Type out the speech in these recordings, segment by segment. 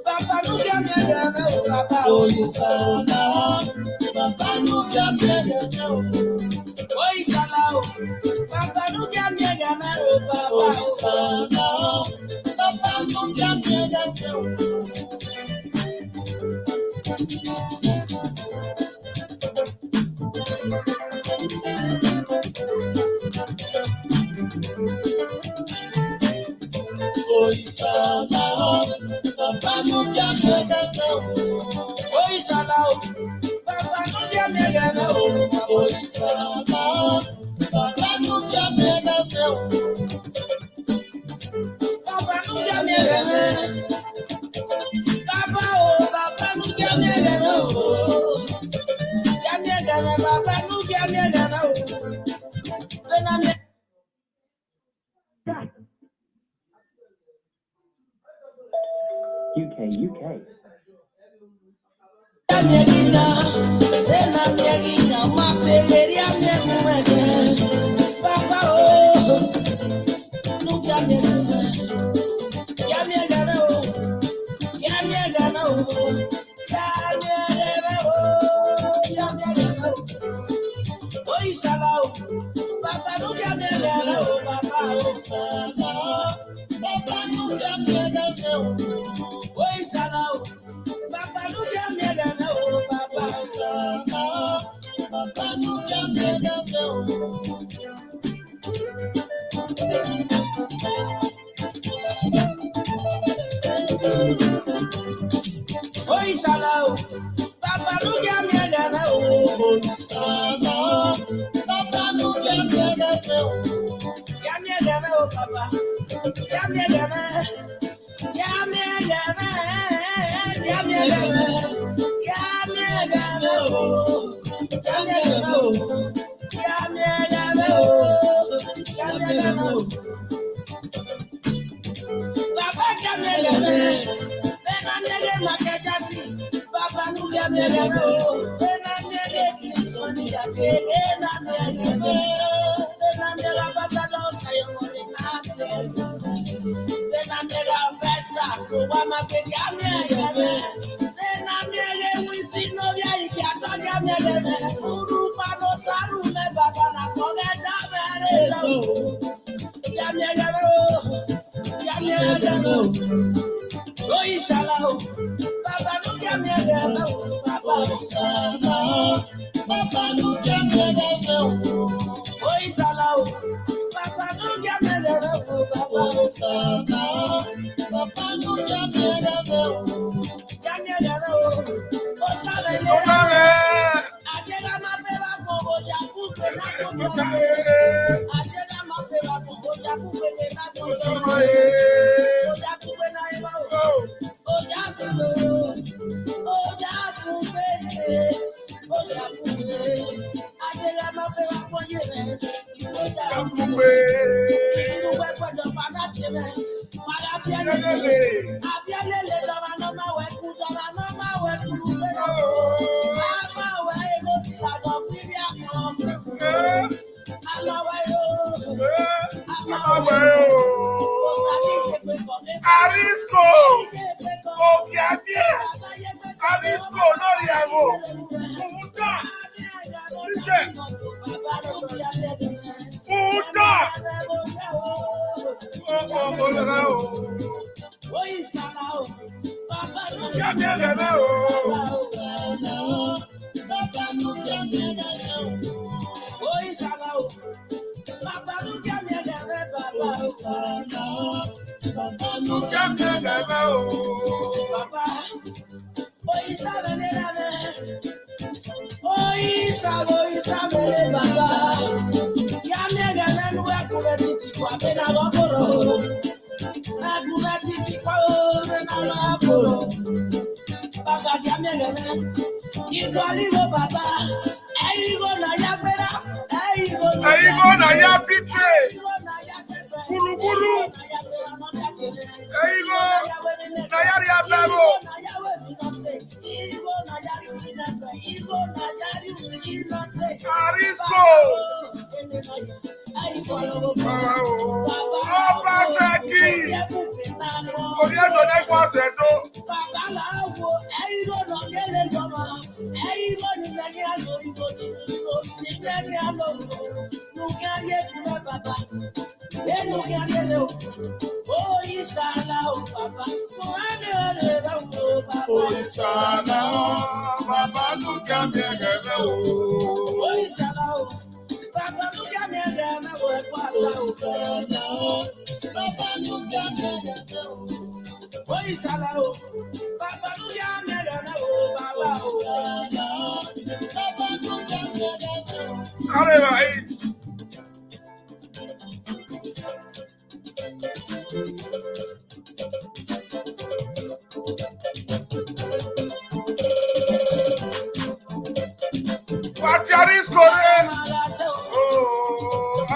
Papa nous gagne papa. Oh Isala, Papa nous gagne. Oh Isala, Papa nous gagne papa. Oh Isala, Papa nous gagne. Oh Isala, Papa nous gagne. Oh Isala, Papa nous gagne Oh Isala, Papa nous gagne. Papa nous gagne Papa oh Papa nous gagne Papa nous gagne UK. Papa oh nous gagne Papa nous gagne papa Isala, Papa nous gagne. oh Isala, Papa nous gagne papa Isala, Papa nous gagne. oh Isala, Papa nous gagne Oh Isala, Papa nous gagne. papa Papa nous gagne oh Isala, Papa nous gagne papa Isala, Papa nous gagne. oh Isala, Papa nous gagne papa Isala, Papa nous gagne. oh Salele Adela ma pera ko oja kupe na ko Adela ma pera ko oja kupe na ko oja kupe na eba oja kupe Adela ma pera ko yere oja kupe kupe ko do pana tieme para piele le do no ma we ku do no ma we ku Arisco Ogiamien, Arisco lórí àwọ̀, Muda, Arisco Obaseki Korea do ne kwa se do. Baba la wo eiro no gele doma. Eiro ni meni alo ibo ni meni alo. Nu gari e baba. Enu gari le o. Oh isala o baba. Nu ane ore ba o baba. Oh isala baba lu gamie gele o. Oh isala o. Baba lu gamie gele o e kwa sa o. Isala baba lu gamie gele o. Oh isala o. Baba lu gamie gele o baba o. Isala baba lu gamie gele o. Kare bai. What's Arisco there? Oh,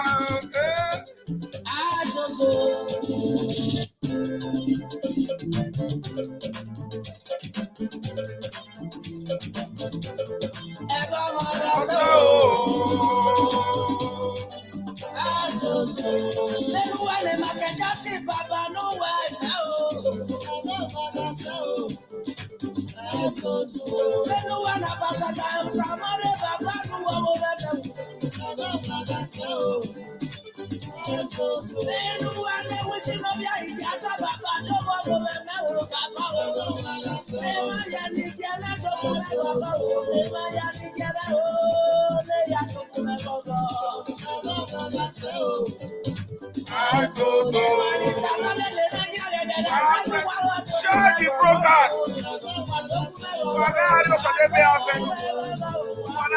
share the broadcast.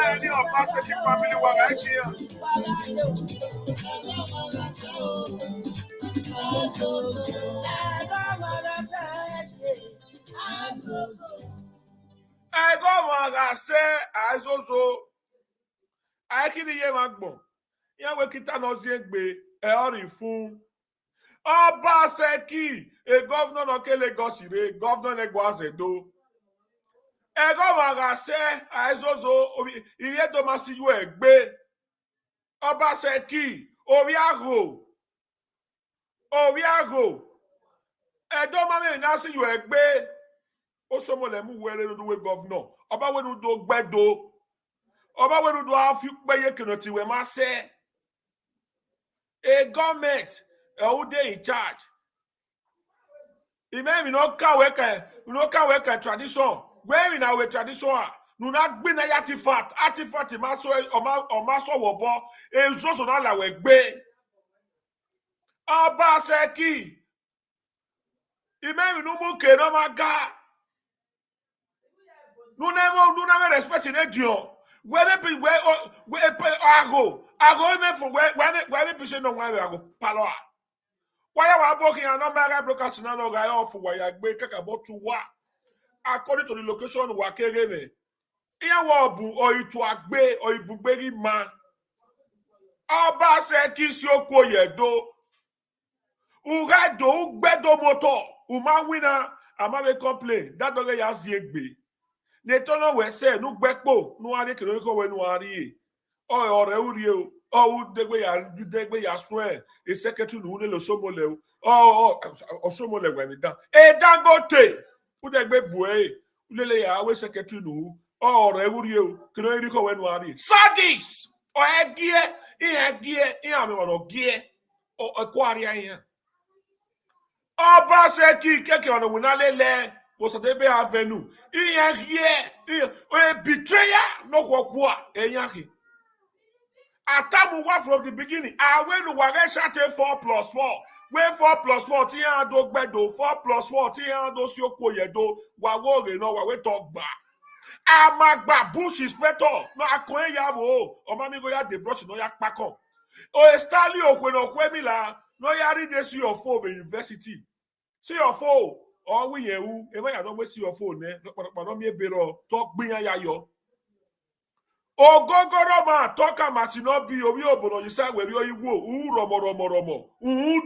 Any Obaseki family were right here. I go maga say azozo. I kini ye magbo. Ya we kita no ziegbe e ori fun. Obaseki, a governor of Lagos, a governor of Lagos, do. A governor say, Azozo, Iye Domasi, you a gbe. Obaseki, Oviago. A domame nasi you a gbe. Osomo lemu were do governor. Oba wenu do gbedo. Oba wenu do afi peye kenoti we ma say. A government, who they in charge. Imagine we no can work tradition. Where in our tradition, no not be na artifact maso wobo. E so na la we gbe. Obaseki. Imagine no mu ke no maga. No never respect in edio. Where be where ago even for where be no where ago palo. Why are we working and not broadcast now? Guy off why I make about to what according to the location wakereme. Iya wobu or itu agbe or ibuberi man. Obaseki si oko yedo. Ugado ugbedo motor. Uma winner amabe complain. That doge yas yegbe. Netono we say no gbekpo no ari kenoko we no ari. O ore uri o. Oh, degbe ya swear. A secretary no le somole. Osomole when it down. E dangote. U degbe bue. Ulele ya we secretary no. Oh, uri o. Kino eriko we no ari. Sadis. O egie. Ame wono gie. O akwaria yen. Obaseki keke wono winalele. Osadebe avenue. Iye. O betrayer no kwakwa. Eyanki. Atamuwa from the beginning. I went to Wagesha 4+4. When 4+4, Tia do gbedo, 4+4, Tia do sioko yedo, Wawoge no Wawe talk ba. Amagba bush is better. No akwe yavo. Omami go ya de brush no yak pakon. O estali okwe no kwemila. No yari de see your phone university. See your phone. Oh we yehu. Ema ya no we see your phone ne. No me bero. Talk binya ya yo. Ogogoro ma toka masino bi owi obodo yisa weri oyiwo romo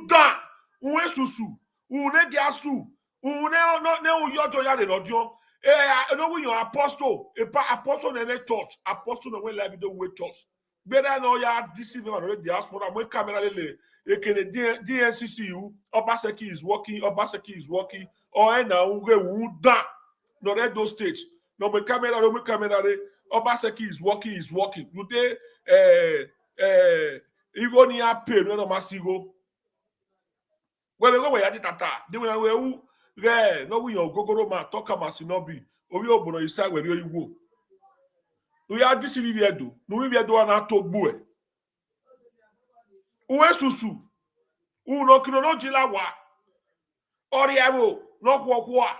da esusu une giasu une ne uyoto ya de lojo no we your apostle apostle na church apostle no we live do we church better no ya deceive man the diaspora we camera lele ekene DNCC Obaseki is working, Obaseki is working, or na unge down. No those states. No me camera, Obaseki is working, is working. Do they Igo ni a pay no masigo. Well, they go where you tata. They will who no we your gogoro man talk masinobi. Obi obono isa where you go. No ya this we do. No we do na to bue. Uwe susu. Uno kino no jila wa. Oriabo no kwa.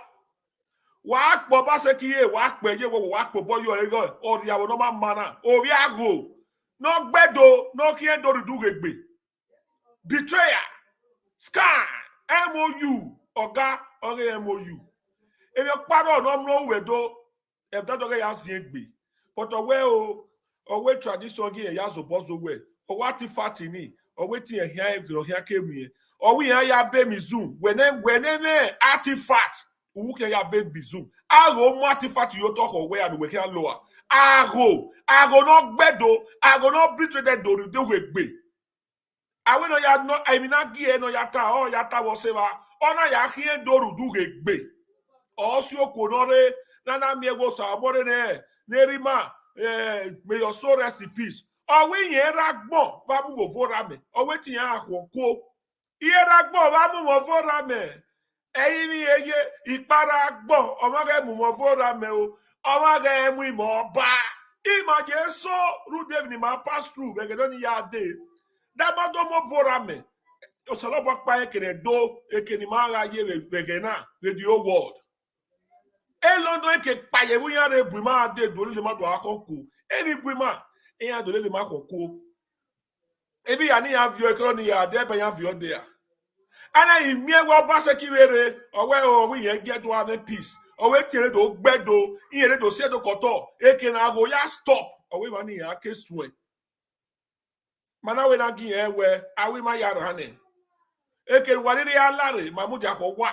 Wa po Obaseki ye wa pe ye wo wa po boyo ego. Oriabo no mana. Obi ago. No gbedo no kien do do regbe. Betrayer. Scan. MOU. Oga Oge MOU. If you paro no wedo, if that Oge has yegbe. But away tradition here ya so bozo we. Or what if fatini? Or waiting here came here. Or we ya baby zoom. When artifact, who can ya baby zoom? I go artifact you talk away and we can lower. I go not bedo, I go not betray that do the be. I will not I mean not gear no yata or yata was ever. Ona ya here do be. Also konore nana miego sa borene nerima may your soul rest in peace. Or we ye ragbon vamu ovorame. Or waiting ya ko. Ye ragbon vamu ovorame. Eyini eye ipara gbon omage mu ovorame o. Omage mu mo ba. Imagine so rude ni ma pass through we get on ya day. Dabado mo vorame. Osalobo pa ekene do ekeni ma ga ye vegena the whole world. London ke paye wi yan re buima de do le ma do akoko. Eni buima e yan do le ma akoko. Ebi ya ni ya vio ekro ni ya de ba ya vio there. Ana imie wo Obaseki were owe o wi yan get to have peace. Owe tiere do gbedo, iyere do se do koto. Eke na go ya stop. Owe ma ni ya ke swe. Mana we na gi we awi ma ya rane. Eke wariri ya lare mamu ja ko wa.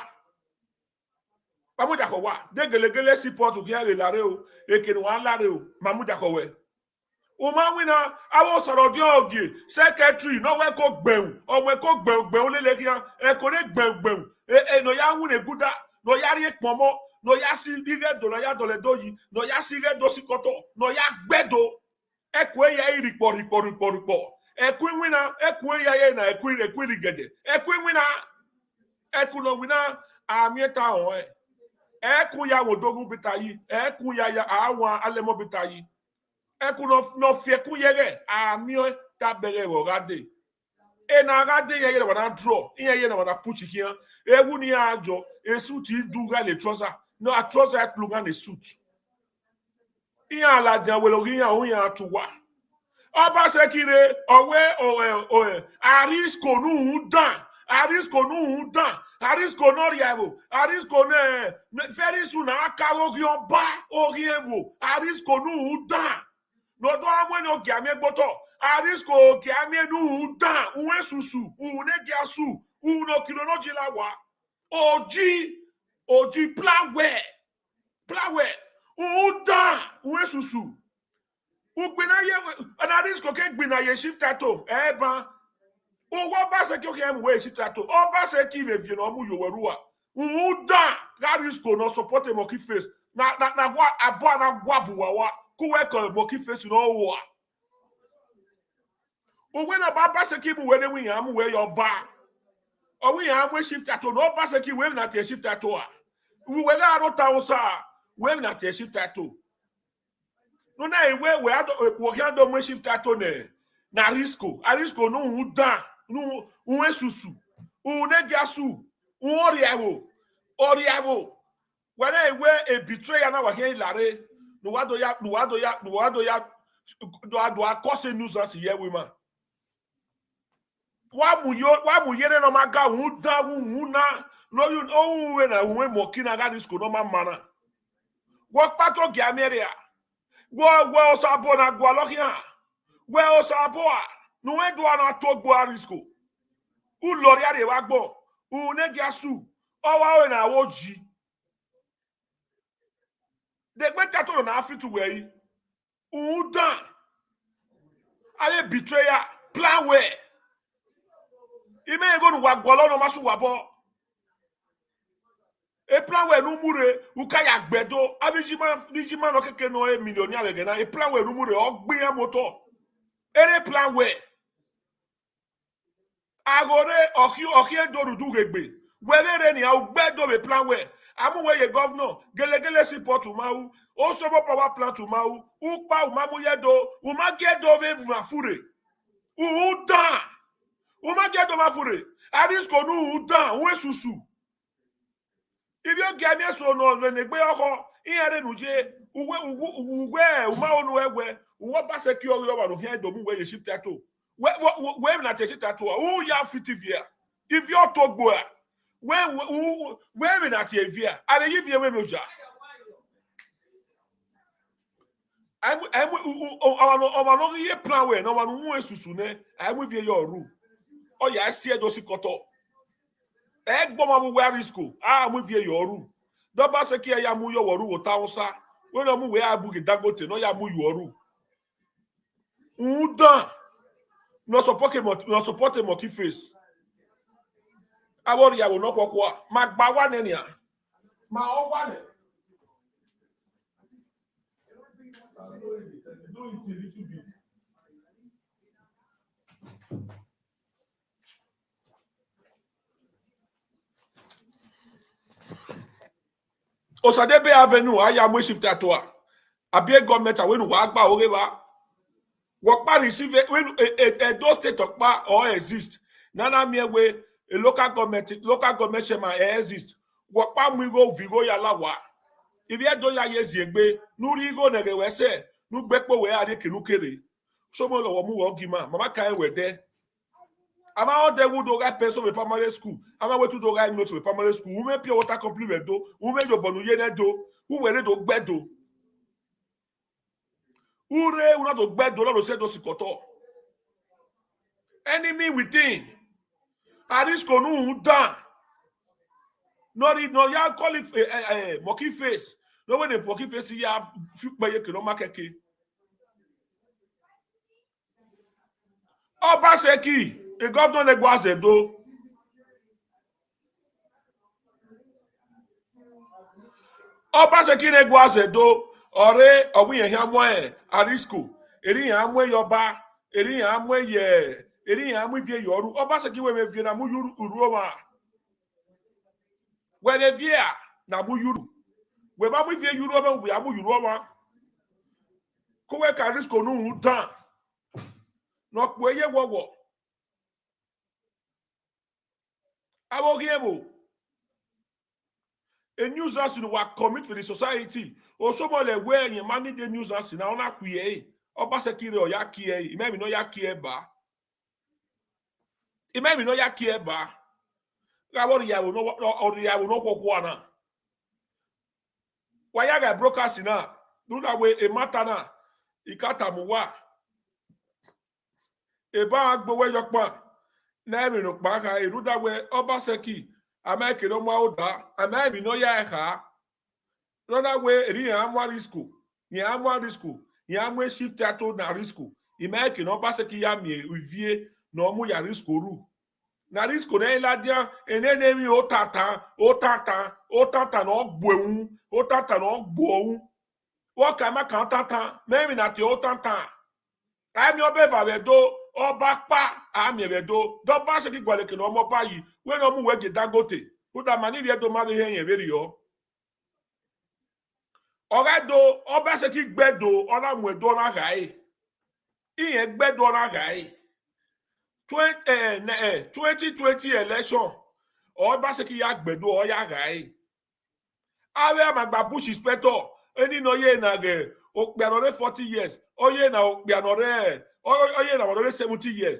Mamuda ko wa de gelegele support ki ale lare o ekeni wa lare o mamuda ko we o ma wina awo soro di ogi secretary no we ko gbeun o we ko gbeun lele kian e ko re gbeun no ya wu ne guda no ya ri pomo no ya si ire do no ya do le do yi no ya si re do si koto no ya gbedo e ko ya iri por e ku wina e ku ya ye na e ku rigede e ku wina e ku no wina amieta o eku ya wodogu bitayi eku ya awa alemo bitayi eku no fieku yere amio tabere rogade na gade yere wana draw yere wana push here ewu ni ajo suit duga le trouser no a trouser pluga ne suit iya la jan welogi yan o yan tuwa Obaseki re owe Arisco nu dan Arisco nu dan Arisco no riavo Arisco ne very soon akawo gion ba orievo Arisco nu dan no do amwe no Ogiamien gboto Arisco Ogiamien nu dan uwe susu une giasu uno kilono jilawa oji plawe dan uwe susu ugbina ye Arisco ke gbina ye shift ato eba owo Obaseki o kem we shift ato Obaseki me vie no mu yowerua uda Arisco no support e moki face na gwa abo na gwa buwawa ku we ko moki face no wo owe na Obaseki mu we ne wi am we your ba o wi am we shift ato no Obaseki we na te shift ato a we na ro town sa we na te shift ato no na iwe we ado mo shift ato ne na Arisco no uda no uesusu une gasu oriavo when iwe e betrayer na wa here lare no wado ya do akose news as here we man wa mu yere no maga uda una no you o we na we mo kina Arisco no mana wo pato Ogiamien wo sabo na gwa lokia we o sabo no we do na to gbo Arisco u lori are wa gbo u ne giasu o wa we na woji de gbeta to na afitu we u dan ale betrayer plan we ime ego nu wa golo no masu wa bo e plan we nu mure ukaya gbedo abijima no keke no e millionaire again na e plan we nu mure ogbe ya moto ere plan we agore oki edoru dugegbe were ni au gbedo be plan we amu we ye governor gelegele support mau o so power plant mau upa umamu yedo umagedo be mafure udan umagedo mafure Arisco nu udan we susu if you get me so no negbe oko ihere nuje uwe uma onu egwe uwe Obaseki Ogiamien no here do mu we shift tato we na shift tato who ya fitivia if you togbo we na tievia are you vie we meja I'm no ye plan we no wan mu esusu ne I'm vie your ru o ya sie do sikoto egbo ma mu we Arisco mu vie your ru Obaseki ya mu yo woru otawusa we no mu we abugi Dangote no ya mu yoru udan no support monkey face awori ya wo no kwokwa magba wa ne nia ma o wa ne do it a little bit Osadebe Avenue aya mo shift atoa abie government we nu wa gba ore ba wo pa receive when a those state okpa or exist nana me we a local government chairman exist wo pa mu go vigo ya lawa if you do ya yeziegbe nuri go nege we se nu gbepo we ade kinukere so mo lo wo mu wo gima mama kan we de ama all the wood do right person with primary school ama we to do right note with primary school we pure water compliment do we do bonu ye ne do we we do gbedo ure una do gbedo lo se do sikoto enemy within Arisco nu dan no ya call it monkey face no when the monkey face ya pe ye kilo makeke Obaseki a governor negwaze do Obaseki negwaze do ore owiyan ya mo Arisco eri yan mo yoba eri yan mo ye eri yan mo vie yoru Obaseki we me vie na mu yuru uruoma we le vie na mu yuru we ba mu vie yuru oma we amu uruoma ko we ka Arisco nu dan no po ye wowo awogiemo a news agency will commit to the society also more le we yin manage the news agency na ona kuye Obaseki re o ya kie imemi no ya kie ba imemi no ya kie ba gawori ya no ori ya no kwokwo na wa ya ga broadcast na do that way e matter na ikata mu wa e ba agbowe yopa na emi no pa ka e do that way Obaseki ameke no ma oda amemi no ya ha do that way ri am Arisco ya am shift ato na Arisco imeke no Obaseki ya mi uvie no mu ya Arisco ru na Arisco na iladia enene mi otata no gboewu otata no gbowu wo ka ma kan tata memi na ti otata ami obeva we do oba pa ami we do Obaseki gwale ke no mo bayi we no mu we ge Dangote uda mani vie do ma be yen veri yo oga do Obaseki gbedo ona mu edo na gai iyen gbedo na gai 2020 election Obaseki ya gbedo o ya gai awe amagba bush inspector eni no ye na ge okpianore 40 years oye na okpianore oye na 70 years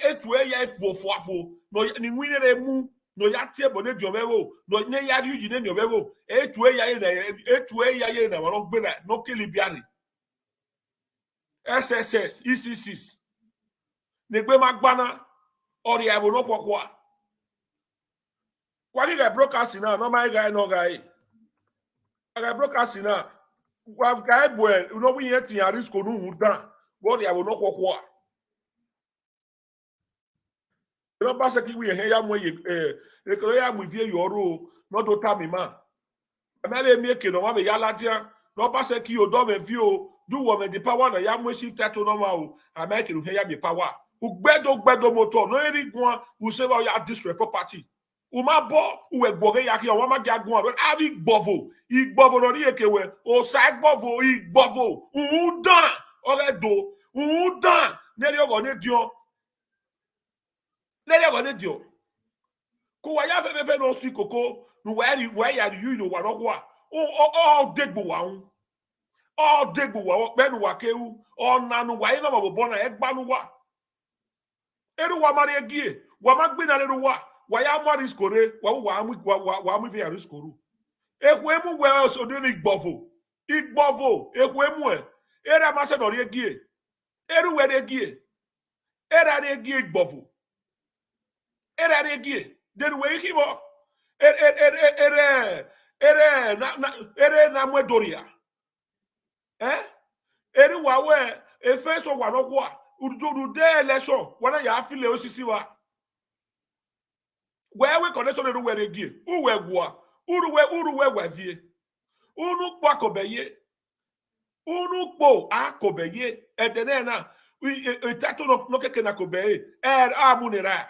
etu ya fofo no ni winere mu no ya tie bone diomewo no ne ya yuji ne diomewo etu ya ye na won gbera no kilibiari SSS ECCs negbe magbana ori abo no kwokwa kwani ga broadcast na no my guy no guy ga broadcast na wa guy boy no we yet in Arisco no dan ori abo no kwokwa Obaseki we here ya mo ya mo vie yoro no do tamima. Amele make no ma be yala dia. No Obaseki o do me view do wo me the power na ya mo shift to no ma o. Ameke no ya be power. Ugbedo motor no eri gwan u say ya destroy property. Uma bo uwe gboge ya ki o ma ja gwan abi gbovo no ri ekewe o sa gbovo igbovo udan oredo udan neri ogo ne dio ko wa ya fefe no si koko no where ya you no wa no kwa o degbo wa un o degbo wa pe nu wa kewu o nanu wa ina mo bo na egba nu wa eru wa mari egie wa magbe na eru wa ya mo Arisco re wa mu fi Arisco ru ekwemu we so de igbovo ekwemu era ma se no re egie eru we de egie era re egie igbovo era re egie den we hibo ere na mwedoria eri wa we efeso wa no kwa udu de election wana ya afile osisi wa we connection eru we regie uwe gwa uruwe wavie unu kpo akobeye unu kpo akobeye edene na itato no keke na kobeye amunira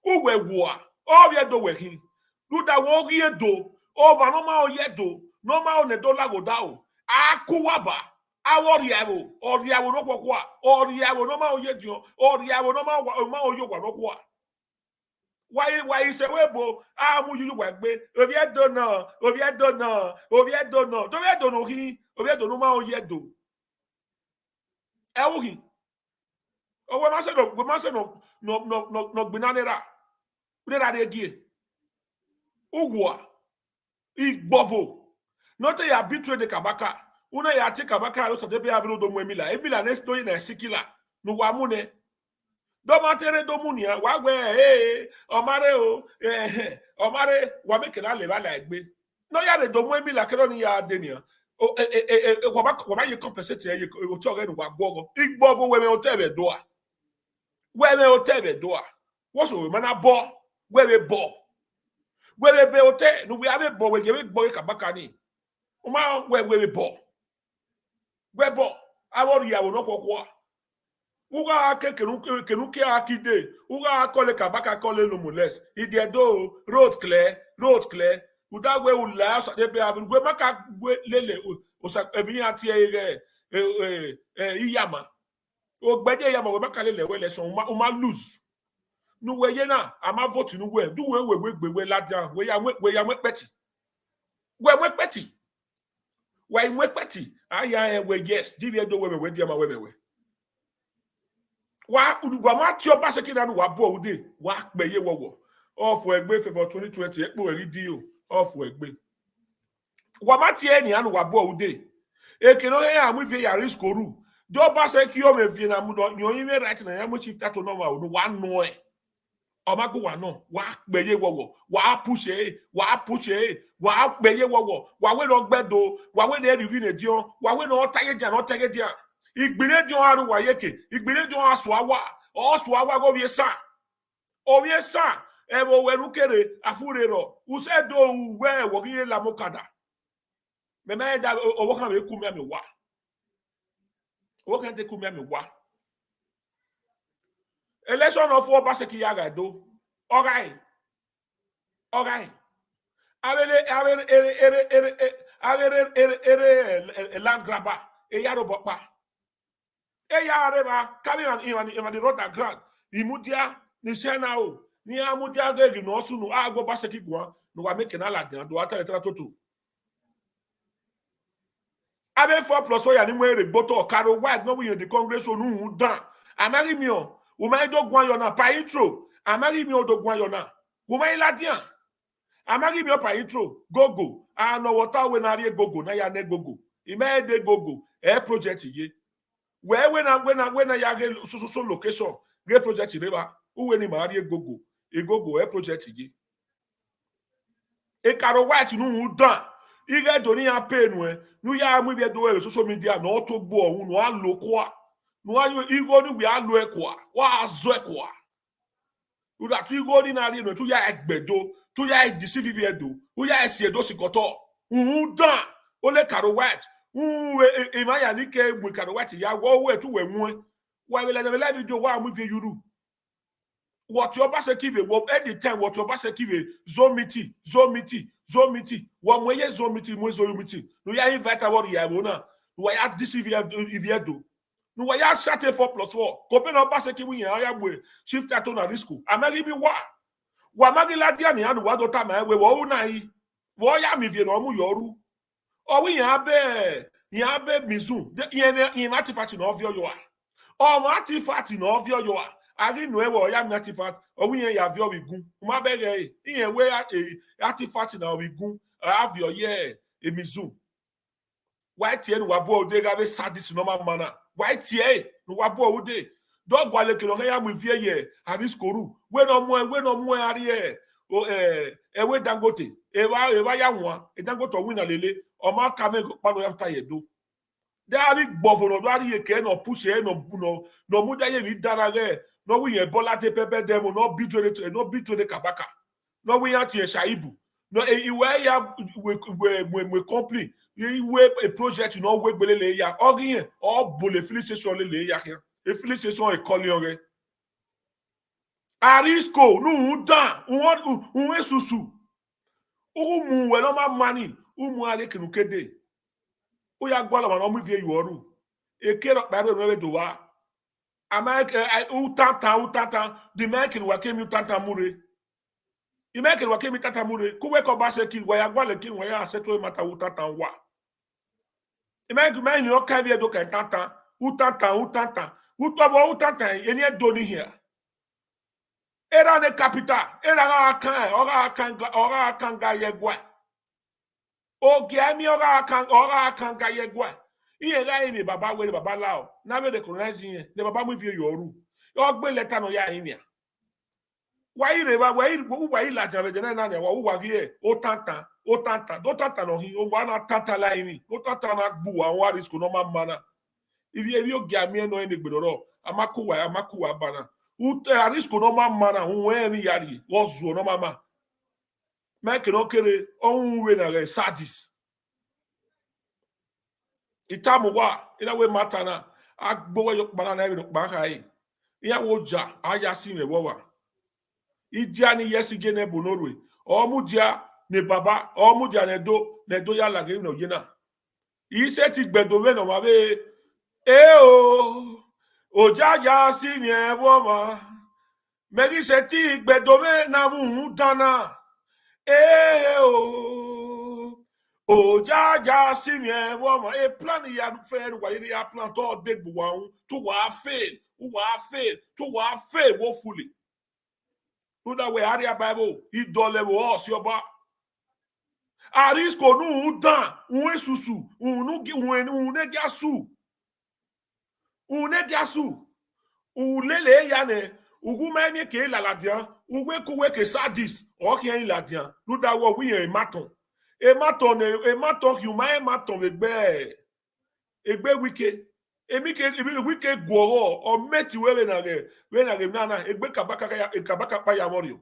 uwe gwa obie do wehi duda wo gie do over no ma oyedo no ma one do lagoda o akuwaba oriawo no kwokwa oriawo no ma oyedio oriawo no ma oyogwa no kwa why say webo amu yuyu wagbe oviedo no hi oviedo no ma oyedo ewuhi owe ma se no gbinanera nera de gie ugwa igbovo note ya betray de kabaka una ya ti kabaka ro so de be aviro do mu emila next do na sikila no wa mu ne do matere do mu ni wa gbe omare wa make na le ba la egbe no ya de do mu emila kero ni ya de ni wa ba ye compensate ye o ti ore ni wa gbogo igbovo we me o tebe doa wo so we mana bo we be ote no we have bo we give bo kabaka ni uma we bo awori ya no kokwa uga kenu ke akide uga kole kabaka kole lomules idiedo road clear uda we ula so de be have we maka we lele o sa evini ati iyama o gbede iyama we maka lele we election uma lose nu we ye na ama vote nu we du we gbegbe ladan we ya peti we peti aya we yes divie do we dia ma we wa udugwa ma ti Obaseki na wa bo ude wa peye wowo of egbe for 2020 epo eri dio of egbe wa ma ti eni anu wa bo ude ekeno ya amu vie Arisco ru do Obaseki o me vie na mu do yoyin right na ya mo chief tato no wa no Omago wa no wa peye wowo wa push wa peye wowo wa we no gbedo wa we na eri na dion wa we no taye dia igbire dion aru wa yeke igbire dion aso awa go vie sa ewo we nukere afurero usedo we wo gie la mokada me da owo kan we kumia me wa owo kan te kumia me wa election of Obaseki yaga do okay land grabber yaro bopa yare ba kami in the road ground imudia ni sena o ni amudia gegi no sunu agbo Obaseki gwa no wa make na la dan do atare toto abe 4+ ya ni mo ere gboto karo wide no we in the congress onu dan amari mi o uma do gwan yo na pa intro amari mi o do gwan yo na uma iladian amagi mi opa intro gogo no water we na re gogo na ya ne gogo ime de gogo project ye we na ya ge so location ge project re ba uwe ni ma re gogo project ye karo white nu dan ige do ni ya pay nu ya mu bi do social media no to gbo ohun no alokwa no ayo igo ni we alo ekwa wa azo ekwa Uda tu go ni na ri no tu ya egbedo, tu ya deceive edo, u ya esiedo sikoto. Dan ole karo white. Imaya ni ke mu karo white ya wo we tu we mu. Wa we le video wa mu vie yuru. What your Obaseki ve wo any time what your Obaseki ve zomiti wo mo ye zomiti mo zomiti no ya invite what ya wona no ya deceive do no ya shut 4+4 ko be no Obaseki wi yan ya gbe shift to na Arisco amagi bi wa magi la dia ni anu wa do ta ma we wo na yi wo ya mi vie no mu yoru o wi yan be mizu yen artifact no ovio yo o mo artifact no ovio yo ari no ewo ya mi artifact o wi yan ya vio wigun ma bege yen we artifact na wigun avio ye emizu white yen wa bo de ga be sadis no mana white ye no wa bo de dog wale ke no ya mu vie ye Arisco ru we no mo ari we Dangote ewa ya nwa Dangote win na lele o ma ka me pano ya ta yedo dari gbovoro dari ye ke no push e no mu da ye wi dara re no wi yen Bola te pepe demo no bitro de kabaka no wi yan ti Shaibu no iwe ya we complete iwe a project no we gbele le ya ogiyen o bo le filling station le ya here e filling station e kole ore Arisco nu dan un esusu umu we no ma mani umu ale kinu kede o ya gwa lo ma no mu vie yoru e kero pa re no do wa America utanta the American wa kemi utanta mure American wa kemi tanta mure ku we ko Obaseki wa ya gwa le kin wa ya seto mata utanta wa American man yo ka vie do kan tanta utanta eni do ni here era ne capital era kan ga yegwa ogiami ora kan ga yegwa iye ga ni baba we baba lao na we recognize yin le baba mu vie yoru yo gbe letter no ya yin ya wa ire ba wa ila jabe jena na wa wa gi o tanta no hi o wa na tanta la yin o tanta na gbu àwọn Arisco no ma mana ivi Ogiamien no ene gbedoro amakuwa bana Arisco no ma mana unwe mi yari wozu no mama make no kere onwe na re sadis itamu wa ina we matana agbowe yo bana na ebe pa kai iya woja aya si me wowa idia ni yesi gene bonorwe o mudia ne baba o mudia ne do ya lage no yina ise ti gbedo we no wa be ojaja si mi e wowa meri se ti gbedo we na mu dana ojaja si mi e wowa e plan ya fe wa ya plan to de buwa to wa fail woefully. Who that way area Bible idole wo si oba Arisco nu dan un susu un negasu ulele ya ne uguma mi ke la ladian uwe kuwe ke sadis o ke yin ladian lu da wo wi e maton human egbe wike wike goro o meti we na egbe kabaka pa ya morio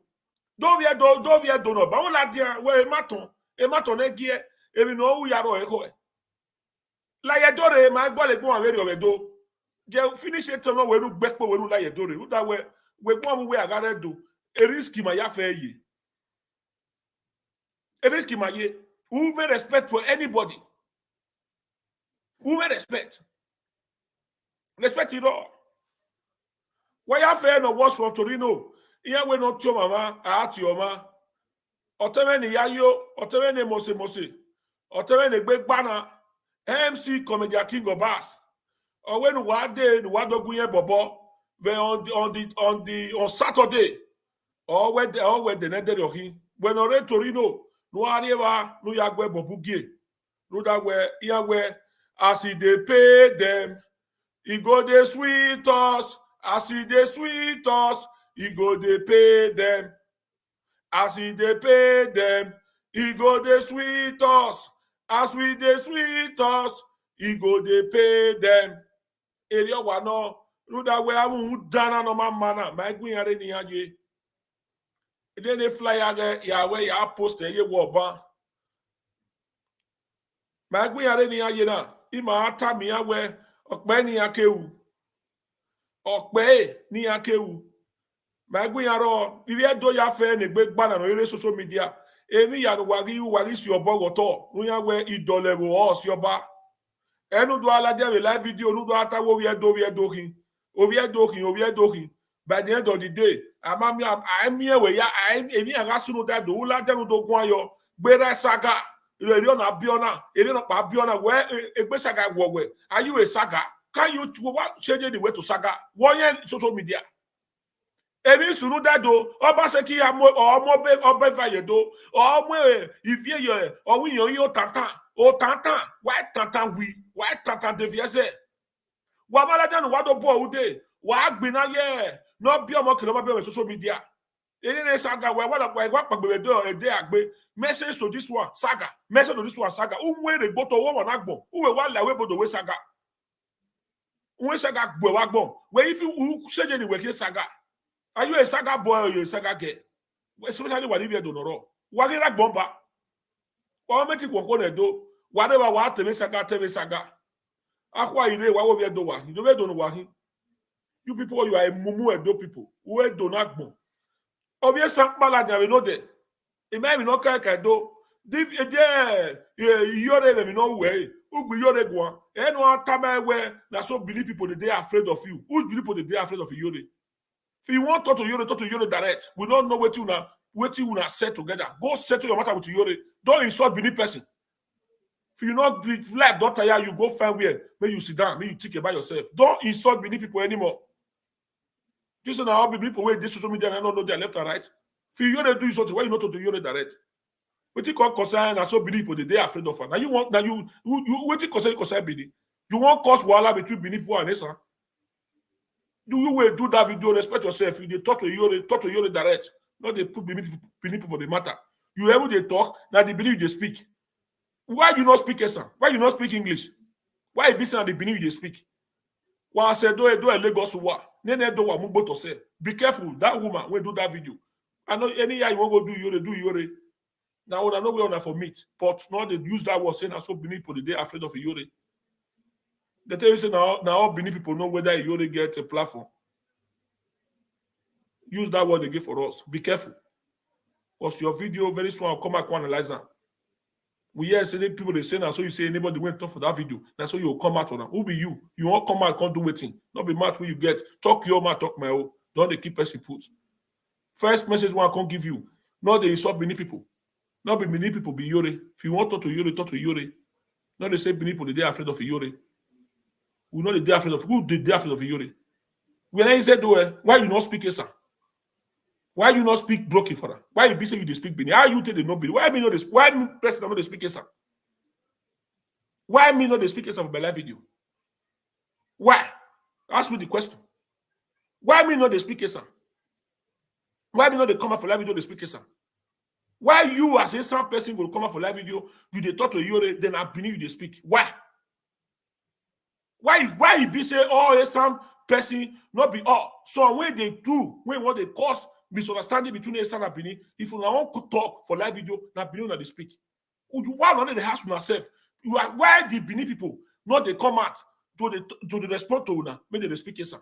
do vie do no ba won ladian we maton ne gie ebi no wu yaro e ko la ye dore ma gbo le gbon awere o do je finish it no we ru gbepo we ru la ye dore u da we gbon we agare do Arisco ma ya fe yi Arisco ma ye who very respect for anybody who very respect it all why ya fe no was from Torino iya we no tio mama ati oma otewe ni yayo otewe ni mose otewe ni gbegbana MC comedian king of bass or when one day the one dogun bobo on Saturday or when the nether of him when ore Torino no arriva no yagwe bobugie no that where here where as he they pay them he go they sweet us as he they sweet us he go they pay them as he they pay them he go they sweet us as we they sweet us he go they pay them area wa no no that way amu dana no mana ma gbin are ni aye Then they fly ya where ya post ye woba. Magwe ya ni ya na. Ima ata mi ya we okpe ni akewu. Okpe ni akewu. Magwe ya ro iwe do ya fe ne gbe gba na no social media. Emi ya no wagi si obo goto. Nu ya we idolewo o si oba. Enu do alaje we live video nu do atawo we do hin. Obi edohin. By the end of the day, I'm here where I'm asunu that do la jenu do gwayo gbere saga ire na biona ire na pa biona where egbe saga wowe. Are you a saga? Can you what change the way to saga? One social media. Ebi sunu that do Obaseki omo be obevaye do omo ifie ye o wi yo tantan why tantan deviese wa malaja no wado bo ude wa agbina ye no bi omo kire mo be social media ene saga wa pagbe do ede agbe message to this one saga umwe re gboto wo won agbon uwe wa lawe bodo we saga unwe saga gbo wa gbon we if you seje ni we ke saga are you a saga boy or you a saga girl especially when you do noro wa ge agbon ba o meti ko na do whatever wa tele saga akwa ire wa wo do wa you do no wa hin you people you are a mumu edo people we do not gbon obvious sampala we know there e may be no ka do div yore me no way ugbu yore gwan enu atama we na so believe people they are afraid of you who believe people they are afraid of yore if you want talk to yore direct we don't know what you na set together go settle your matter with yore don't insult believe person. If you not life don't tire you go find where you sit down make you think about yourself don't insult believe people anymore. This is how people where this social media and don't know their left and right. If you do something, why you not to do you direct? What you call concern and so believe people they are afraid of her. Now you want you what you concern believe. You want cause wahala between people and Esa. Do you will do that video? Respect yourself. You they talk to you direct. Not they put people for the matter. You ever they talk now they believe they speak. Why you not speak Esa? Why you not speak English? Why you busy and they believe they speak? Why I said do a Lagos wa. Be careful, that woman will do that video. I know any year you want to do yore. Now I know we on for meat, but not they use that word saying I so Benin people they afraid of a yore. They tell you say now all Benin people know whether a yore get a platform. Use that word they give for us. Be careful. Because your video very soon will come back and analyze them. We hear say people they say now, so you say anybody went talk for that video. Now so you come out for them. Who be you? You won't come out, can't do waiting. Not be mad when you get. Talk your man, talk my own. Don't they keep person put. First message one I can't give you. Not they insult many people. Not be many people be yore. If you want to talk to yore. Not they say many people they are afraid of a yore. We know they are afraid of who they are afraid of a yore. When I said why you not speak Esa? Why you not speak broken for that? Why you be say you they speak Benin? How you take the no Benin? Why me know this? Why me person not they speak Esa? Why me not they speak Esa for my live video? Why? Ask me the question. Why me not they speak Esa? Why me not they come out for live video they speak Esa? Why you as a some person will come out for live video, you they talk to you, then I Benin you they speak? Why? Why you be say oh some person not be all? So when they do, when what they cause misunderstanding between Esa and Benin, if you want to talk for live video, na Benin that they speak. Why not the house yourself? You are why the Benin people not they come out to the respond to una when they speak Esa.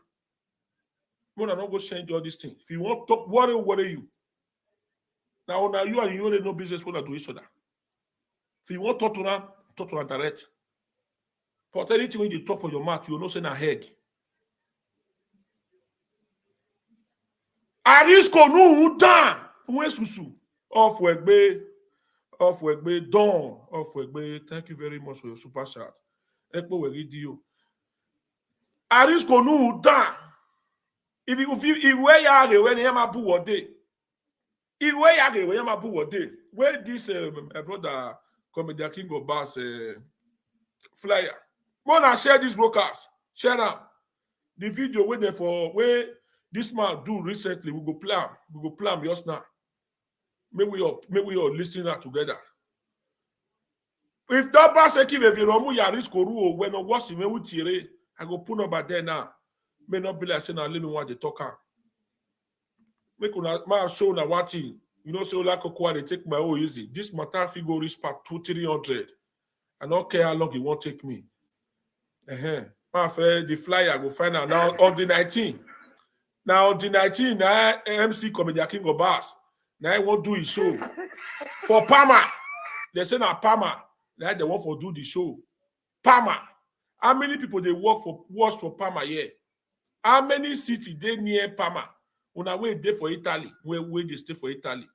When I not go change all these things. If you want to talk, worry you. Now you and you only know business when to each other. If you want to talk to her direct. But anything when you talk for your mouth, you will not send a head. Arisco no down. When susu off wegbe don. Thank you very much for your super chat. Ekpo wegidio. Arisco no down. If where you are when you are bu day. If where you are when you are bu day. Where this brother comedian King of Bass flyer. Wanna share this broadcast? Share them. The video waiting for where this man do recently. We go plan just now. Maybe we all listening that together. If that Obaseki if you know Arisco Ru when I watch him I go put over there now. May not be like saying I let me want to talk. Make una show na what thing. You know, so like Cocoa, they take my own easy. This matter figure reach part 200-300. I don't care how long it won't take me. The flyer go find out now on the 19th. Now on the 19th, now MC Comedy King of Bass. Now I won't do his show. For Palmer. They say now Palmer. Now they want for do the show. Palmer. How many people they watch for Palmer here? How many cities they near Palmer? Una way they for Italy. Where they stay for Italy?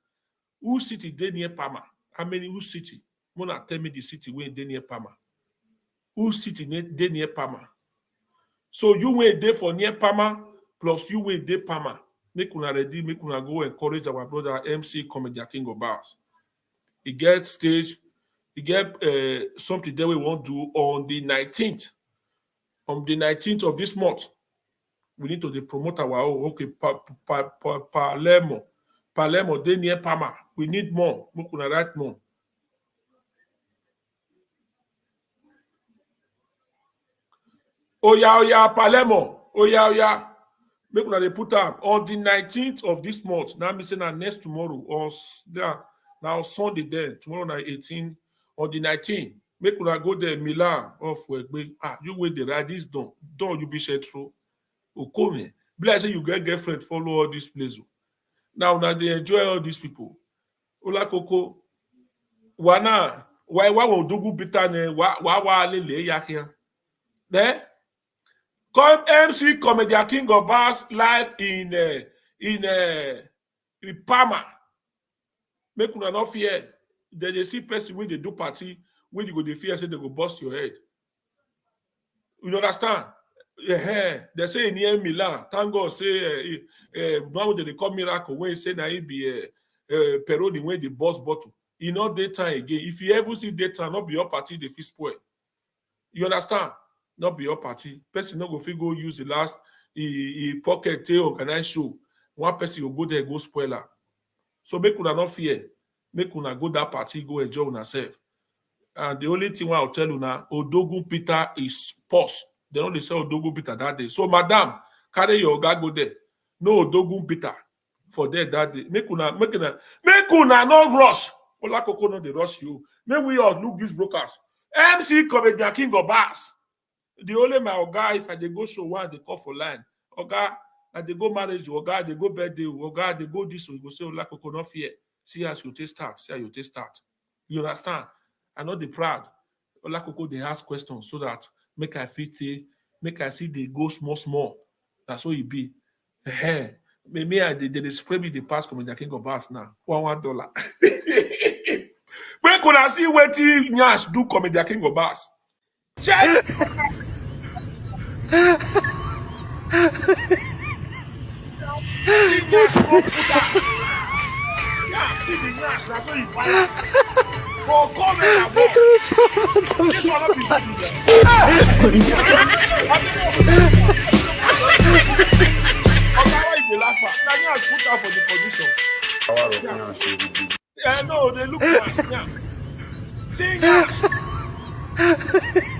Who city they near Palmer? How many who city? Mona tell me the city where they near Palmer. Who city they near Palmer? So you wait there for near Palmer plus you wait there Palmer. Make una ready, make una go encourage our brother MC Comedy King of Bass. He get stage, he get something that we want to do on the 19th. On the 19th of this month, we need to promote our own. Okay, Palermo, they near Palmer. We need more. We can write more. Oya, Palermo. Oya. Make una they put up on the 19th of this month. Now I'm saying that next tomorrow or now Sunday then. Tomorrow night 18 on the 19th. Make una go there Milan off work. You wait the ride this don't you be share through. Okome. Bless you get girlfriend follow all these places. Now they enjoy all these people. Ola Koko. Wana why won't do good bitter wa lele ya here. There. Come MC Comedy King of Bass live in Palmer. Make una not fear. They see person when they do party, when you go they fear say they go bust your head. You understand? They say near Milan. Thank God say now they call miracle when say na it be Peroni when they bust bottle. You know daytime again. If you ever see daytime, not be your party, they feel spoil. You understand? Not be your party. Person not go fit go use the last pocket to organize show. One person will go there, go spoiler. So make una not fear. Make una go that party, go enjoy yourself. And the only thing I'll tell you now, Odogun Peter is pause. They only say Odogun Peter that day. So madam, carry your guy go there. No Odogun Peter for there that day. Make una not rush. Ola Koko no they rush you. Make we all look these brokers. MC Comedy King of Bass. The only my oga, if I they go show one, they call for line. Oga, and they go marriage, oga, they go birthday, oga, they go this, we go say, Ola Koko, no fear. See as you take start, see how you take start. You understand? I'm not the proud. Ola Koko, they ask questions so that make I fit make I see they go small. That's how it be. Maybe they spray me the pass Comedy King of Bass now. $1. When could I see what Nyash do Comedy King of Bass? Check! See the Nyash, that's what you balance. For comment and walk. This one not be Nyash put out for the condition. No, they look like Nyash. See Nyash.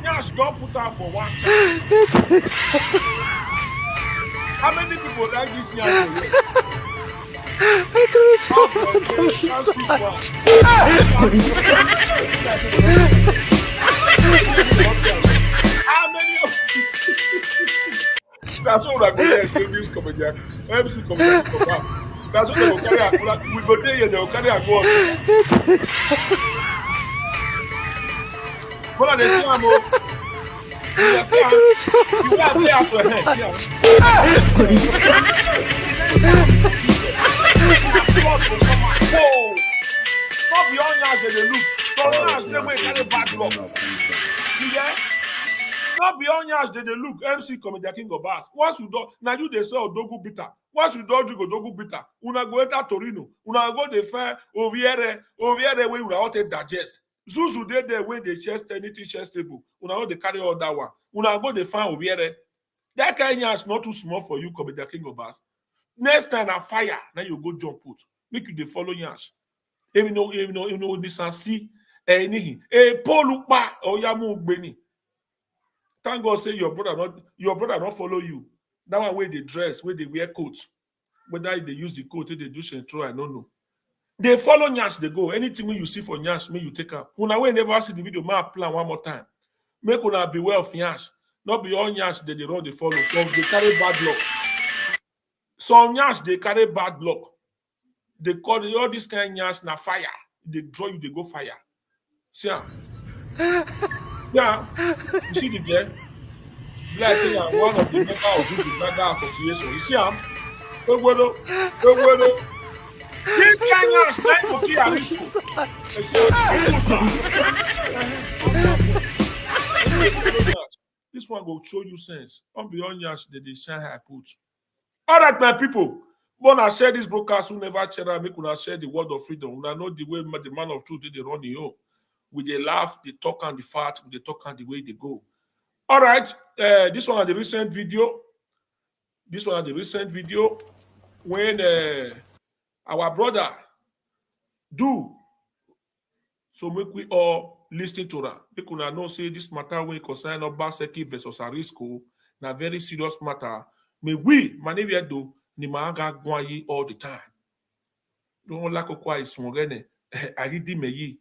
Nyash don't put out for one time. How many people like this Nyash? How many of that's all I'm going to say this comedian. MC comedian. That's what they will carry. We go there and they will carry and go. Hold on, they say I'm you are there after her. Not beyond that they look. Sometimes they may carry bad luck. You get? Not beyond yash they look. MC Comedy King of Bass. Once you do, now you they say Odogu bitter. Once you do, you go Odogu bitter. Una go enter Torino. Una go the fair Oviere where you are out to digest. Zuzu did there when they chest anything chestable. Una go they carry all that one. Una go they find Oviere. That kind of yash not too small for you, Comedy King of Bass. Next time I fire, now you go jump put. Make you the follow yash. You know this and see anything. Paul or Yamu Beni. Thank God say your brother not follow you. That one where they dress, where they wear coats. whether they use the code, they do central, I don't know. They follow Nyash, they go. Anything when you see for Nyash, may you take up. When I never see the video, may plan one more time. Make una beware of Nyash. Not be all Nyash that they run, they follow. Some they carry bad luck. Some Nyash, they carry bad luck. They call all this kind of Nyash na fire. They draw you, they go fire. See ya. Yeah. You see the there? Like say I'm one of the members of the Gaga Association. You see am? This kind of like to kill Arisco. This one will show you sense. On beyond Yash, they shine high put. All right, my people. When I share this broadcast, who never share that, make una share the word of freedom. I know the way the man of truth they run the home. With the laugh, they talk and the fat, they talk and the way they go. All right, this one is the recent video. This one is the recent video when our brother do. So make we all listen to that. Make una know say this matter when concern Obaseki versus Arisco, na very serious matter. May we manivia do ni maaga gwayi all the time. Don't like okwa isungene. Agidi meyi.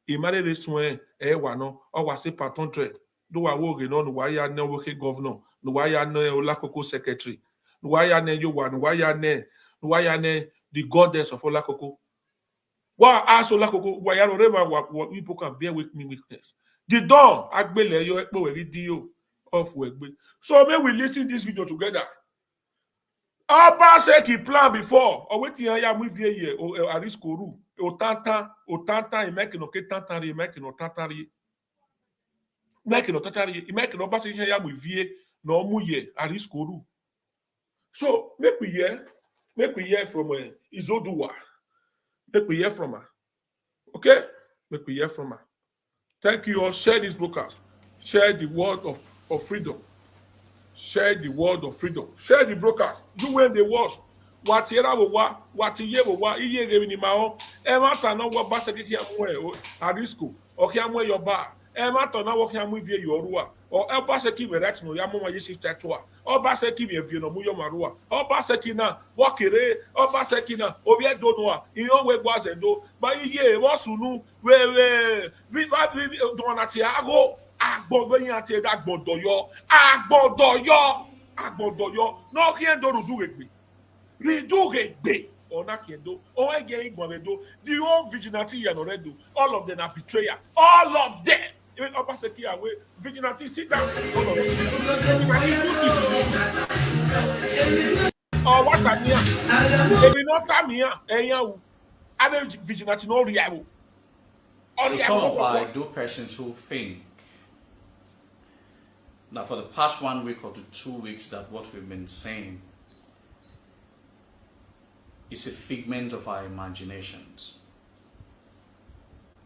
Imare reswen wano or was a part 100. Do I work on why ya no working governor, no why ya no Olakoko secretary, no why ya ne you one, why ya ne the goddess of Olakoko. Why ask Olakoko why ya what people can bear with me weakness. The dawn agbele yo ekpo we dio of wegbe. So may we listen this video together. Obaseki plan before or wait ya move here or Arisco ru o tanta e make no ke tanta re make no tanta re make no tanta re make no Obaseki ya move here no mu ye Arisco ru. So make we hear from Izoduwa. Make we hear from her. Okay? Make we hear from her. Thank you all. Share this broadcast. Share the word of freedom. Share the word of freedom. Share the broadcast. Do when they watch. What ye wa iye ge ni ma o. E ma ta na wo Obaseki ki amwe Arisco. O ki amwe your bar. E ma ta na wo ki amwe vie yorua. O Obaseki me right no ya mo ma yesi tatua. Obaseki me vie no mu yo marua. Obaseki na wo kere. Obaseki na obi do no a. Iyo we gwa se do. Ba iye wo sunu we do na ti ago. Agbodo yin ati agbodo yo no kien do rudu egbe ridu egbe ona kien do o ege igbo do the whole vigilante yan already all of them are betrayer all of them even Obaseki away vigilante sit down all of them oh what amia ebi no tamia eyan ade vigilante no riawo. So some of our do persons who think that for the past 1 week or to 2 weeks that what we've been saying is a figment of our imaginations.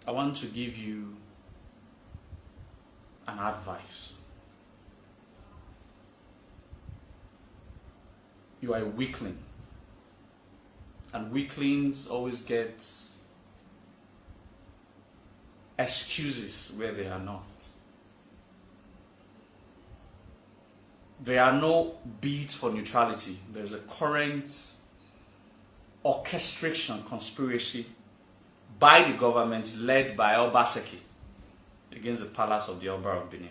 I want to give you an advice. You are a weakling, and weaklings always get excuses where they are not. There are no beats for neutrality. There's a current orchestration conspiracy by the government led by Obaseki against the palace of the Oba of Benin.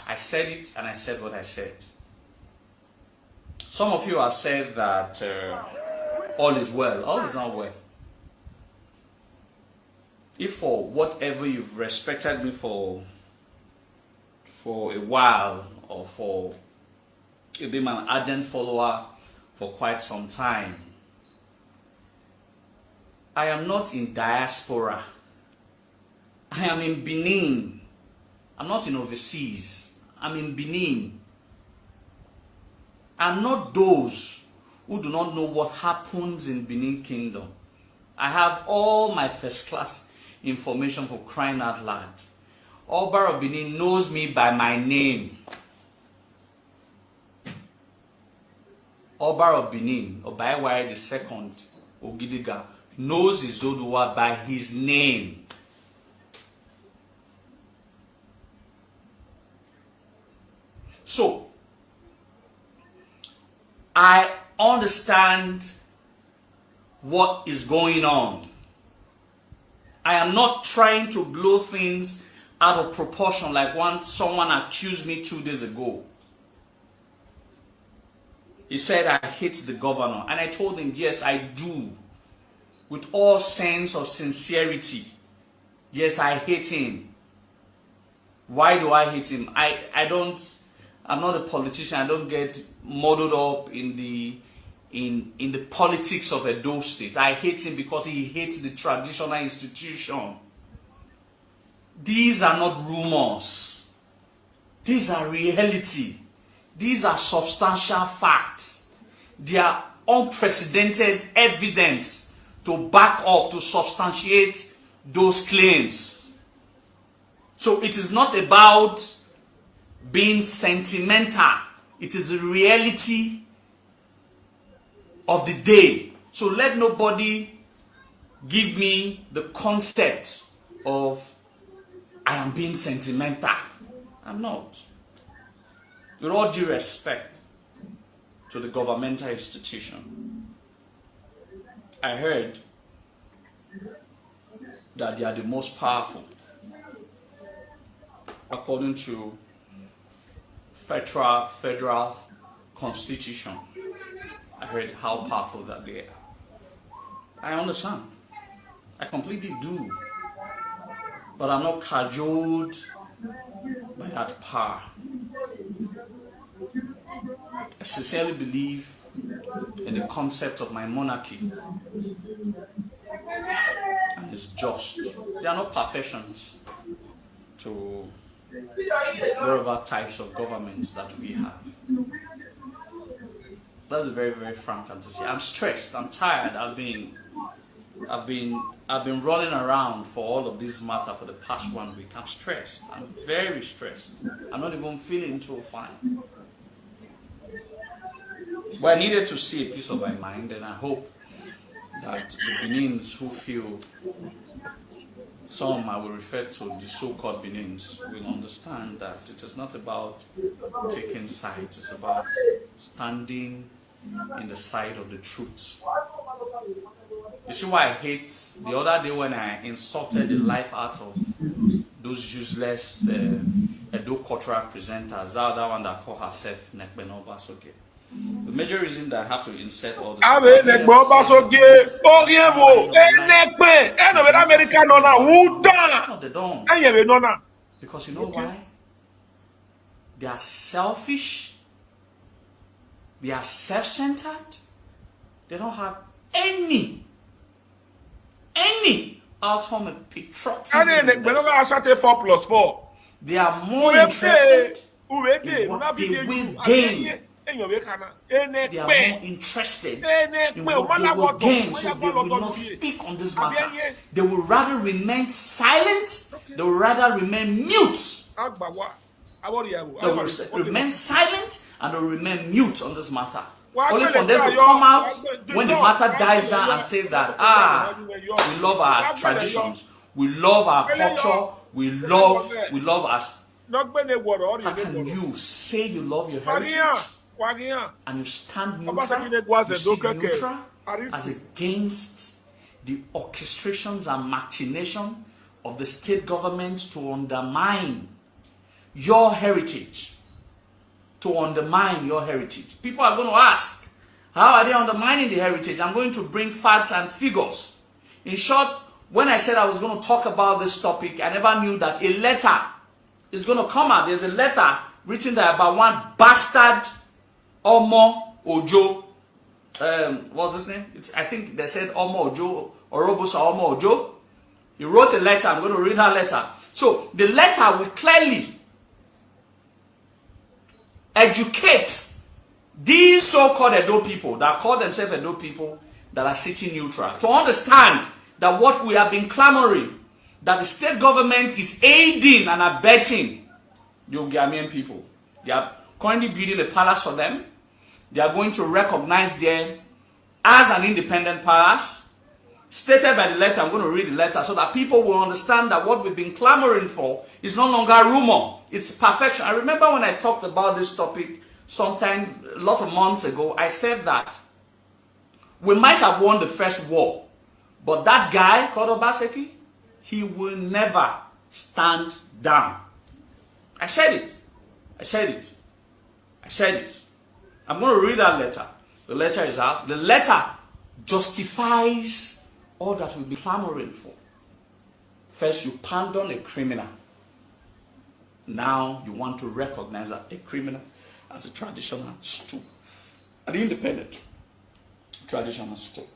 I said it and I said what I said. Some of you have said that all is well. All is not well. If for whatever you've respected me for a while, or for you've been an ardent follower for quite some time, I am not in diaspora. I am in Benin. I'm not in overseas. I'm in Benin. I'm not those who do not know what happens in Benin Kingdom. I have all my first class information, for crying out loud. Oba of Benin knows me by my name. Oba of Benin, Obaiwai II Ogidiga, knows Izoduwa by his name. So, I understand what is going on. I am not trying to blow things out of proportion like someone accused me 2 days ago. He said I hate the governor, and I told him, yes, I do. With all sense of sincerity. Yes, I hate him. Why do I hate him? I'm not a politician. I don't get muddled up in the politics of Edo State. I hate him because he hates the traditional institution. These are not rumors. These are reality. These are substantial facts. They are unprecedented evidence to back up, to substantiate those claims. So it is not about being sentimental. It is the reality of the day. So let nobody give me the concept of I am being sentimental. I'm not. With all due respect to the governmental institution, I heard that they are the most powerful according to federal constitution. I heard how powerful that they are. I understand. I completely do. But I'm not cajoled by that power. I sincerely believe in the concept of my monarchy. And it's just. There are no perfections to whatever types of governments that we have. That's a very, very frank answer. I'm stressed. I'm tired. I've been running around for all of this matter for the past 1 week. I'm stressed. I'm very stressed. I'm not even feeling too fine. But I needed to see a piece of my mind, and I hope that the Benins who feel, some I will refer to the so-called Benins, will understand that it is not about taking sides. It's about standing in the side of the truth. You see why I hate the other day when I insulted the life out of those useless Edo cultural presenters, that other one that called herself Nekben Obaseki. The major reason that I have to insert all this because you know why? They are selfish, they are self-centered, they don't have any outcome of patriotism. They are more interested in what they will gain. They are more interested in what they will gain, so they will not speak on this matter. They will rather remain silent, they will rather remain mute. They will remain silent and they will remain mute on this matter. Only for them to come out when the matter dies down and say that, we love our traditions, we love our culture, we love us. How can you say you love your heritage and you stand neutral? You see neutral as against the orchestrations and machination of the state government to undermine your heritage. To undermine your heritage. People are going to ask, how are they undermining the heritage? I'm going to bring facts and figures. In short, when I said I was going to talk about this topic, I never knew that a letter is going to come out. There's a letter written there about one bastard Omo Ojo. What's his name? I think they said Omo Ojo or Robosa Omo Ojo. He wrote a letter. I'm going to read her letter. So the letter will clearly educate these so-called Edo people that call themselves Edo people that are sitting neutral to understand that what we have been clamoring, that the state government is aiding and abetting the Ogiamien people. They are currently building a palace for them. They are going to recognize them as an independent palace. Stated by the letter, I'm going to read the letter so that people will understand that what we've been clamoring for is no longer rumor. It's perfection. I remember when I talked about this topic sometime, a lot of months ago, I said that We might have won the first war, but that guy called Obaseki, he will never stand down. I said it. I said it. I said it. I'm going to read that letter. The letter is out. The letter justifies all that we'll be clamoring for. First, you pardon a criminal. Now, you want to recognize that a criminal as a traditional stool. An independent traditional stool.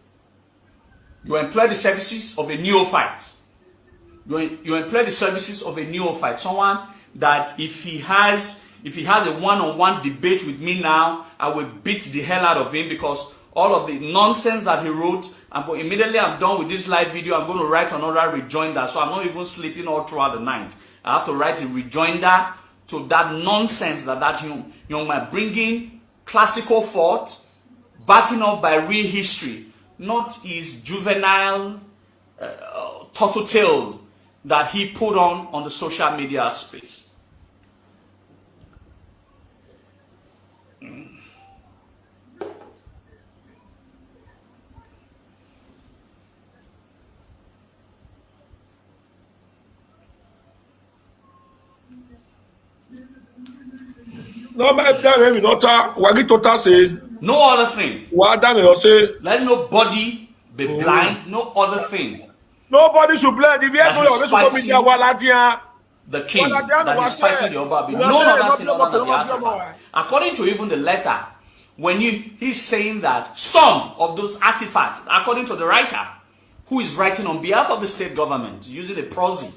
You employ the services of a neophyte. You employ the services of a neophyte. Someone that if he has a one-on-one debate with me now, I will beat the hell out of him, because all of the nonsense that he wrote, immediately I'm done with this live video, I'm going to write another rejoinder. So I'm not even sleeping all throughout the night. I have to write a rejoinder to that nonsense that young man, bringing classical thought, backing up by real history, not his juvenile turtle tale that he put on the social media space. No, No other thing. Let nobody be blind. No other thing. Nobody should blame. If you That go he's on social media, the king, that is fighting the Obabi. No other thing other than the artifact. According to even the letter, when he's saying that some of those artifacts, according to the writer, who is writing on behalf of the state government, using a prosy,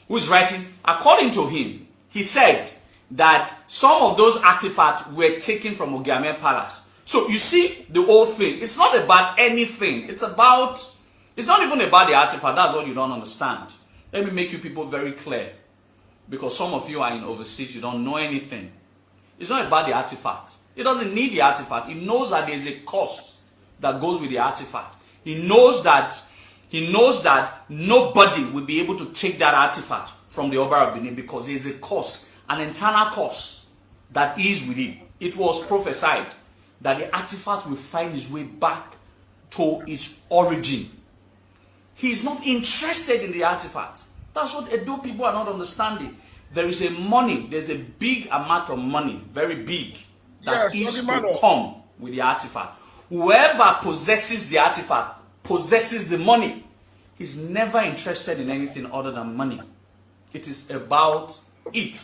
who is writing, according to him, he said that some of those artifacts were taken from Ogiamien Palace. So you see the whole thing. It's not about anything. It's not even about the artifact. That's what you don't understand. Let me make you people very clear. Because some of you are in overseas, you don't know anything. It's not about the artifact. He doesn't need the artifact. He knows that there's a cost that goes with the artifact. He knows that nobody will be able to take that artifact from the Oba of Benin, because there's a cost, an internal cost that is with it. It was prophesied that the artifact will find its way back to its origin. He's not interested in the artifact. That's what Edo people are not understanding. There's a big amount of money, very big, that is to come with the artifact. Whoever possesses the artifact possesses the money. He's never interested in anything other than money. It is about it.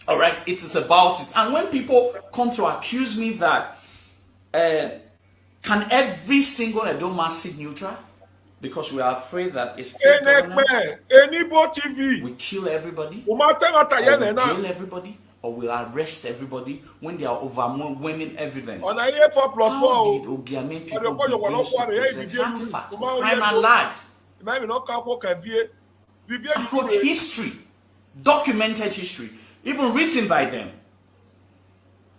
Alright, it is about it. And when people come to accuse me that can every single Edo man sit neutral? Because we are afraid that a state government will kill everybody, or will jail everybody, or will arrest everybody when they are overwhelming evidence. How did Ogiamien people begin to possess artifacts? Crime and lad. I've got history, documented history, even written by them.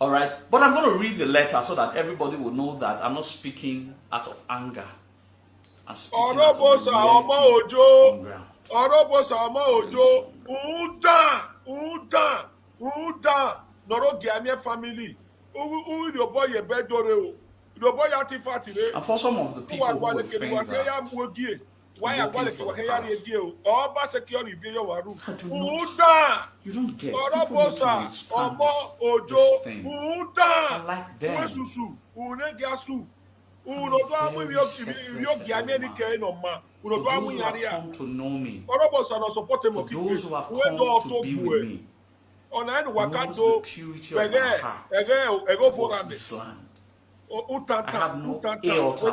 Alright, but I'm going to read the letter so that everybody will know that I'm not speaking out of anger. I'm speaking out of the reality on ground. And for some of the people who will think that looking for the palace, you don't get. People need to understand this thing. I like them. I'm a very selfless man. For those who have come to know me, for those who have come to be with me, knows the purity of my heart towards this land. I have no aorta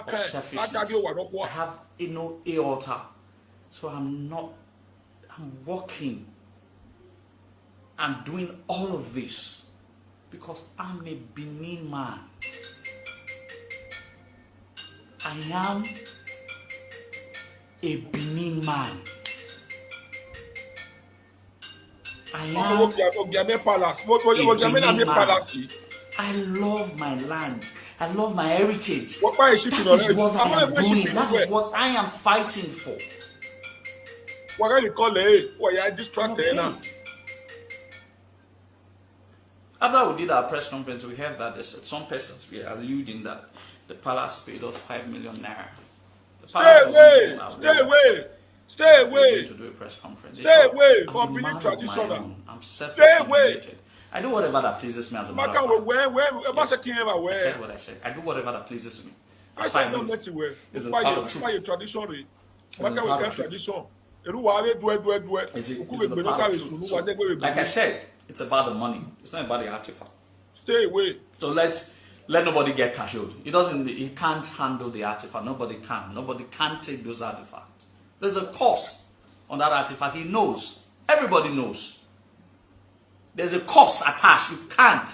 of selfishness. I have no aorta. So I'm working. I'm doing all of this because I'm a Benin man. I am a Benin man. I am a Benin man. I love my land. I love my heritage. That is what I am doing. That is what I am fighting for. After we did our press conference, we heard that some persons were alluding that the palace paid us 5 million naira. Stay away! Stay away! Stay away! To do a press conference. Stay away I'm from a being man traditional. of my own. I'm self-affiliated. I do whatever that pleases me as a matter of fact. Yes. I said what I said. I do whatever that pleases me. I said don't let it wear. It's part of tradition. Like I said, it's about the money. It's not about the artifact. Stay away. So let nobody get casualed. He can't handle the artifact. Nobody can. Nobody can take those artifacts. There's a cost on that artifact. He knows. Everybody knows. There's a cost attached. You can't.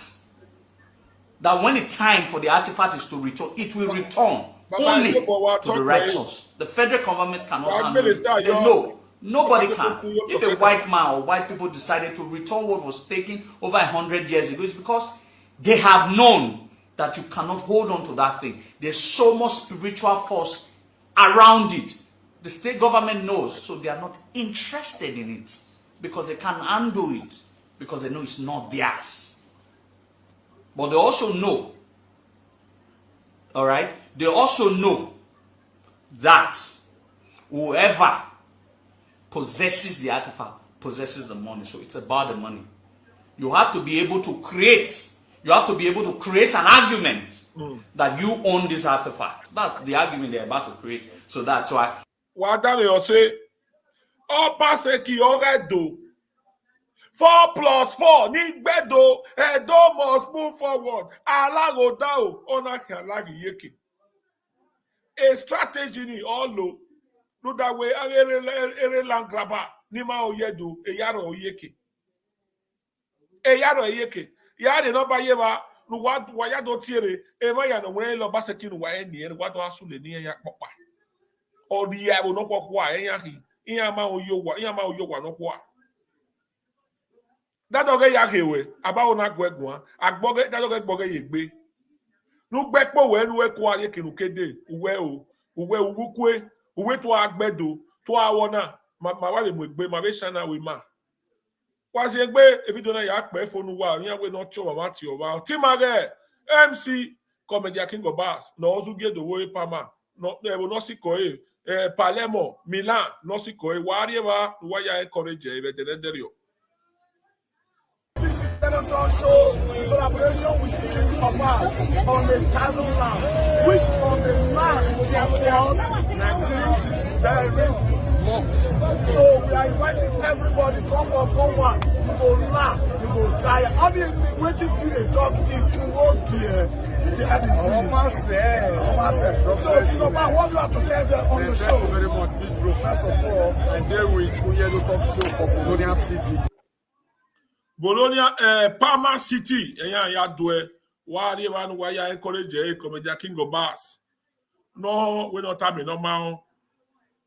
That when it's time for the artifact is to return, it will return only to the right source. The federal government cannot handle it. They know. Nobody can. If a white man or white people decided to return what was taken over 100 years ago, it's because they have known that you cannot hold on to that thing. There's so much spiritual force around it. The state government knows, so they are not interested in it because they can't handle it, because they know it's not theirs. But they also know, all right, they also know that whoever possesses the artifact possesses the money. So it's about the money. You have to be able to create an argument that you own this artifact. That's the argument they're about to create. So that's why. What you say? Obaseki Oredo. 4 plus 4 ní gbẹ́dọ̀ Edo must move forward. Alagodao onakalagi yeke. A strategy ni all no that way ere land grabber ni ma oyedo eyaro oyeke. Eyaro oyeke. Ya de no ba yeba no wa ya do tiere e ma ya no nwere lo Obaseki no wa eni wa do asule ni ya popa. Odi ya bo no kwakwa eyan hi. Iya ma oyowa no kwa. That doge yakewe about na gwegwa agboge that doge gboge yegbe nu gbepo we nu eko aye kinukede uwe ugukwe uwe to agbedo to awona ma wa le mo egbe ma be shana we ma wa se egbe evidona ya pe fonu wa yan we no cho mama ti o wa ti ma ge MC Comedy King of Bass no ozuge do we pama no no siko Palermo Milan no siko wa rieva wa ya encourage e derio. Show collaboration with the King of Bass on the Chazon land, which from the land to the 19th months. So we are inviting everybody, come on, you go laugh, you go tire. Only waiting for the talk in Kuroki. So, King of Bass, what do you have to tell them on the show? Thank you very much, Big Bro. First of all, I'm there with Uyedo Talk Show for Colonial City. Bologna, Parma City, ya dwe, wari wan waya encourage Comedy King of Bass. No, we not time normal.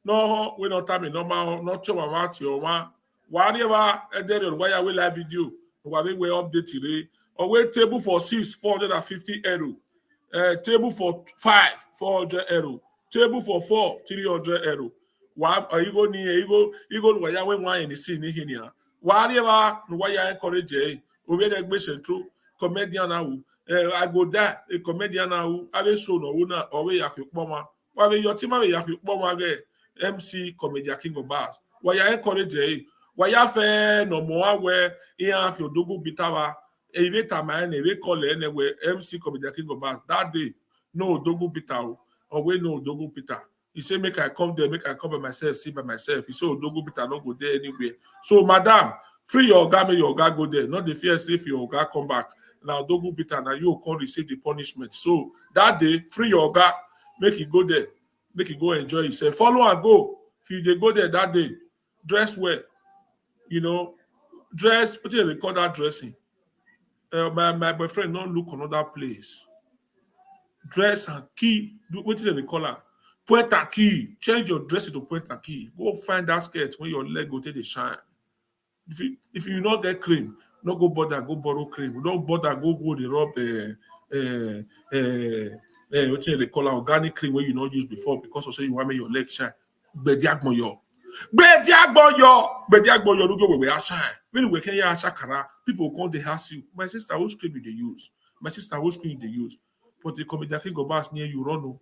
No, we not time normal. Not sure about your one. Wari wa edere waya we live video. We update today. Or wait table for 6, 450 euro. Table for 5, 400 euro. Table for 4, 300 euro. One, you go near, you go waya we wine in the scene here. Whatever why encourage we get question through comedian now I go there a comedian now I show no una or we yakpoma why your team we yakpoma MC Comedy King of Bass why encourage why ya fe no more where here your dogo bitawa e we time e we call anyway MC Comedy King of Bass that day no dogo bitaw or we no dogo bita. He said, make I come there, make I come by myself, see by myself. He said, oh, don't go bit, I don't go there anywhere. So, madam, free your guy, make your guy go there. Not the fear, if your guy come back. Now, don't go bit, and now you can receive the punishment. So, that day, free your guy, make he go there, make he go enjoy himself. Follow and go. If you go there that day, dress well. You know, dress, what do they call that dressing? My boyfriend don't look another place. Dress and key, what do they call it? Point and key. Change your dress to point and key. Go find that skirt when your leg go take the shine. If you not get cream, no go bother, go borrow cream. Don't bother, go the rub what they call organic cream where you not use before because also you want make your leg shine. Bediak moyo. Bediagboyo, no go we asha. When we can ya shakara, people come they ask you, my sister, which cream did they use? My sister, which cream they use? But the comedian go back near you, run.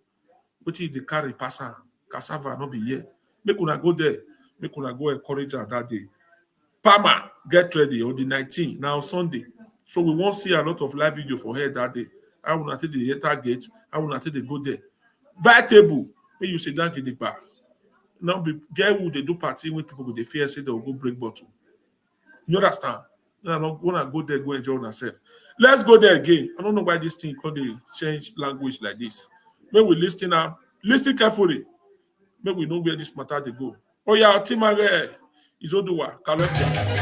What is the carry passer? Cassava, not be here. Make una go there. Make una go encourage her that day. Palmer, get ready on the 19th, now Sunday. So we won't see a lot of live video for her that day. I will not take the enter gate. I will not take the go there. Buy table. When you sit down, get the bar. Now be there who they do party when people with the fear say they will go break bottle. You understand? Now not wanna go there, go enjoy yourself. Let's go there again. I don't know why this thing called they change language like this. When we listen now, listen carefully. Maybe we know where this matter they go. Oh yeah, Timare is Oduwa, Kalekwa.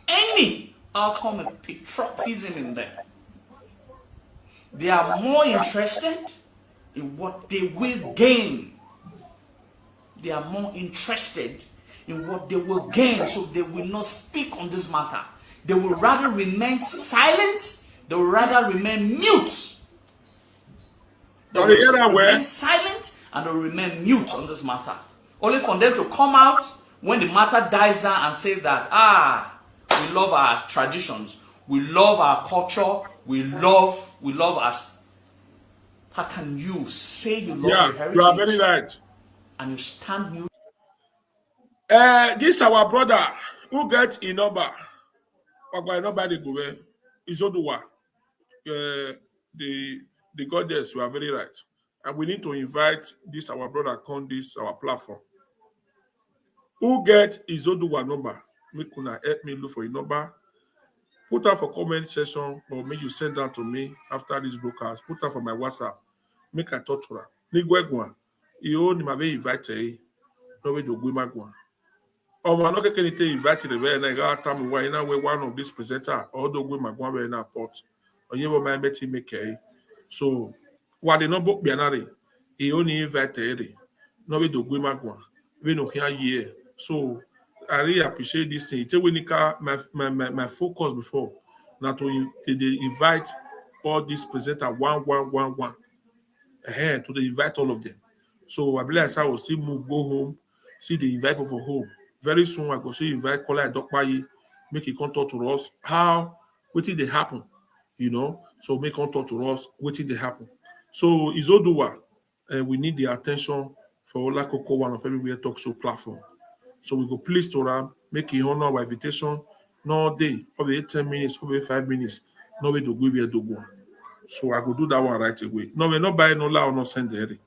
Any outcome of patriotism in them. They are more interested in what they will gain. They are more interested in what they will gain, so they will not speak on this matter. They will rather remain silent. They will rather remain mute. They will remain silent and they will remain mute on this matter. Only for them to come out when the matter dies down and say that, we love our traditions, we love our culture, we love us. How can you say you love your heritage? You are very right. And you stand mute? This our brother who get a number. Nobody go where is Oduwa. The goddess, you are very right. And we need to invite this our brother on this our platform. Who get his Oduwa number? Make una help me look for a number. Put her for comment section or make you send that to me after this broadcast. Put her for my WhatsApp. Make I talk to her. Nigwegwa. You only may invite her. No way to go magwa. Or man, okay, can you invite the way and I got time why now we one of this presenter or do go magwa we na pot. Or you my betty make her. So what the number be anare? He only invite her. No way to go magwa. We no hear year. So I really appreciate this thing. It's when my focus before now to invite all these presenter one to the invite all of them. So I believe I will still move, go home, see the invite for home. Very soon I go see invite Kola Dokpayi, make it come talk to us. How what did they happen? You know, so make come talk to us, what did they happen? So is Oduwa, we need the attention for Ola Koko one of everywhere talk show platform. So we go please to them, make it honor our invitation. No day, over 10 minutes, over 5 minutes, no way to go where to go. So I go do that one right away. No, we're not buying no lie or not send the.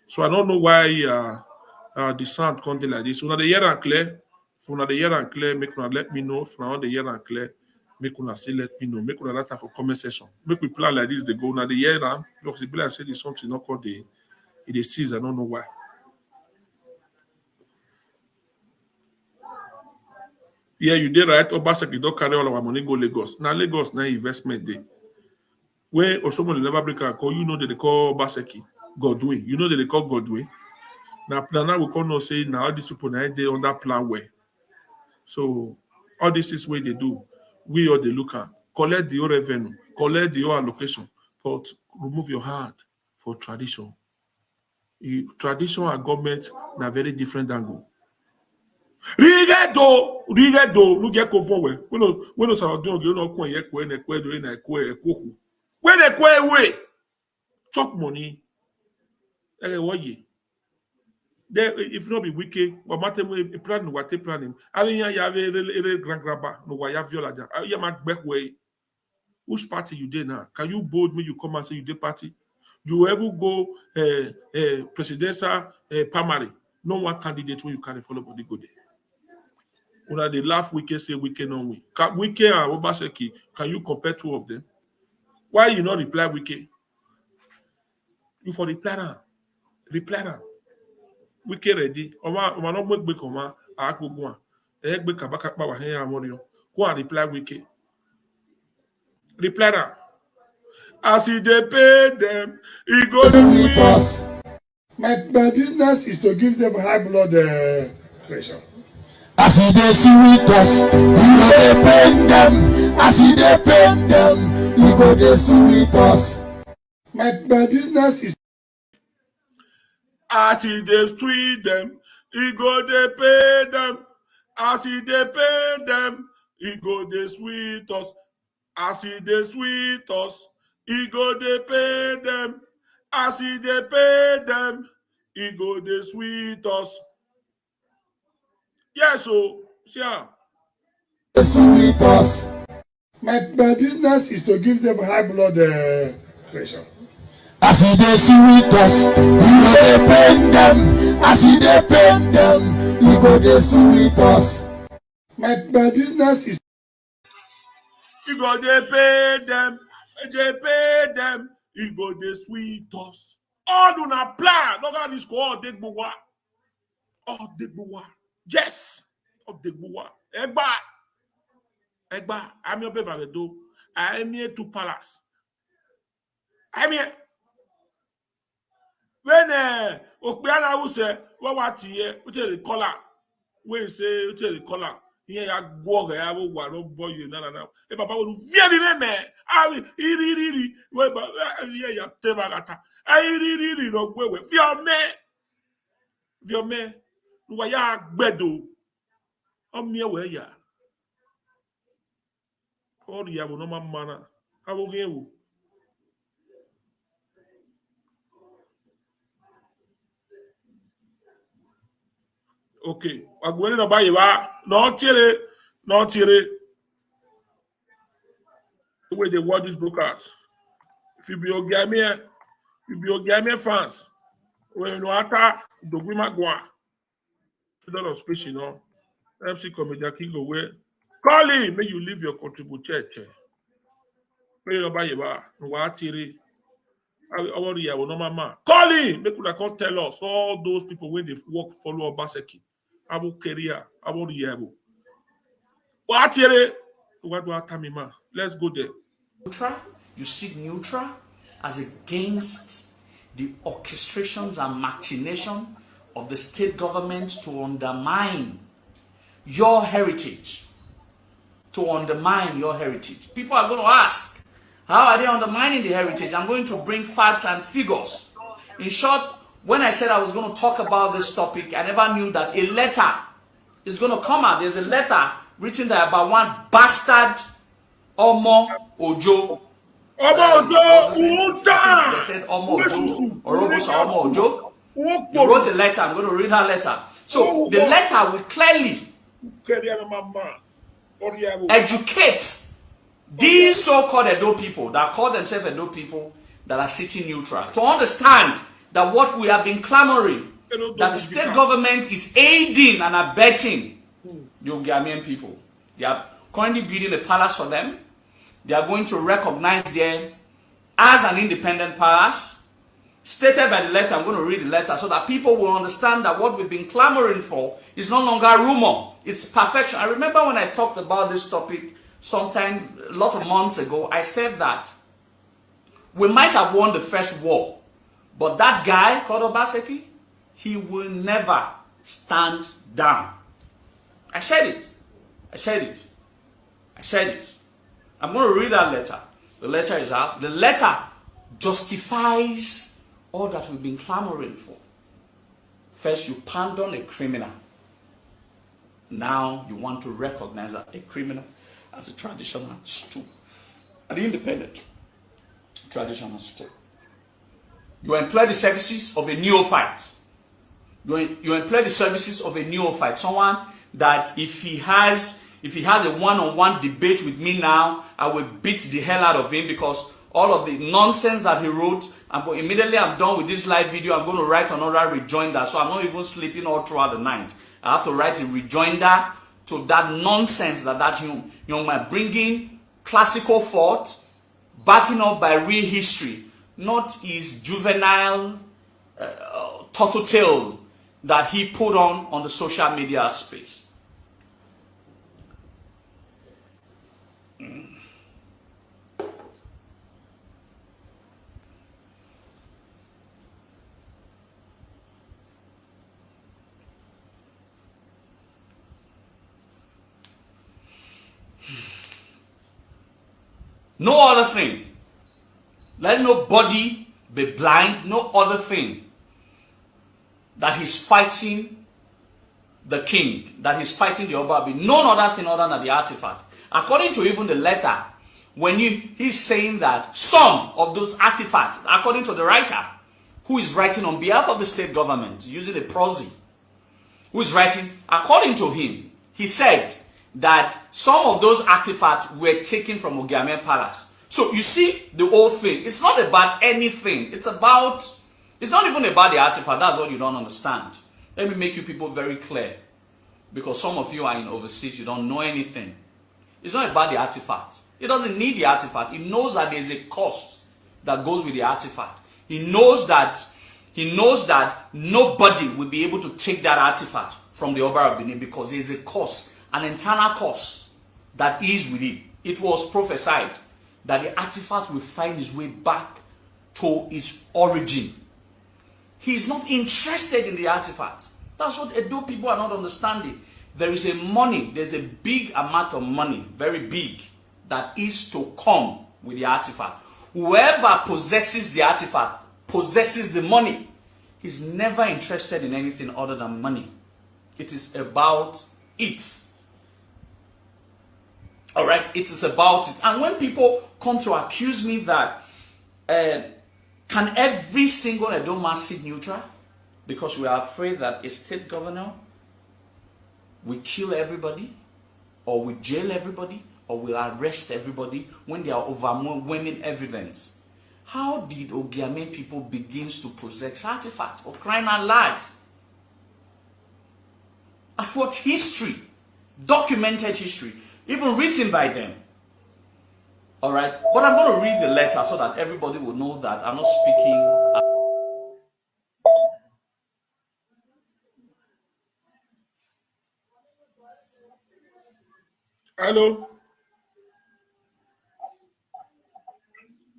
So I don't know why the sound can't like this. When the year and clear, from the year and clear, make una let me know. From the year and clear, make una still let me know. Make una that for comment section. Make we plan like this. They go now the year and because the I say this something not called the season. I don't know why. Yeah, you did right. Obaseki don't carry all our money go Lagos. Now Lagos now investment day. Where Oshomo never break a call, you know that they call Obaseki Godwin. You know that they call Godwin. Now we call no say now all these people now they on that plan way. So all this is what they do. We all they look at collect the revenue, collect the allocation, but remove your hand for tradition. Tradition and government na very different angle. Rigedo, no get conform. When us are doing, you know, when they way, chop money. If not be wicked, or matter plan what they planning. I mean, you have a grand grabber, no why you have viola. You might back way. Which party you did now? Can you bold me? You come and say you did party? You ever go presidential primary? No one candidate when you carry follow body go there. When they laugh, we can say we can on we. Wike and Obaseki, can you compare two of them? Why you not reply Wike? You for reply now. Reply now. Wike ready. Oma no make be come a go go. E gbe kabaka pa wa hen amoriyo. Go and reply Wike. Reply now. As they pay them, it goes with us. My business is to give them high blood pressure. As they see with us, we go pain them. As they pain them, we go see with us. My business is. As he dey sweet them, he go dey pay them. As he dey pay them, he go dey sweet us. As he dey sweet us, he go dey pay them. As he dey pay them, he go dey sweet us. Yes, so yeah. Sweet us. My business is to give them high blood pressure. As they sweet us, he go dey pain them. As they pain them, he go dey sweet us. My business is He go dey pay them, they pay them, he go dey sweet us. All una plan, look at this all degbowa. All degbowa. Yes. All degbowa. Egba, I'm your baby do. I'm here to palace. I'm here. When Okpiana who say, what here, which is the color? We say, which is the color? Here ya go ya wo wa no boy you na. E baba wo vie ni me. Awi iri we ba here ya te bagata. Iri no gwe we. Vie me. No ya gbedo. O mi we ya. All ya wo no mana. Awo ge wo. Okay. Agwere no ba yiwa. No tire. The way they watch this broadcast. If you be Ogiamien, fans. When you know after Dogui Magua, a lot of speech, MC Comedian King away. Call him, may you leave your contribution. May you buy your Watiri. I will no mama. Call him, make you come tell us all those people when they work follow Obaseki. I will career, I will Yabo. Watiri, what do I tell me, ma? Let's go there. Neutral, you see neutral as against the orchestrations and machination of the state government to undermine your heritage. People are going to ask, how are they undermining the heritage? I'm going to bring facts and figures. In short, when I said I was going to talk about this topic, I never knew that a letter is going to come out. There's a letter written there about one bastard Omo Ojo. Omo Ojo, they said Omo Ojo or Omo Ojo. He wrote a letter. I'm going to read her letter. So the letter will clearly educate these so-called Edo people that call themselves Edo people that are sitting neutral to understand that what we have been clamoring, that the state government is aiding and abetting the Ogiamien people. They are currently building a palace for them. They are going to recognize them as an independent palace. Stated by the letter, I'm going to read the letter so that people will understand that what we've been clamoring for is no longer rumor. It's perfection. I remember when I talked about this topic sometime, a lot of months ago, I said that we might have won the first war, but that guy called Obaseki, he will never stand down. I said it. I'm going to read that letter. The letter is out. The letter justifies all that we've been clamoring for. First, you pardon a criminal. Now, you want to recognize that a criminal as a traditional stool. An independent traditional stool. You employ the services of a neophyte. You employ the services of a neophyte. Someone that if he has a one-on-one debate with me now, I will beat the hell out of him because all of the nonsense that he wrote, immediately I'm done with this live video, I'm going to write another rejoinder. So I'm not even sleeping all throughout the night. I have to write a rejoinder to that nonsense that young man bringing classical thought, backing up by real history, not his juvenile turtle tale that he put on the social media space. No other thing. Let nobody be blind. No other thing. that he's fighting the king, that he's fighting the Oba, none other thing other than the artifact. According to even the letter, when he's saying that some of those artifacts, according to the writer, who is writing on behalf of the state government, using a prosy, who is writing, according to him, he said that some of those artifacts were taken from Ogiamien Palace. So you see the whole thing. It's not about anything. It's not even about the artifact. That's what you don't understand. Let me make you people very clear. Because some of you are in overseas, you don't know anything. It's not about the artifact. He doesn't need the artifact. He knows that there's a cost that goes with the artifact. He knows that nobody will be able to take that artifact from the Oba of Benin because there's a cost, an internal cost that is with it. It was prophesied that the artifact will find its way back to its origin. He's not interested in the artifact. That's what Edo people are not understanding. There's a big amount of money, very big, that is to come with the artifact. Whoever possesses the artifact possesses the money. He's never interested in anything other than money. It is about it. Alright, it is about it. And when people come to accuse me that can every single Edo man sit neutral? Because we are afraid that a state governor will kill everybody, or will jail everybody, or will arrest everybody when there are overwhelming evidence. How did Ogiamien people begins to possess artifacts for crying out loud? At what history, documented history, even written by them. Alright, but I'm going to read the letter so that everybody will know that I'm not speaking. Hello.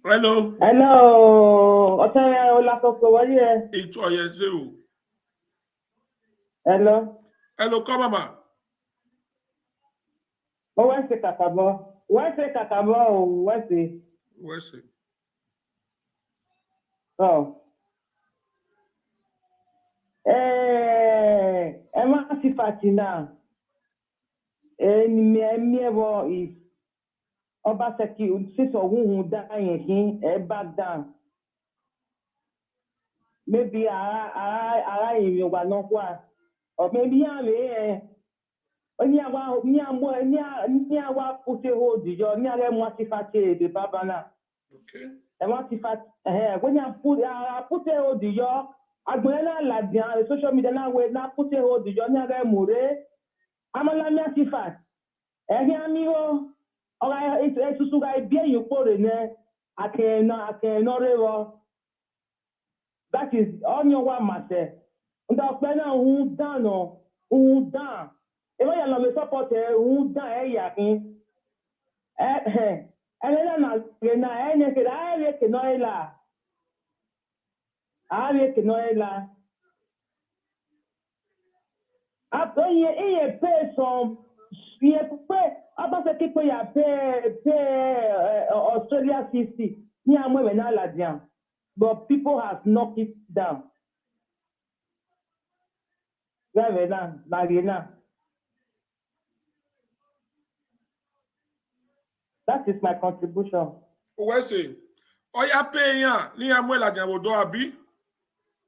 Hello. Hello. It's Oyezu. Hello. Hello, come mama. Oh, where's the kakabo? Where's the kakabo? Where's it? Oh. Emma Sifatina. Mewo is Obaseki, since who dying back down. Maybe I you were not one. Or maybe I put a hold your near Motifati, the Babana. Okay. And Motifat, when you put a hold your Abuela Ladian, social media now will not put a hold your near Mure. I'm a Motifat. And here, amigo, or it's a guy beer you put in there. I cannot ever. That is on your one master. And the planner who down. If I love a supporter who die, yakin. And then I reckon after you pay some, you pay about the people you pay Australia 50. But people have knocked it down. That is my contribution. Where's it? Oya pay ya. Ni amwe la janwo do abi.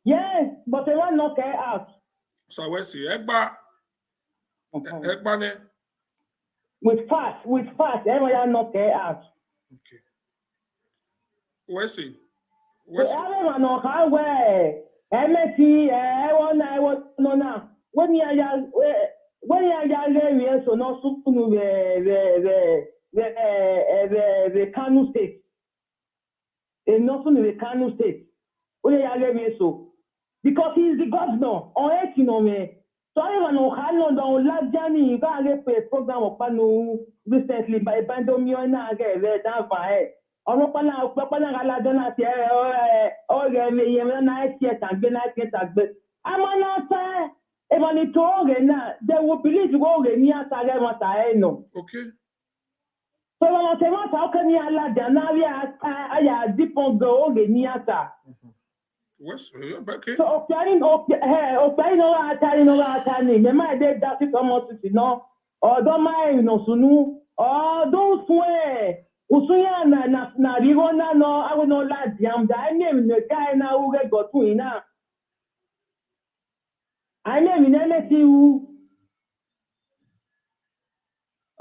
Yes, but they want knock her out. So where's it? Egba ne. With fast, everyone knock her out. Okay. Where's it? Everyone knock her way. MSC, I want no now. When you are so no soon the Kano State. Not only the Kano State. When you are so. Because he is the governor on 18 on me. So I know how long last journey you got a program of Pano recently by Bandomio again down for it. On Papa Galadona, I'm not saying if I need to organ, they will believe you organ near Tagamata. Okay. So I say, how can you allow Janavia? I deep on go organ near. What's okay? So Opiani no atani. Me ma de that it almost no. Or don't mind no sunu. Or don't swear. Usuya na rigona no. I will not let them. I name the guy na who get got to ina. I name in LSU.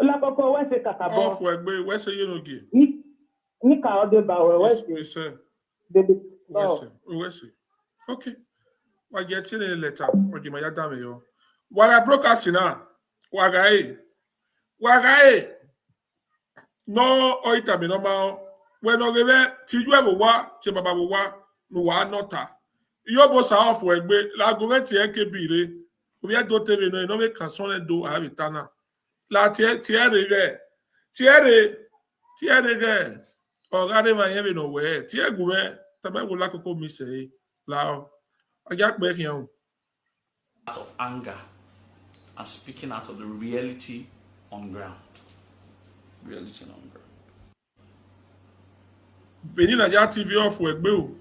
Ola koko we se kakabo. Off work, but where's the Yenogi? Ni ka ode ba we. Yes, we say. Baby. Where's it? Okay. Wa get in a letter. Or give my dame yo. Waga broadcasting now. Waga. No oita mi no ma. When ogebe tiju e wa che baba wa no wa nota. Iyo bo sa off work be la go ti e ke bire. Obi e do tebe no me kan so le do a bitana. La tiere ge. Ogare ma yemi no we. Tie gume tabe wo la koko mi say. La Out of anger and speaking out of the reality on ground. Reality on ground. Benin Nigeria TV off Wegbe.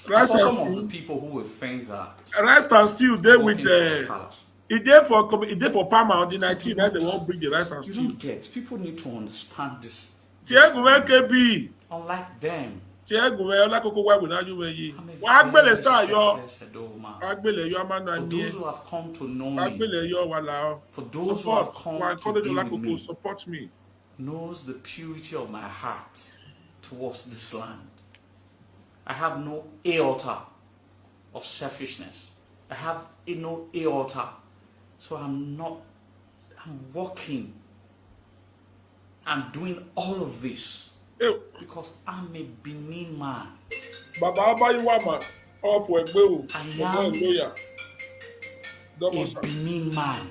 For some of the people who will think that rice and stew they with it there for Palmer on the 19th that they won't bring the rice and stew. You don't get. People need to understand this. Unlike them. For those who have come to know me, for those who have come to be with me, support me, knows the purity of my heart towards this land. I have no aorta of selfishness. I have no aorta. So I'm working. I'm doing all of this because I'm a Benin man. I am a Benin man.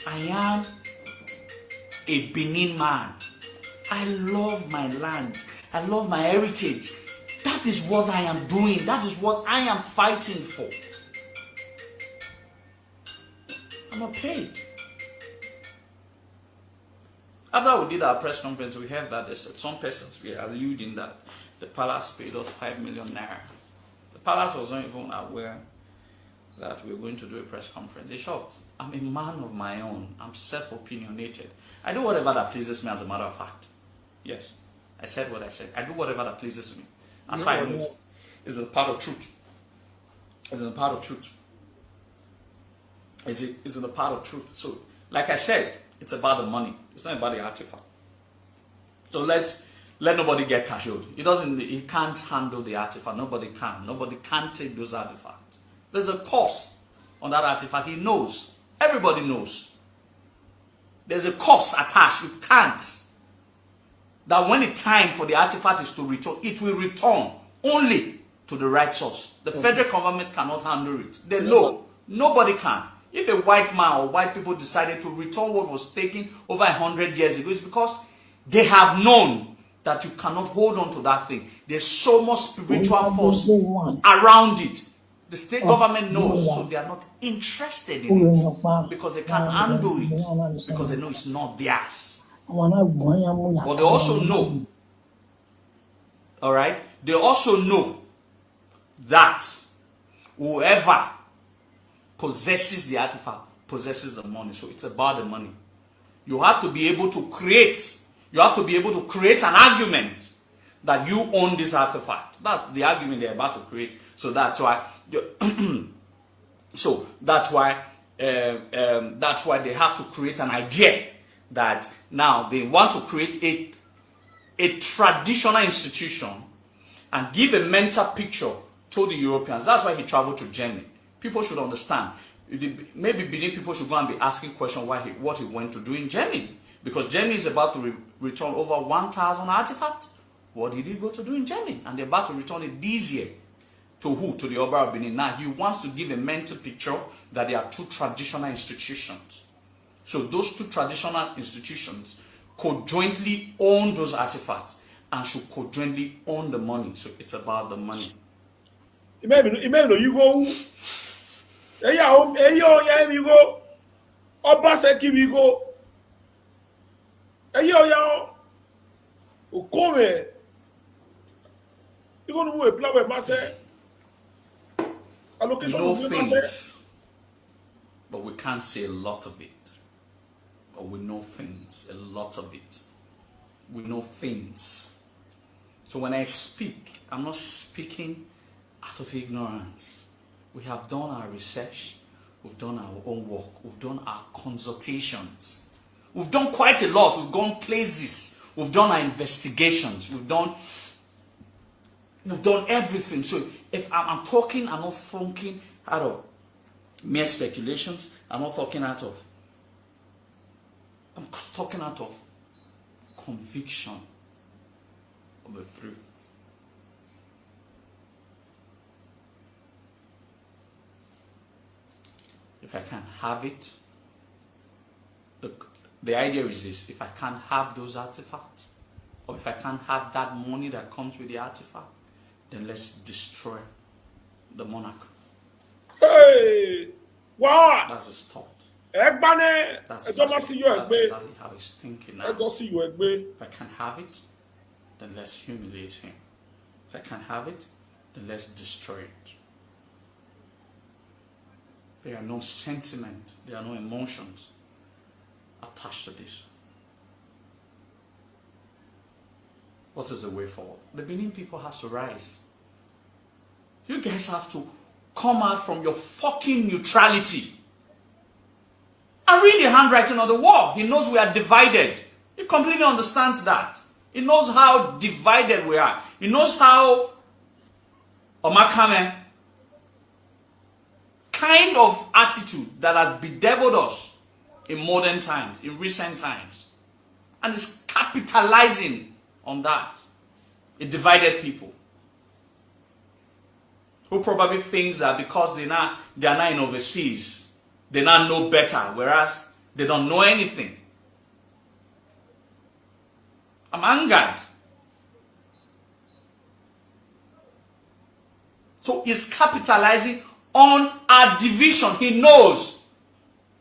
I am a Benin man. I love my land. I love my heritage. That is what I am doing. That is what I am fighting for. I'm not paid. After we did our press conference, we heard that some persons were alluding that the palace paid us 5 million naira. The palace was not even aware that we were going to do a press conference. In short, I'm a man of my own. I'm self-opinionated. I do whatever that pleases me, as a matter of fact. Yes, I said what I said. I do whatever that pleases me. As far as I know, it's a part of truth. It's a part of truth. It's a part of truth. So, like I said, it's about the money. It's not about the artifact. So let nobody get casualed. He can't handle the artifact. Nobody can. Nobody can take those artifacts. There's a cost on that artifact. He knows. Everybody knows. There's a cost attached. You can't. That when it's time for the artifact is to return, it will return only to the right source. The federal government cannot handle it. They know. Nobody can. If a white man or white people decided to return what was taken over 100 years ago, it's because they have known that you cannot hold on to that thing. There's so much spiritual force around it. The state government knows, so they are not interested in it because they can't handle it, because they know it's not theirs. But they also know, all right, they also know that whoever possesses the artifact possesses the money. So it's about the money. You have to be able to create an argument that you own this artifact. That's the argument they're about to create. So that's why that's why they have to create an idea that now they want to create a traditional institution and give a mental picture to the Europeans. That's why he traveled to Germany. People should understand. Maybe Benin people should go and be asking questions what he went to do in Germany. Because Germany is about to return over 1,000 artifacts. What did he go to do in Germany? And they're about to return it this year. To who? To the Oba of Benin. Now, he wants to give a mental picture that there are two traditional institutions. So those two traditional institutions could jointly own those artifacts and should jointly own the money. So it's about the money. Imagine you go. You go. Obaseki we go. Come, you going to move a plan with Marcel? We know things, but we can't say a lot of it. But we know things, a lot of it. We know things. So when I speak, I'm not speaking out of ignorance. We have done our research. We've done our own work. We've done our consultations. We've done quite a lot. We've gone places. We've done our investigations. We've done everything. So if I'm talking, I'm not talking out of mere speculations. I'm talking out of conviction of the truth. If I can't have it, the idea is this: if I can't have those artifacts, or if I can't have that money that comes with the artifact, then let's destroy the monarch. Hey! Wow! That's his thought. That's exactly how he's thinking now. If I can't have it, then let's humiliate him. If I can't have it, then let's destroy it. There are no sentiment, there are no emotions attached to this. What is the way forward? The Benin people has to rise. You guys have to come out from your fucking neutrality and read the handwriting on the wall. He knows we are divided. He completely understands that. He knows how divided we are. He knows how Omakame kind of attitude that has bedeviled us in modern times, in recent times, and is capitalizing on that. A divided people who probably thinks that because they are not in overseas, they now know better, whereas they don't know anything. I'm angered. So he's capitalizing on our division. He knows.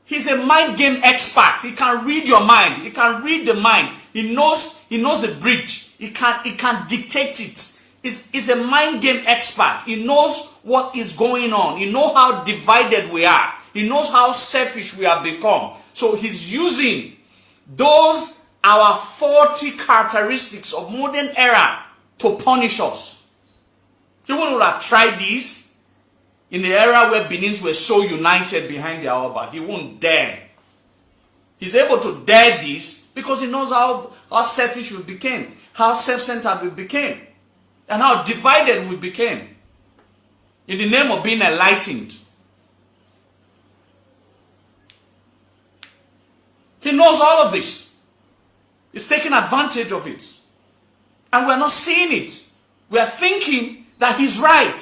He's a mind game expert. He can read your mind. He can read the mind. He knows the bridge. He can dictate it. He's a mind game expert. He knows what is going on. He knows how divided we are. He knows how selfish we have become. So he's using those our 40 characteristics of modern era to punish us. He wouldn't have tried this in the era where Benins were so united behind their Oba. He won't dare. He's able to dare this because he knows how selfish we became, how self-centered we became, and how divided we became in the name of being enlightened. He knows all of this. He's taking advantage of it. And we're not seeing it. We are thinking that he's right.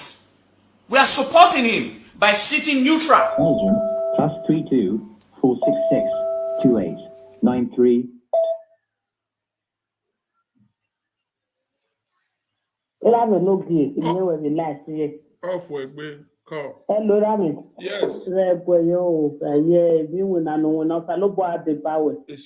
We are supporting him by sitting neutral. Belgium, +32 466 2893. Off work, babe. Call. Hello, Rami. Yes. Yes, sir. Yes,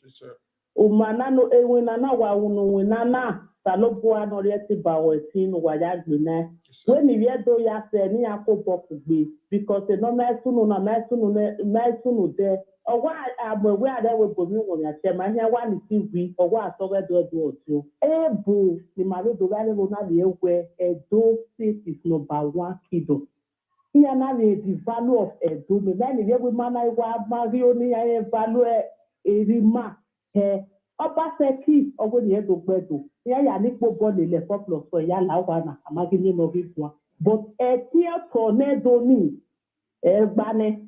sir. Umanano ewinana wa winana salobua no yeti baweti no wayagina when you do ya se ni akobo kugbe because no mesunu na mesunu de owa abwe ade we bomi won ya che ma hia wa ni tv owa asowe do otu ebu ni mari do gale no na le ewe edo state is #1 kido here na the value of edo me na ni we mana wa mario ni ya value erima Obaseki ogoni edogbedo ya ni pobo le 4+4 ya lawa na amagini no bibwa but etie tornado ni egbane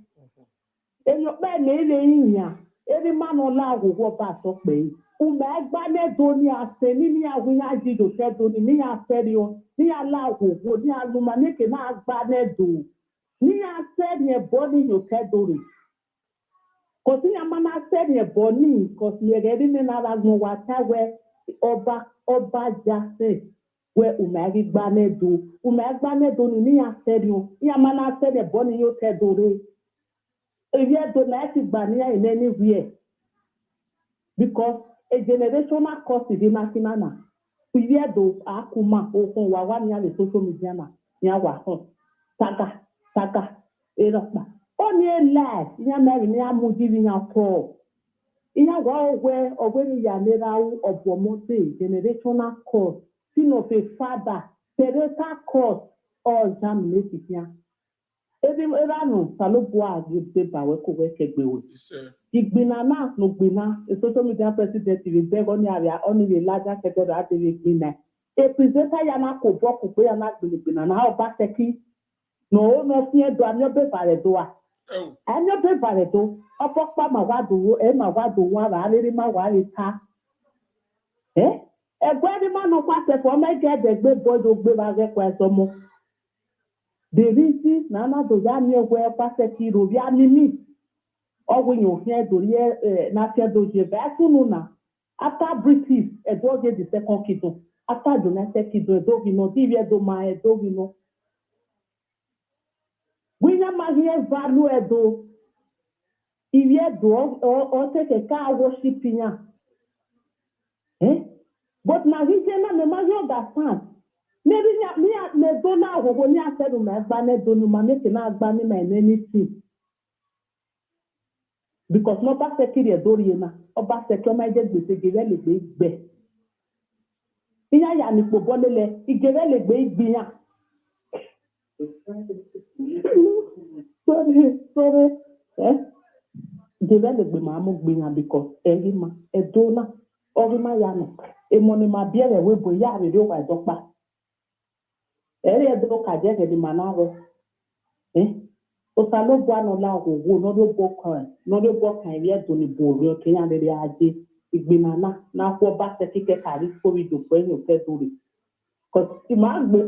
eyo pe le yin eri manu la agwo ba so pe ume egbane do ni aseni ni awin ajido tedo ni aserio ni ala agwo ni aluma ni ke na agbane do ni aseni e body yo tedo because Yamana said a boni, because you're getting another whatever Oba Jase, where Umagi Bane do, Umagane do Nia said you, Yamana said a boni you tedore. If you have donated Bania in any way, because a generational cost in Nakinana. We hear those Akuma, Okon, Wawanya, the social media, Yawa, Saga, Erapa. Only less, Yamari, Yamu a call. In a world where already Yanera of Womote, generational cost, sin of a father, parental cost, or examination. Every Erano, Salobua, you say, Baweko, Wekegwe. Igbinana, no Gbina, a social media president, is beg on the area, only a larger sector at the Gbina. A presenter Yanako, Boku, Bayana, Gbina, now Obaseki, no fear, do I not be Baredoa. And your be Baredo, Upper Mawadu, Emma Wadu, one, I really my wife. Eh? A brother man of what for my get the great boy to give a request or more. The reason Nana do Yamio where Paseki, Rubiani. Or when you hear the Natia Doje Basununa, after British, a dog the second kiddo, after the next kiddo, a dog, Divia do my dog, We never hear value a dog. If you dog or take a car worshiping ya. Eh? But now he said, no, matter that fan. Maybe me don't know when you said to my banner, don't you make an banner and anything. Because no Obaseki de Doriana, Obaseki might get with the Givelle Bay. Ina ya ni Pobonele, Igevelle Bay Bia. Sorry. Givelle Bay Mamu Bina because Elima, Edona, Orima Yano, a monima beer away Boya, the Yoga Dopa. Ere Doka Jet the Manaro. Osalo Guano Lago, no book, no book, and yet to the board, Kenyan de Aji, Igbinana, now for Baseki Arisco Ogiamien when you said to it. Because it might be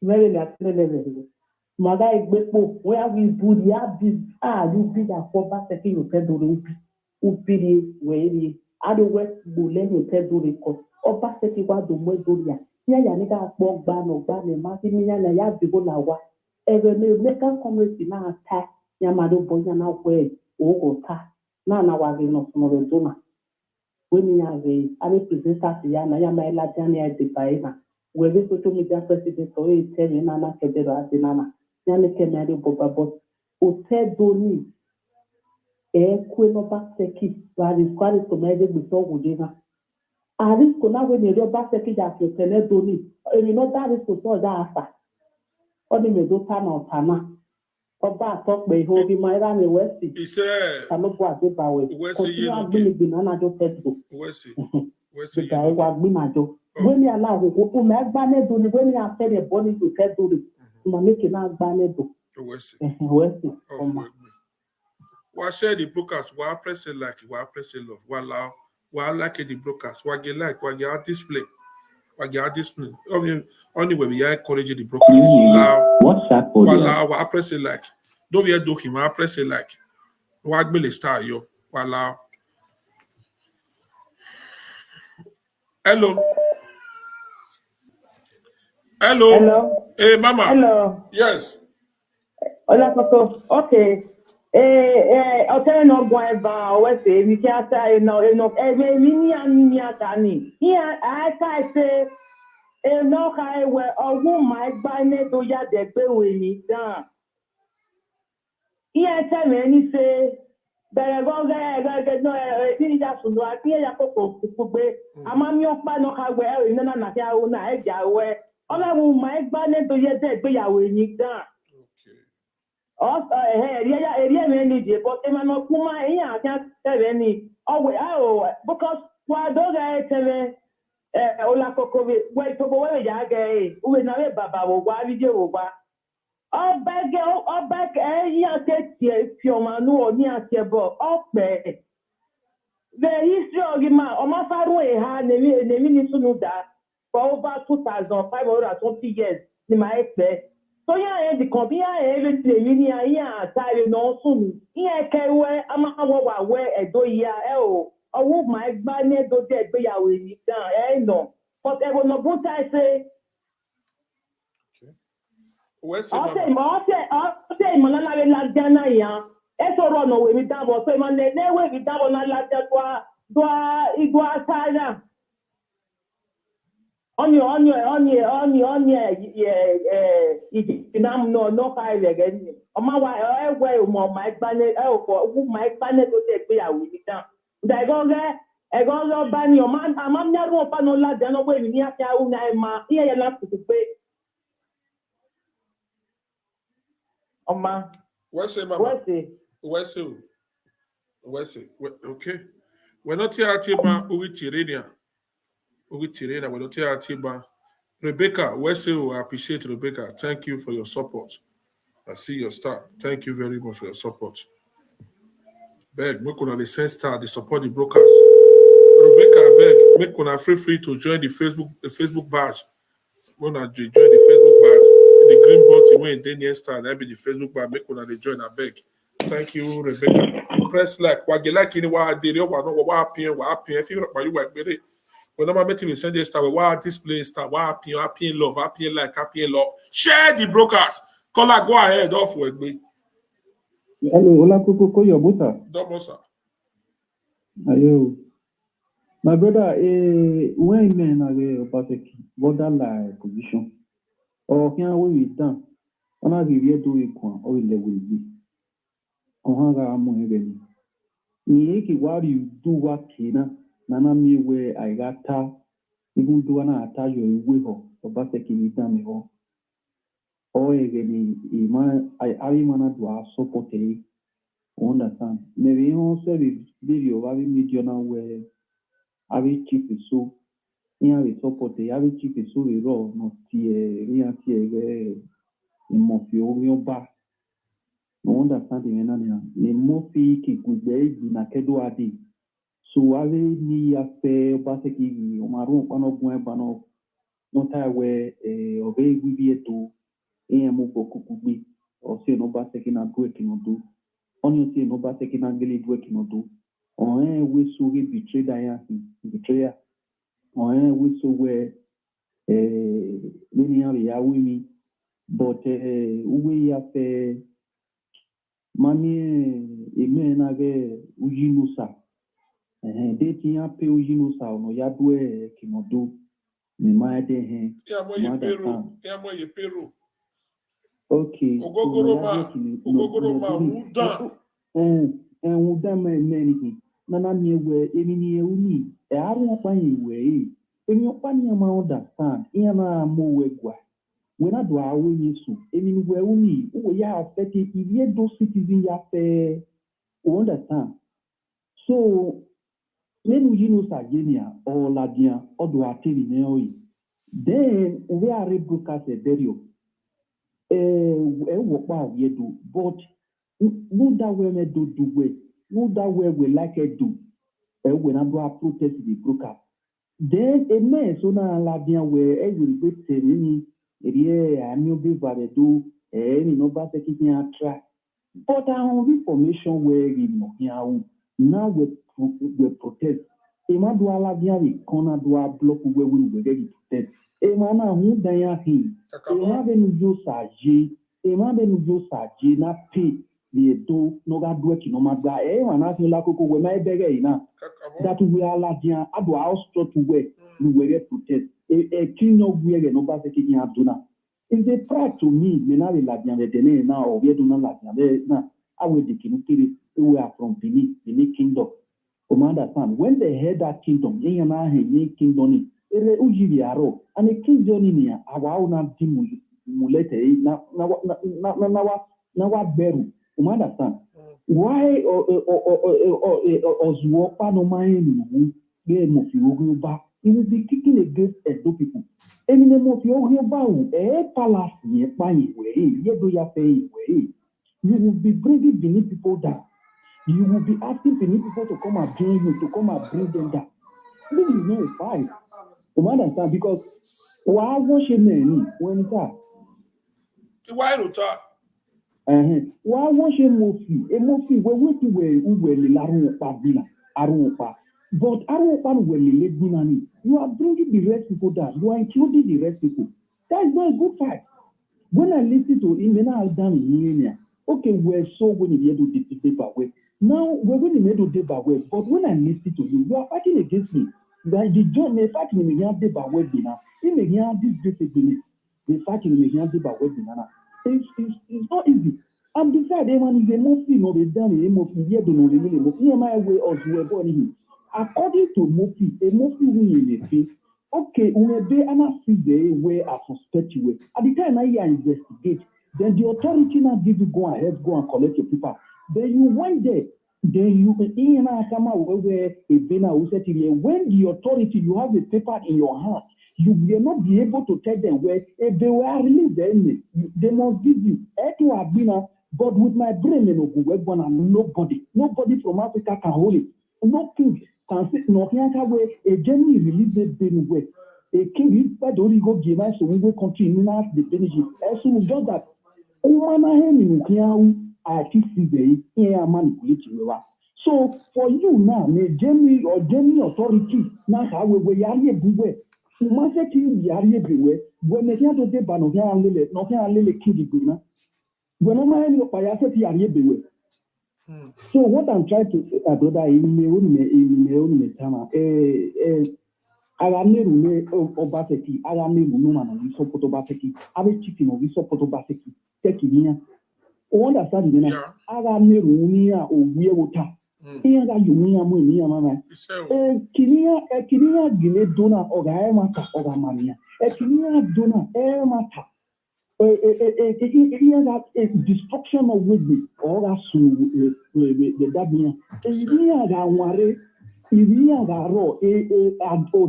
very naturally. Mother Igbepo, where we do the abyss, you be that for Baseki you said to Upiri, where he, otherwise, Bulen you said to it, or Baseki was the way to ya. Yanika spoke ban or ban, and Martin Yana Yabigola. Every American community now attack Yamado Boyana way, Oga, Nana was in Osmorona. When you have a representative Yana Yamela Jania de Paena, where the social media president or a telling Nana Kedera Dinana, Yaneke Mary Boba, but Hotel Doni, Queen of Baseki, while his quality to make it before Udina. Arisco now when you're Baseki that you tell Doni, and you know that is to tell that. Only me do tana tana. Oba talk me ho bi my ran West. He said, Kalo bo ade ba we. West Continue agbini gbina na jo petrol. West The guy wa gbina jo. When you allow go me agba ne do ni when you after the body to tell do it. Ma make na agba ne do. West. West. Wa share the broadcast, wa press it like, wa press it love, wa like the broadcast, wa get like, wa get display. Only we are encouraging the brokers. WhatsApp audio. Wa press it like. Don't we do him? I press it like. Wa gbele star yo. Wala. Hello. Hey, Mama. Hello. Yes. Hola, Coco. Okay. I'll tell you no go about West. We can't say no. Mini tani. Here, I say. No, I will. Oh, my banner to ya de be with me down. Here, tell me, say. There go get no. Ini just no. I hear ya Coco. Amami okpa no ka we. No na ya una eja we. Ola mu my banner to ya de be ya with me down. Also, area many but Emmanuel Kuma here can't tell any. Oh, because why dog I tell me, Ola Kokovi, wait to go away, Yagay, who is not a Baba, why did you over? Oh, back, yeah, take your manu or near Tiabo, oh, the history of him, or my father had the minister knew that for over 2,520 years in my expert. So yeah, the company everything you need here time no soon. Here can we ama wa we edo ya o owo my banner do de be ya we down no. But I will not put I say say man na la jana ya. E so ro no we mi dabo so man le we mi dabo na la jana Igwa China. Onye no kai again. Omawa ewe mo my bane for my bane to take be a with down. I go there, I go ban your man, I'm not no pa no la de no we ni aka u na ma here ya last to pay. Oma. What's it, mama? What's it? Okay. We're not here at Tiba, Tirenia. We're not here at Tiba. Rebecca, I appreciate Rebecca. Thank you for your support. I see your star. Thank you very much for your support. Beg, make una the same star, they support the brokers. Rebecca, beg, make una free to join the Facebook badge. When I join the Facebook badge, the green button when they near star, that be the Facebook badge. Make una the join. I beg. Thank you, Rebecca. Press like. What you like? What did you want? What happened? If you like, you work with it. When I'm meeting with Sunday star, what display star? What happy love? Happy like? Happy love. Share the brokers. Caller, go ahead. Off with me. Hello, hola, Koko, your butter. Domosa. Ayo. My brother, when men are Obaseki, borderline position, or can we done? On a give you 2 weeks, or will be. On Hanga Mohegan. Nieki, what you do what Kina, Nana me where I got ta, even do an attack your way home, Obaseki, me home. Or again, I mana do a support. Understand? Maybe also the video very mediana where I keep it so in a support the I keep it so raw not in Mofio back. No understanding the Mofi kick with the in a kedo adi. So I ni a fair Obaseki Omaru one of Guebano not I where obey we be to Moko could be or say no Obaseki not working or do. On you no taking angry working or do. On we so we betray betrayer. On we so where many are women, but we have money a man again Ujinusa. Dating up Ujinusa no Yadwe Kimodo. Me my day. Yeah, Peru. Okay. Ogogoroma, Uda. Uda many. Nana me where any uni. I don't find way. When you find your mouth understand, Iana mo wegwa. When I do our win so, anywhere uni, we are affected if you those citizens ya fair. Understand? So, when you know Sargenia or Ladia or do a TV then we are rebroadcast a video. But no that way me do way, no that way we like it do. When I do a protest the broker, then a man so now Ladia where I will be telling me, I knew be valid do any no better keeping a track. But our information where now we protest. Ema do Ladia we corner do a block where we will get protest. Emana hu danya hi. Ema be nujo saje na pay the do no ga do ki no magba na fi la koko we mai bege ina that we are Ladia ado house to we get protest kinyo we no ba se ki aduna. If they try to me na Ladia we dene na o we do na Ladia na awe de kinukiri we are from Benin Kingdom. Understand when they heard that kingdom in na he kingdom ere ujiri aro and a kingdom in here awa na dimulete na wa beru. Understand why Ozuo Panomain game of Yoruba, he will be kicking against Edo people. And in the name of Yoruba, palace ye buying way, ye do ya pay way. You will be bringing Benin people down. You will be asking Benin people to come and join you, to come and bring them down. This is not a fight. You understand? Because why was she many when it's that? Why not? Why was she Mofi? We're waiting where Laru Pavila, Arupa. But Arupa will let Binani. You are bringing the rest people down. You are including the rest people. That is not a good fight. When I listen to him, then I'll done here. Okay, we're so going to be able to defeat paper way. Now, we're going to make a debate, but when I listen to you, you are fighting against me. Like the joint may fight me, may have debate with me now. He may have this great agreement. They fight me, may have debate with me now. It's not easy. And besides, everyone is a Mofi, no, they done a Mofi, they don't know the meaning of my way or to avoid him. According to Mofi, a Mofi win in the field. Okay, when they see the way I suspect you. At the time I investigate, then the authority now give you go ahead, go and collect your paper. Then you went there, then you in come out where a banner who said when the authority you have the paper in your hand, you will not be able to tell them where if they were released then they must give you to have been but with my brain nobody from Africa can hold it. No king can sit no where a journey release the bin where a king is by the go give us so we will continue the benefit. As soon as that so for you now, the Germany or Germany authority now how we are everywhere. You must say you are everywhere. When they can't do the ban of your little, not your little kid. When I'm in your fire, you are everywhere. So what I'm trying to say, brother, in my own time, Aramere Obaseki, Aramere Numan, we support Obaseki, Abe chicken, we support Obaseki, take it. Understand me now? Aramere Unia or Weota. Here that you mean, I'm with Mama. Kinia Gile Dona or Gaemata or Gamania. Kinia Dona Ermata. A destruction of Whitby or the Dabia. Iria Gaware. Iria Garo,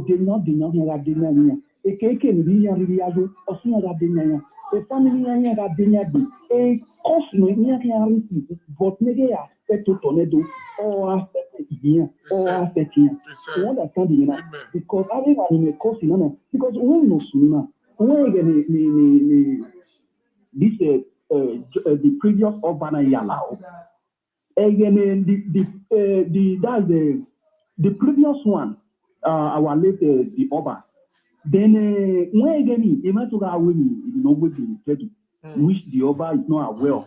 did not have dinner. A cake in Riazo, or Sina dinner. A family that dinner, a cosmic near but Negea, to Toledo, or affected here, or affected. You understand it because everyone in a course in because when no sooner, when this the previous Obana Yalao, again that's the previous one, our late the Oba. Then when again, which the Oba is not aware.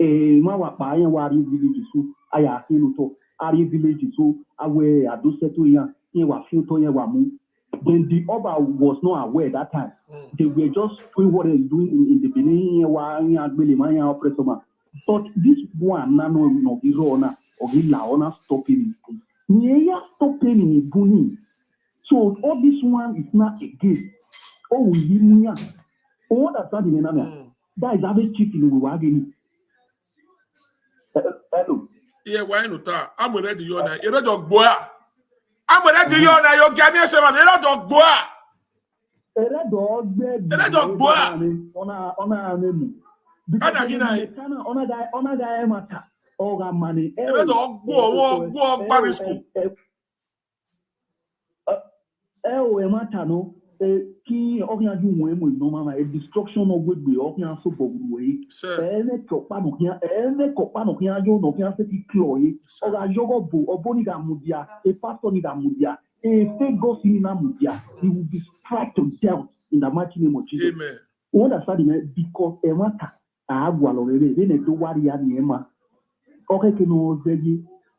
Mawa Paya Wari village so I have seen to Ari village so away I do settle here was few to Yawamu. Then the Oba was not aware that time. They were just doing what they're doing in the beginning while Bilimania operator. But this one nano no Irona or Gilaona stopping it. Nia stopping in Buni. So all this one is not a gift. Oh, we all that starting in another. That is having chicken in the wagon. Hello. Yeah, why not? I'm ready. You're not. You're not boy. I'm ready. You're not. You're getting someone. You're not boy. You're not boy. Kí ọkùnrin ajú wọn èmọ̀ ìnáwó máa a destruction of wégbè ọkùnrin aṣọ bọ̀gbù wẹ̀ ẹ̀ẹ́nẹ́kọ̀pánù kí ajọ́ náà kí á ṣe ti kílọ̀ yìí ọ̀rọ̀ ayọ́gọ̀ bò ọ̀bọ nígbà mùdíà a pastor nígbà mùdíà a fake God sí nígbà mùdíà he will be struck to death in the mighty name of Jesus. Amen. Wọ́n dà sáà dìmẹ́ because ẹ̀ má ta àágùn àlọ́rẹ̀rẹ̀ lẹ́nu tó wárí ya ni ẹ̀ má ọ̀kẹ́kẹ́ ní ọ̀zẹ́ yé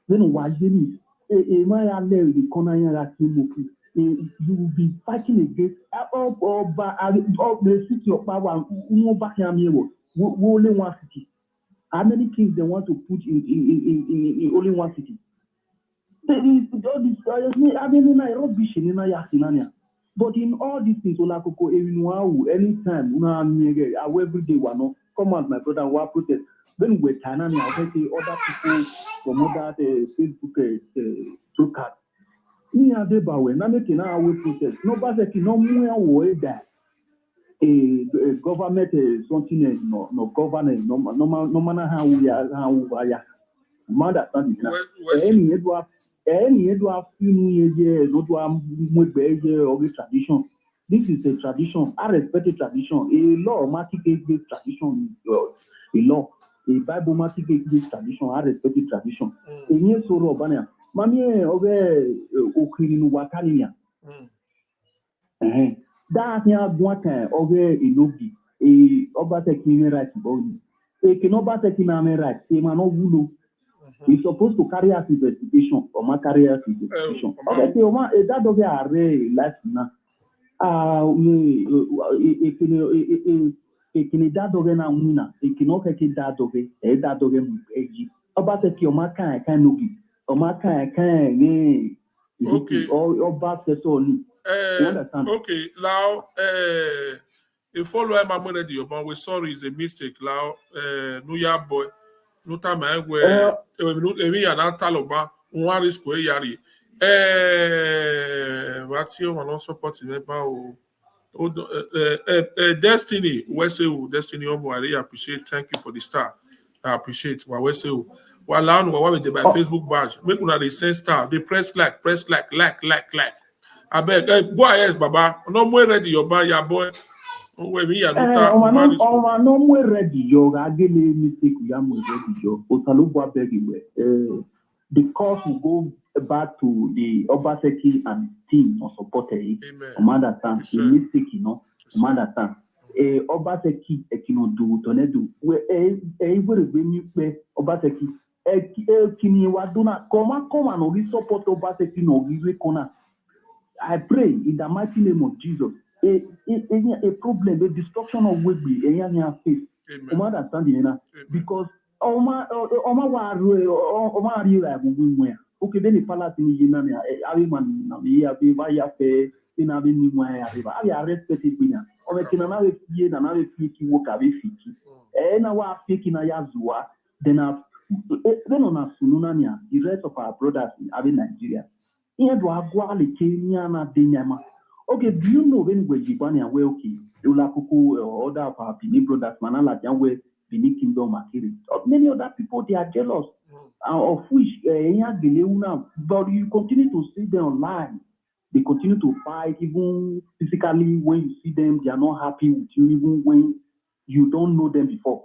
lẹ́nu wá yé ni ẹ̀ má yà lẹ́rìí nìkan náà yàrá sí mo fi. You will be fighting against the city of power. We only one city. How many kings they want to put in only one city? But in all these things, anytime, every day, come on, my brother, we protest. Then we're I'll say other people from other Facebook through cards. Ni adebawe na make na we protest no Obaseki no mu away that a government something no government no matter how we are mother standing any edu afinu ye no to mwegbe ye or tradition. This is a tradition. I respect the tradition. A law matic tradition a law a Bible matic tradition. I respect the tradition. Enye soro obania Mami oge okirinu wataniya. That ya gwata oge ilobi. Obaseki ni right boy. Ke no Obaseki na me right. E ma no wulo. He's supposed to carry out investigation. Oma carry out investigation. Okay, so Oma, that doesn't array life now. Ekini that doesn't na wina. Ekino keki that doesn't eji. Obaseki Oma kan nogi. Oma kan Okay. Obaseki only. Okay, now a follower my mother the oban we sorry is a mistake now no ya boy no time I where we are not taloba one risk we yari what's your one also support in about Destiny we say Destiny I really appreciate, thank you for the star. I appreciate what we say. While I know what we did by Facebook badge, make una the same star. They press like. I beg, go ahead, Baba. No more ready, your boy, your boy. We are not. No more ready, yo. I get a mistake. We are ready, yo. Osalubwa begiwe. The course will go back to the Obaseki and team or supported. Commander Sam, the mistake, you know. Commander Sam. Obaseki, ekino do tonedo. We able when you play Obaseki. Kini waduna. Come no we support Obaseki no we kona. I pray in the mighty name of Jesus. A problem, the destruction of Wigby, a face. Understanding because Oma okay, then the palace in Yinania, Ariman, Vaya Fe, in Avenue, I arrested winner. Or making another year, another fiki work a fiki. And our fiki Yazua, then on a Sununania, the rest of our brothers in Nigeria. Okay, do you know when we're Jibani and Welki, Ulakuku or other of our Bini brothers, Manala Janwe, Bini Kingdom, Akiri? Many other people they are jealous, of which but you continue to see them online. They continue to fight, even physically when you see them, they are not happy with you, even when you don't know them before.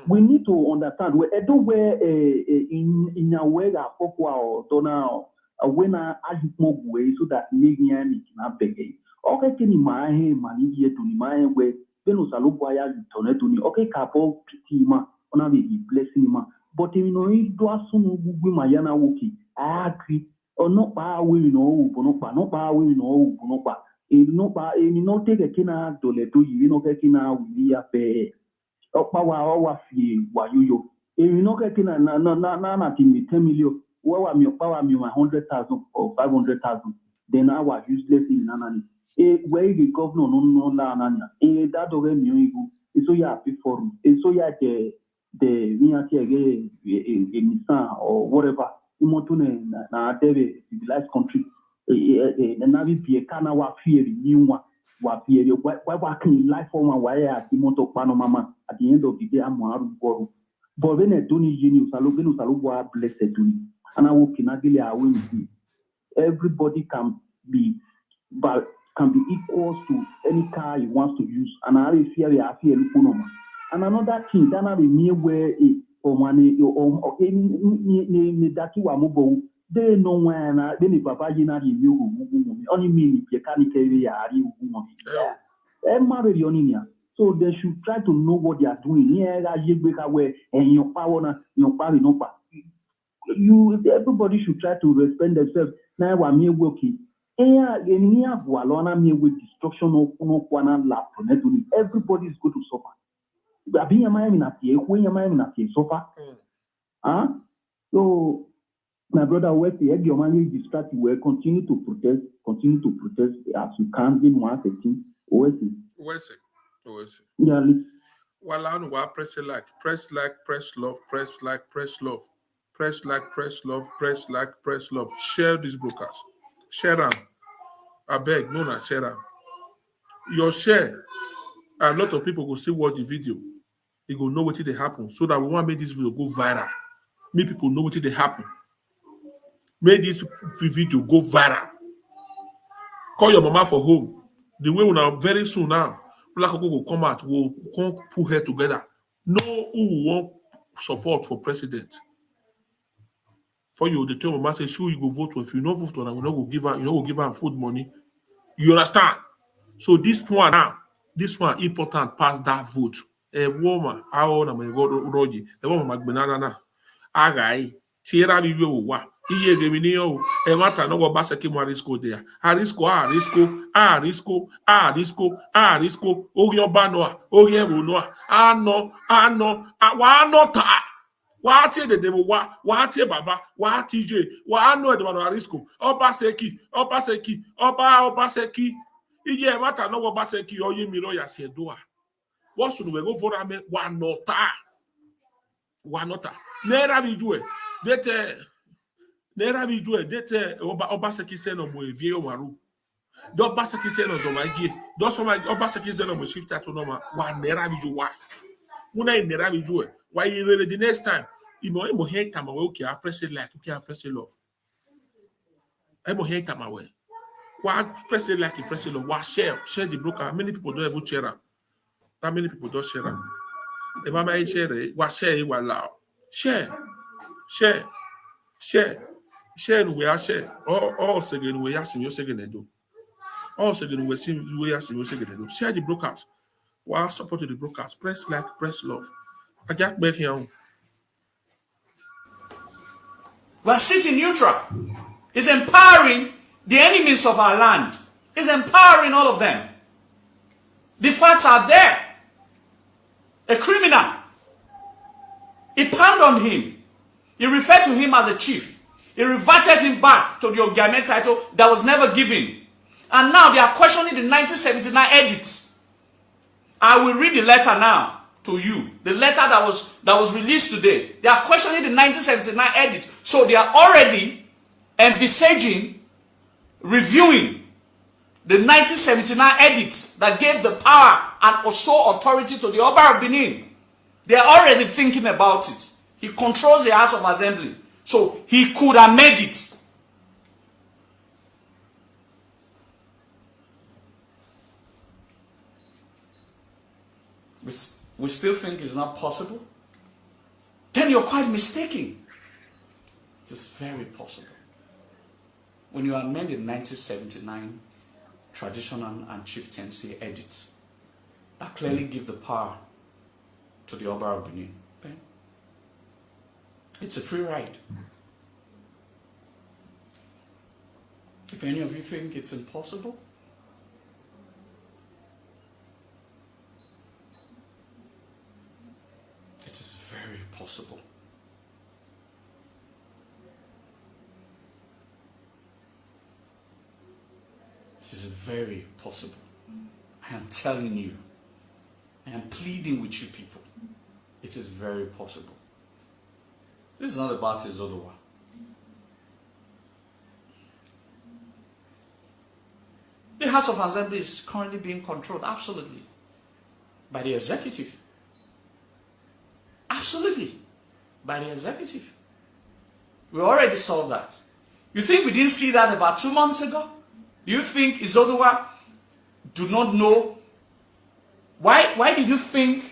We need to understand where in a way that or Donald. When I smoke way so that Ligian is not begging. Okay, can you mind money here to my way? Then Usalopoya return to me. Okay, couple pitima on a baby blessing ma. But if you know it do as soon as we Mayana Woki, I agree. Or not power will know, not power will know, Bonopa. If not take a kina to let you know, Kina will be a pay. Or power or fee, why you. If you know, Kina, na 10 million. Well, I'm your power, me 100,000 or 500,000. Then I was useless in Nanani. Where the governor no Nana. That already knew it. So yeah, before it. So yeah, the Nissan or whatever. Imotune na Deve civilized country. The Navi Piekana wa fear new one. Wa fear why working life for my wire at Imoto Panomama at the end of the day. I'm Maru. But when I don't need you, Salubwa blessed to me. And I will everybody can be equal to any car he wants to use. And I fear and another thing that I be near where or money or any that you are mobile. They know when then if Papa Yina only mean if you can't carry a so they should try to know what they are doing. And your power, your power, no power. Everybody should try to respect themselves. Now we're working. With destruction of everybody is going to suffer. So my brother, your money distracted. Will continue to protest as you can. In one setting, yeah. Well, I know what press love, press love. Share these broadcasts. Share them. I beg, no, not share them. Your share, a lot of people will still watch the video. They go know what they happen. So that we want to make this video go viral. Make people know what they happen. Make this video go viral. Call your mama for home. The way we now very soon now, Black will come out. We'll put her together. Know who want support for president. For you, the tell mama say, sure you go vote for. If you not vote for, we not go give her. You know, go give her food money. You understand? So this one important past that vote. A woman, how old am I? The woman banana. agai tira bi wa iye gemi ni yo e mata no go Obaseki mo Arisco there Arisco Ogiamien no ano wa no ta wa tie de wa tie baba wa TJ wa ano e de Arisco Obaseki iye mata no go Obaseki oye mi ro ya se do a what should we go for me wa nota nera bijue dete Obaseki se no mo evie o maru do Obaseki se no zo magie do so ma Obaseki se no mo shift to no ma wa nera biju wa una nera bijue why you really the next time imo hate am we okay press it like okay press it love imo hate am we why press it like press it love why share the broker many people don't even share am that many people don't share am if I share it why share it while loud share no we are share all second we ask you second do all second we see we ask you second do share the brokers while support the brokers press like press love I get back here We're sitting neutral. It's empowering the enemies of our land. It's empowering all of them. The facts are there. A criminal. He pounded on him. He referred to him as a chief. He reverted him back to the Ogiamien title that was never given. And now they are questioning the 1979 edits. I will read the letter now to you. The letter that was released today. They are questioning the 1979 edit. So they are already envisaging reviewing the 1979 edits that gave the power and also authority to the Oba of Benin. They are already thinking about it. He controls the House of Assembly. So he could have made it. We still think it's not possible? Then you're quite mistaken. It is very possible. When you amend the 1979 traditional and chieftaincy edits, that clearly give the power to the Oba of Benin. Okay? It's a free ride. If any of you think it's impossible, it is very possible. It is very possible. I am telling you. I am pleading with you people. It is very possible. This is not about Izodowa. The House of Assembly is currently being controlled, absolutely, by the executive. Absolutely, by the executive. We already saw that. You think we didn't see that about 2 months ago? You think Izodowa do not know? Why did you think?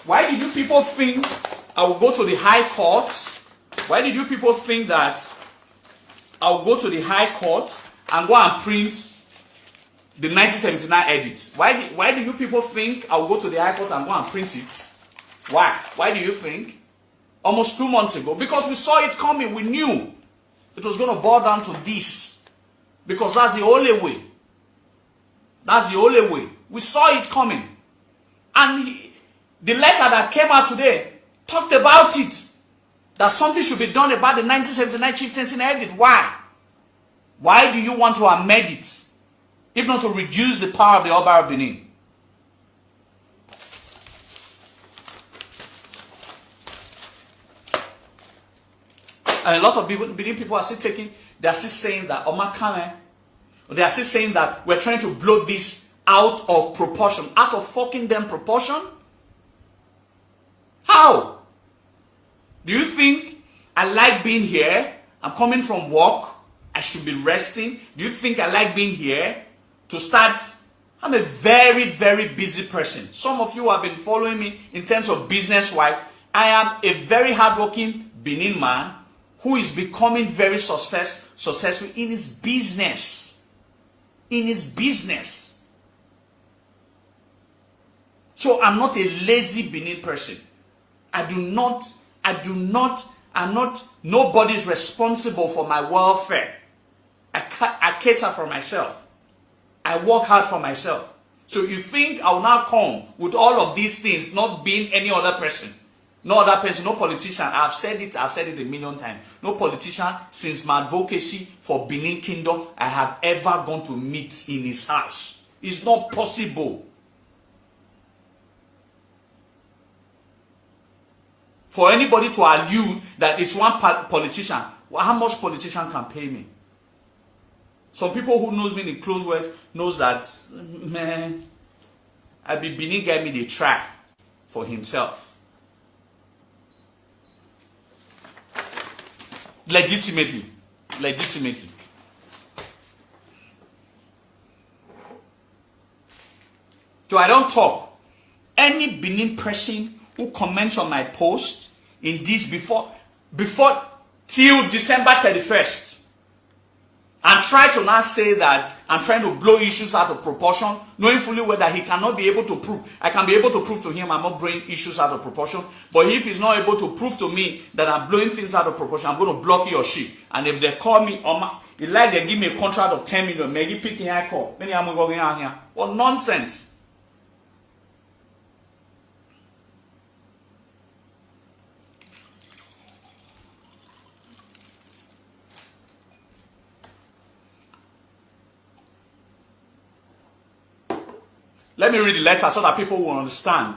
Why did you people think I will go to the High Court? Why did you people think that I will go to the High Court and go and print the 1979 edit? Why do you people think I will go to the High Court and go and print it? Why? Why do you think? Almost 2 months ago. Because we saw it coming. We knew it was going to boil down to this. Because that's the only way. That's the only way. We saw it coming. And the letter that came out today talked about it. That something should be done about the 1979 chieftaincy edit. Why? Why do you want to amend it? If not to reduce the power of the Oba of Benin? And a lot of Benin people are still they are still saying that Omakane, they are still saying that we're trying to blow this out of proportion, out of fucking them proportion. How? Do you think I like being here? I'm coming from work. I should be resting. Do you think I like being here? To start, I'm a very, very busy person. Some of you have been following me in terms of business-wise. I am a very hardworking Benin man who is becoming very successful in his business. In his business. So I'm not a lazy Benin person. I'm not, nobody's responsible for my welfare. I cater for myself. I work hard for myself. So you think I will now come with all of these things, not being any other person? No other person, no politician. I've said it a million times. No politician since my advocacy for Benin Kingdom I have ever gone to meet in his house. It's not possible. For anybody to allude that it's one politician, well, how much politician can pay me? Some people who knows me in close words knows that, man, I be Benin gave me the try for himself. Legitimately. So I don't talk. Any Benin person who comments on my post in this before till December 31st and try to now say that I'm trying to blow issues out of proportion, knowing fully well that he cannot be able to prove. I can be able to prove to him I'm not blowing issues out of proportion, but if he's not able to prove to me that I'm blowing things out of proportion, I'm going to block he or she. And if they call me, it's like they give me a contract of 10 million, maybe picking I call. Many I'm going out here. What nonsense. Let me read the letter so that people will understand.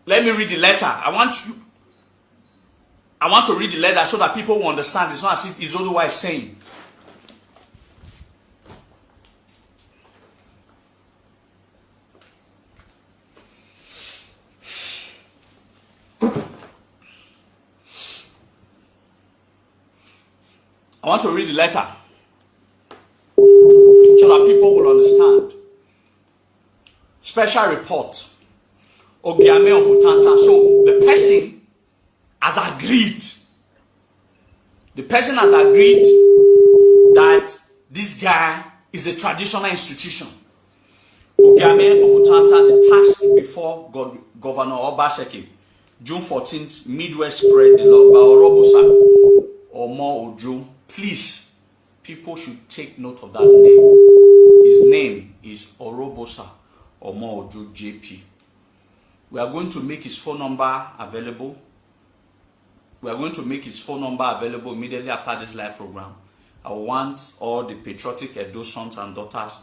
Let me read the letter. I want to read the letter so that people will understand. It's not as if it's otherwise saying. I want to read the letter so that people will understand. Special report. Ogiamien of Utanta. So the person has agreed. The person has agreed that this guy is a traditional institution. Ogiamien of Utanta, the task before Governor Obaseki, June 14th, Midwest spread the law by Orobosa or more Ojo. Please, people should take note of that name. His name is Orobosa Omo Ojo JP. We are going to make his phone number available. We are going to make his phone number available immediately after this live program. I want all the patriotic Edo sons and daughters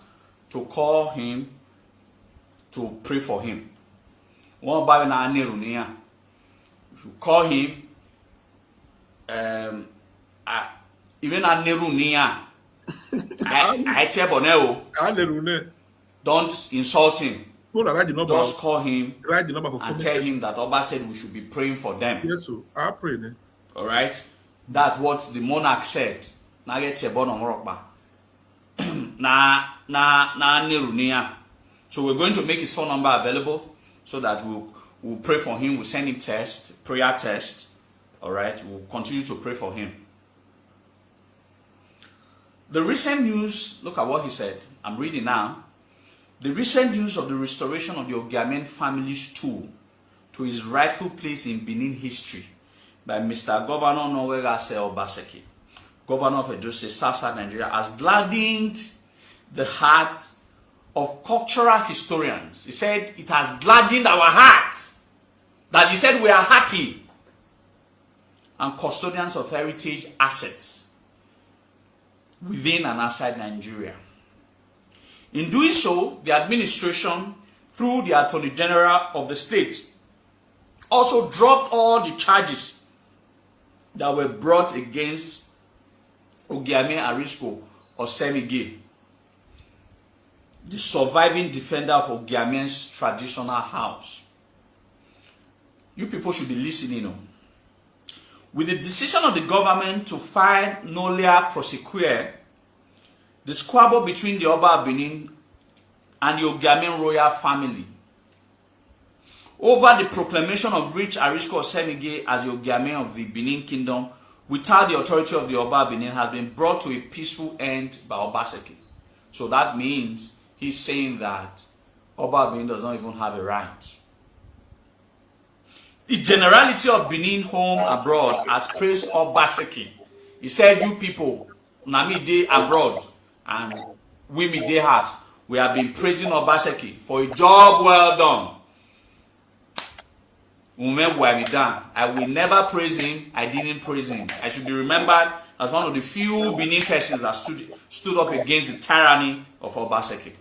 to call him, to pray for him. One by you should call him. Even a Nerunia. Don't insult him. Just call him and tell him that Oba said we should be praying for them. Yes, sir. I pray. All right? That's what the monarch said. Na get your bottom rock. Na Nerunia. So we're going to make his phone number available so that we'll pray for him. We'll send him prayer test. All right? We'll continue to pray for him. The recent news, look at what he said. I'm reading now. The recent news of the restoration of the Ogiamien family's stool to his rightful place in Benin history by Mr. Governor Arisco Obaseki, Governor of Edo State, South Nigeria, has gladdened the heart of cultural historians. He said it has gladdened our hearts. That he said we are happy. And custodians of heritage assets within and outside Nigeria. In doing so, the administration, through the Attorney General of the state, also dropped all the charges that were brought against Ogiamien Arisco Ogiamien, the surviving defender of Ogiamien's traditional house. You people should be listening. With the decision of the government to file nolia prosequere, the squabble between the Oba of Benin and the Ogiamien royal family over the proclamation of rich Arisco Ogiamien as the Ogiamien of the Benin Kingdom without the authority of the Oba of Benin has been brought to a peaceful end by Obaseki. So that means he's saying that Oba of Benin does not even have a right The generality of Benin home abroad has praised Obaseki. He said, you people, Nami day abroad and we me day heart. We have been praising Obaseki for a job well done. I will never praise him. I didn't praise him. I should be remembered as one of the few Benin persons that stood up against the tyranny of Obaseki.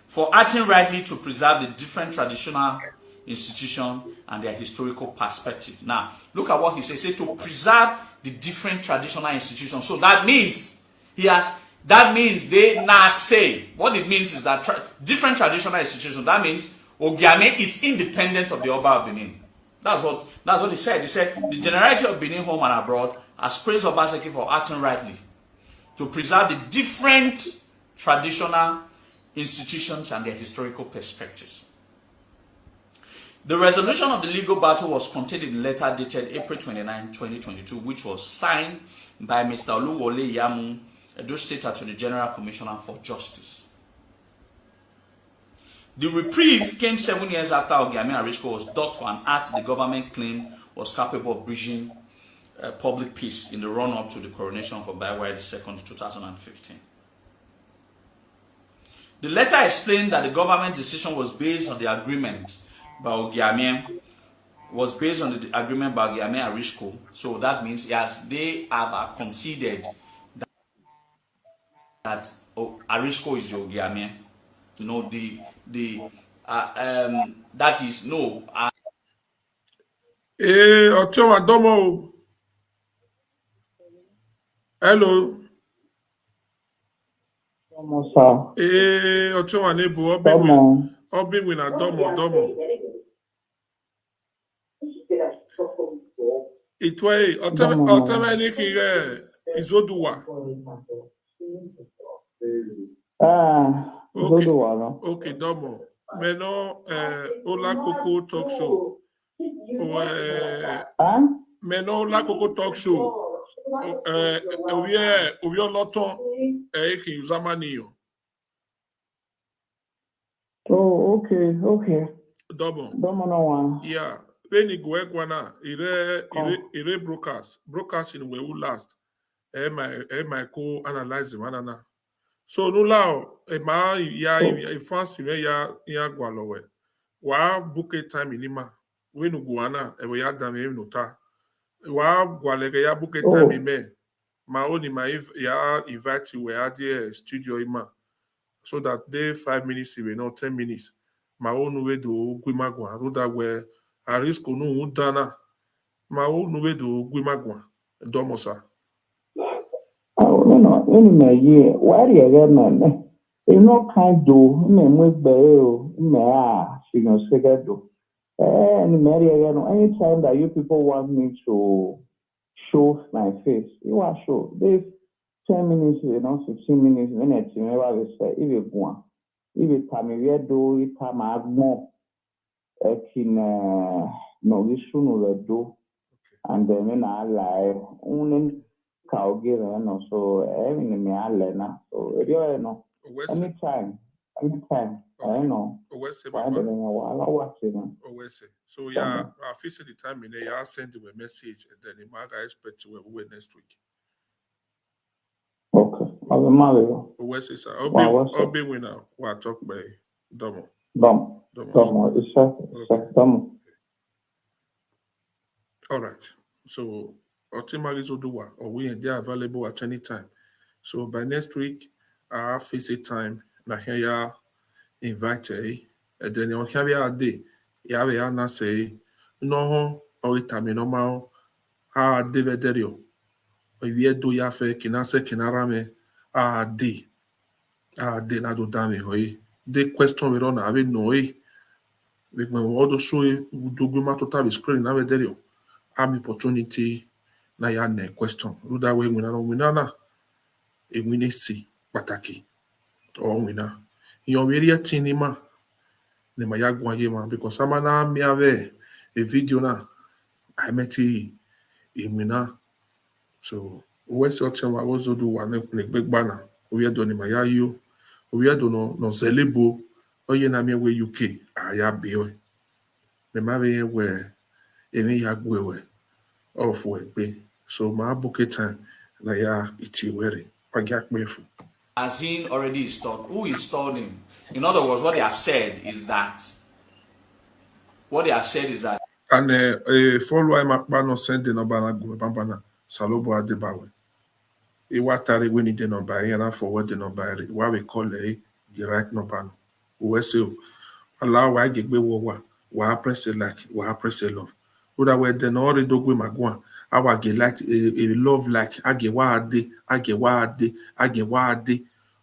For acting rightly to preserve the different traditional institutions and their historical perspective. Now, look at what he says. He said to preserve the different traditional institutions. So that means they now say, what it means is that different traditional institutions, that means Ogiamien is independent of the Oba of Benin. That's what he said. He said the generality of Benin home and abroad has praised Obaseki for acting rightly to preserve the different traditional institutions and their historical perspectives. The resolution of the legal battle was contained in a letter dated April 29, 2022, which was signed by Mr. Oluwole Yamu, Edo State Attorney General Commissioner for Justice. The reprieve came 7 years after Ogiamien Arisco was docked for an act the government claimed was capable of bridging public peace in the run-up to the coronation of Obaiwai II in 2015. The letter explained that the government decision was based on the agreement by Ogiamien, Arisco. So that means, yes, they have conceded that Arisco is the Ogiamien. You know, that is no. Ochoa Domo. Hello. Domo, sir. Ochoa Nebo. Domo. Obi na Domo. Itwe. Oteme anything Izoduwa. Okay, Domo. Meno Ola Coco Talk Show. Meno Ola Coco Talk Show. Ovie Loton Eki Zamaniyo. Oh, okay. Domo no one. Yeah. Veni Guegwana, ire broadcast in where we last. My co-analyze manana. So no lao ya fancy me ya gwalowe. Wa book time inima. Wenu guana ewe ya dame nota. Wa gwalege ya book time me. Ma oni ma ya invite you where the studio ima. So that they 5 minutes even not 10 minutes. Ma onu we do gwimagwa ruda we Arisco no udana. Ma onu we do gwimagwa. Domosa. No, anyway, yeah. Why do you get man? You know, can't do. Me move bail. Me she gonna say that do. And Mary again. Anytime that you people want me to show my face, you are show. This 10 minutes, 15 minutes, minutes. You never say if you want. If you tell me where do, you tell me more. No, we should know do. And then when I lie, only. So everything me alena. So you know. Anytime. I know. So yeah, I fix the time in there. I'll send you a message and then I expect to wait next week. Okay. I'll be married. I'll be winner. We'll talk by Domo. It's Domo. All right. So ultimately Zoduwa, or they are available at any time. So by next week, I have visit time. Na here ya invited, and then on here ya day. Ya we na say no or itami normal. Ha devederio. We do ya fe kinase kinarame. De na do dame hoy. De question we don't have no way. We can also show you do guma total screen na vederio. Am opportunity. Na ya ne question ruda we wina na e wini si pataki o wina yo very tinima ne ma ya gwa ye ma because ama na mi ave a video na I met e wina so we se oche wa wozo do wa ne gbegba na we do ni ma ya yo we do no zelebo oye na mi we UK aya be o me ma be we eni ya gwewe of we be so ma book time na ya iti were kwagya kpefu. Has he already installed? Who installed him? In other words, what they have said is that. And follow I makpa no send the number na go pampana Salobo Adebawe. E watare we need the number and forward the number what we call the right number. We say allow why get be wa press it like wa press it love. Oda we den already dogwe magwa. Awa get like a love like age wa ade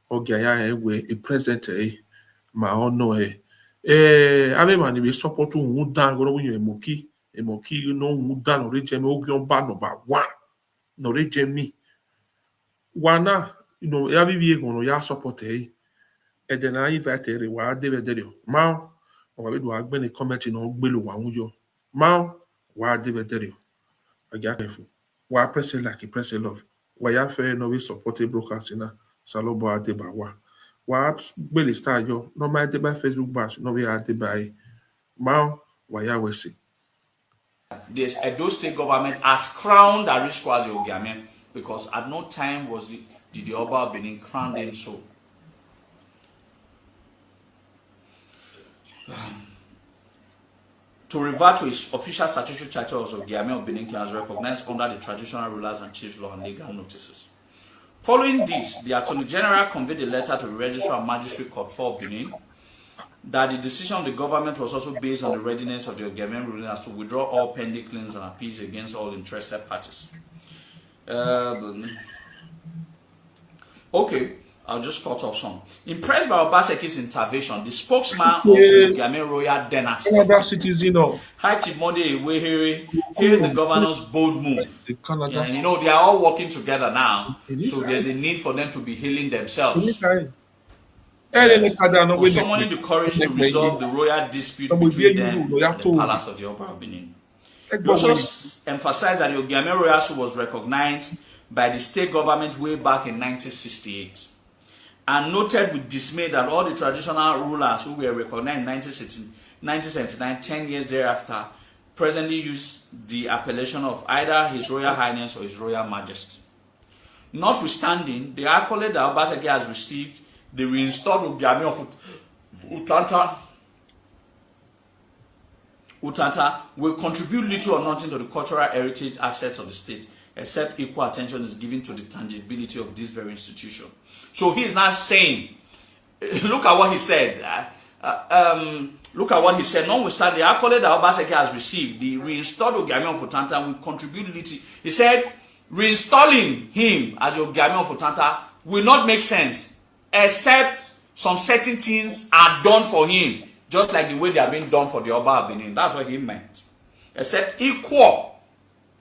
oge ya we a present ma ono ave mani we support un dan go we emoki no un dan reje me ogion ba number 1 no reje mi wana ya vivi go ya support then I invite wa de vedere ma o we do agbe ni comment no gbelu wa unyo ma wa de vedere aga kefu wa press like press love wa ya fe no we support broadcast na Salobo Adebawa wa gbele star yo no ma de by Facebook bash no we Adebayi ma wa ya we see This Edo State government has crowned Arisco Ogiamien because at no time did the Oba of Benin crown him so. To revert to his official statutory title of Ogiamien of Benin as recognized under the Traditional Rulers and Chiefs Law and Legal Notices. Following this, the Attorney General conveyed a letter to the Registrar of Magistrate Court for Benin that the decision of the government was also based on the readiness of the Ogiamien ruling as to withdraw all pending claims and appeals against all interested parties. Okay, I'll just cut off some. Impressed by Obaseki's intervention, the spokesman of the Ogiamien royal dynasty, High Chief Monday Iwehere, hailed the governor's bold move. And you know, they are all working together now, so there's a need for them to be healing themselves. For summoning the courage to resolve the royal dispute between them and the palace of the Oba of Benin. He also emphasized that the Ogiamien royalty was recognized by the state government way back in 1968 and noted with dismay that all the traditional rulers who were recognized in 1979, 10 years thereafter, presently use the appellation of either His Royal Highness or His Royal Majesty. Notwithstanding, the accolade that Obaseki has received, the reinstalled Ogiamien of Utanta will contribute little or nothing to the cultural heritage assets of the state, except equal attention is given to the tangibility of this very institution. So he is not saying, look at what he said. Look at what he said. Notwithstanding the accolade that Obaseki has received, the reinstalled Ogiamien of Utanta will contribute little. He said, reinstalling him as Ogiamien of Utanta will not make sense, except some certain things are done for him, just like the way they are being done for the Oba of Benin. That's what he meant. Except equal.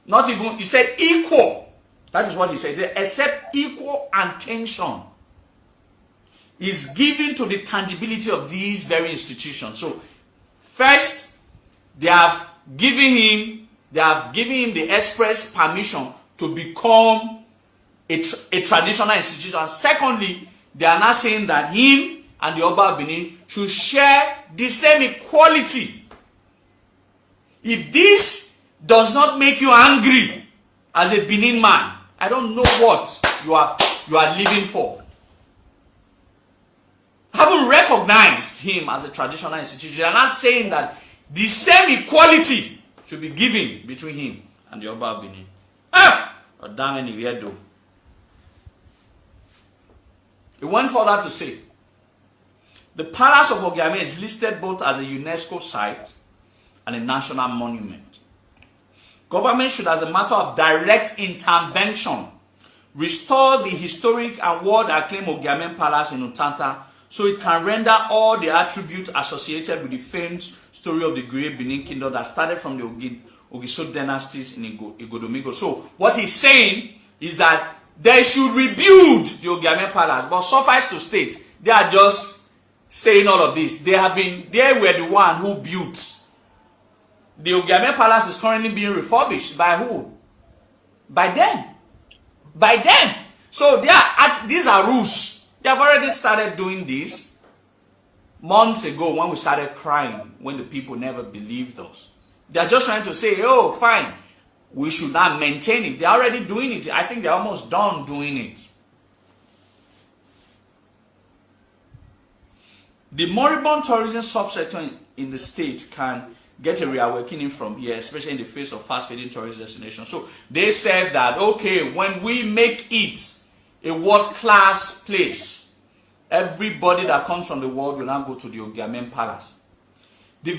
Not even, he said equal. That is what he said. He said except equal attention is given to the tangibility of these very institutions. So, first, they have given him the express permission to become a traditional institution. Secondly, they are now saying that him and the Oba of Benin should share the same equality. If this does not make you angry as a Benin man, I don't know what you are living for. Haven't recognized him as a traditional institution. They are not saying that the same equality should be given between him and the Oba of Benin. Damn it, weirdo. He went further to say, the Palace of Ogiamien is listed both as a UNESCO site and a national monument. Government should, as a matter of direct intervention, restore the historic and world-acclaimed Ogiamien Palace in Utanta so it can render all the attributes associated with the famed story of the great Benin Kingdom that started from the Ogiso dynasties in Igodomigo. So what he's saying is that they should rebuild the Ogiamien Palace, but suffice to state, they are just saying all of this. They were the one who built. The Ogiamien Palace is currently being refurbished by who? By them. By them. So these are rules. They have already started doing this. months ago when we started crying, when the people never believed us. They're just trying to say, oh, fine, we should not maintain it. They're already doing it. I think they're almost done doing it. The moribund tourism subsector in the state can get a reawakening from here, especially in the face of fast-fading tourist destinations. So they said that, okay, when we make it a world-class place, everybody that comes from the world will now go to the Ogiamien Palace. The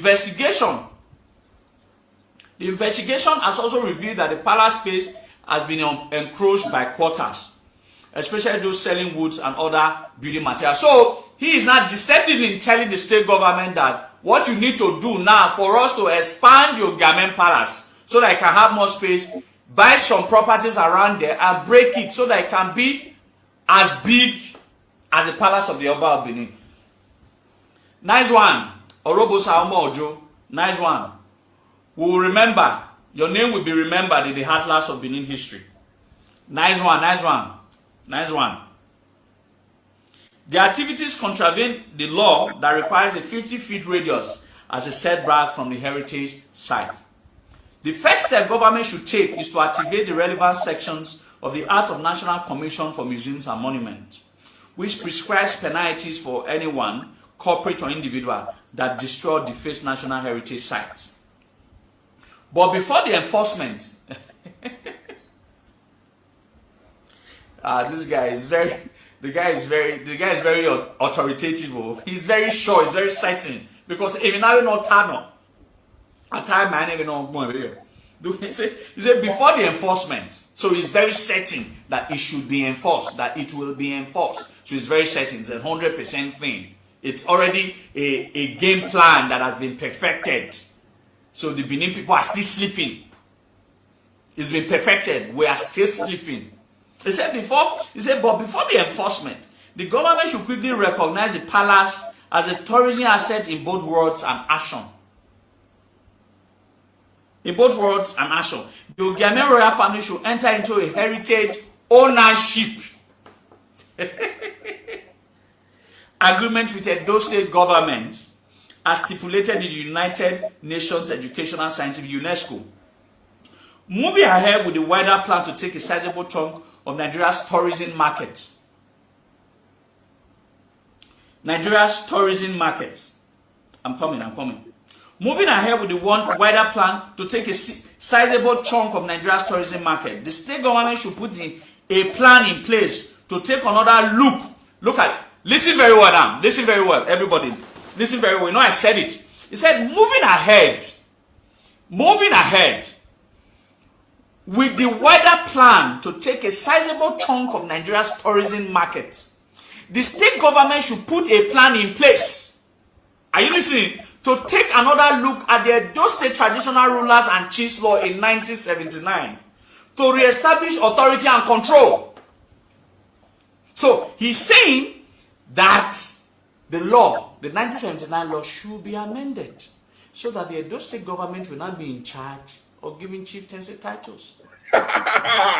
investigation has also revealed that the palace space has been encroached by quarters, especially those selling woods and other building materials. So he is not deceptively telling the state government that what you need to do now for us to expand your Ogiamien Palace so that it can have more space, buy some properties around there and break it so that it can be as big as the palace of the Oba of Benin. Nice one. Orobo Saomo Ojo. Nice one. We will remember. Your name will be remembered in the Atlas of Benin history. Nice one, nice one. Nice one. The activities contravene the law that requires a 50-feet radius as a setback from the heritage site. The first step government should take is to activate the relevant sections of the Act of National Commission for Museums and Monuments, which prescribes penalties for anyone, corporate or individual, that destroy defaced national heritage sites. But before the enforcement, this guy is very, the guy is very authoritative. He's very sure, he's very certain, because even now not turn at time man even know more here. He said before the enforcement, so he's very certain that it should be enforced, that it will be enforced. So he's very certain, it's 100% thing. It's already a game plan that has been perfected. So the Benin people are still sleeping. It's been perfected. We are still sleeping. He said, but before the enforcement, the government should quickly recognize the palace as a tourism asset in both words and action. In both words and action. The Ogiamien royal family should enter into a heritage ownership agreement with Edo State government as stipulated in the United Nations Educational Scientific UNESCO. Moving ahead with the wider plan to take a sizable chunk of Nigeria's tourism market. Nigeria's tourism market. I'm coming. Moving ahead with the wider plan to take a sizable chunk of Nigeria's tourism market, the state government should put a plan in place to take another look. Look at it. Listen very well now. Listen very well, everybody. Listen very well. You know I said it. He said, moving ahead with the wider plan to take a sizable chunk of Nigeria's tourism market, the state government should put a plan in place. Are you listening? To take another look at the Edo State traditional rulers and chiefs law in 1979 to re-establish authority and control. So he's saying that the law, the 1979 law, should be amended so that the Edo State government will not be in charge of giving chieftaincy titles.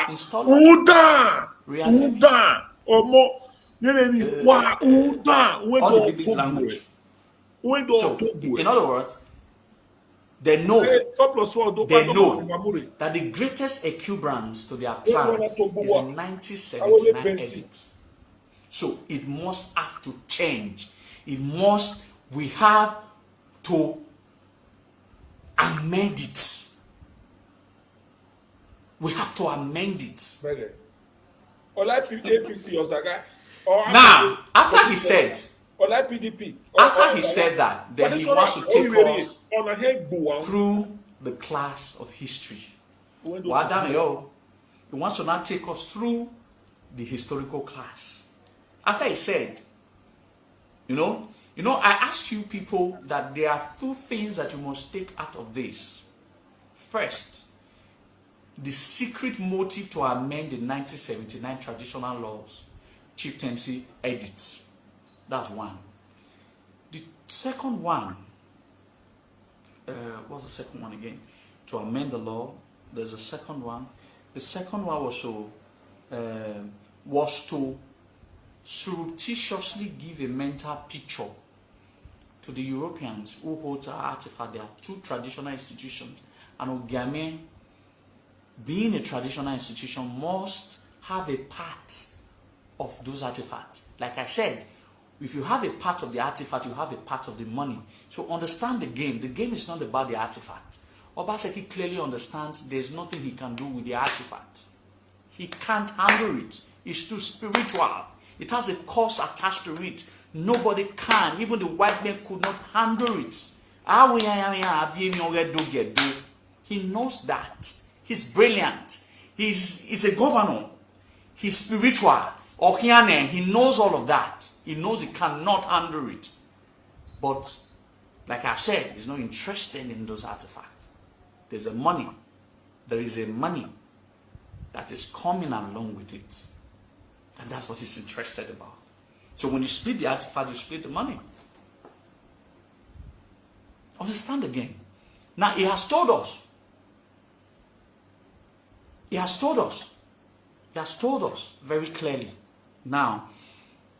Installing, reaffirming, all the big language. So, in other words, they know that the greatest equivalence to their plans is in 1979 edits. So it must have to change. We have to amend it. We have to amend it. Now, after he said that, then he wants to take us through the class of history. He wants to now take us through the historical class. After he said, you know, I asked you people that there are two things that you must take out of this. First, the secret motive to amend the 1979 traditional laws, chieftaincy edits. That's one. The second one, what's the second one again? To amend the law, there's a second one. The second one was to surreptitiously give a mental picture to the Europeans who hold our artifact. There are two traditional institutions, and Ogiamien, being a traditional institution, must have a part of those artifacts. Like I said, if you have a part of the artifact, you have a part of the money. So understand the game. The game is not about the artifact. Obaseki clearly understands there's nothing he can do with the artifact. He can't handle it. It's too spiritual. It has a cost attached to it. Nobody can. Even the white men could not handle it. He knows that. He's brilliant. He's a governor. He's spiritual. He knows all of that. He knows he cannot handle it. But, like I've said, he's not interested in those artifacts. There's a money. There is a money that is coming along with it. And that's what he's interested about. So when you split the artifact, you split the money. Understand the game. Now, he has told us. He has told us. He has told us very clearly. Now,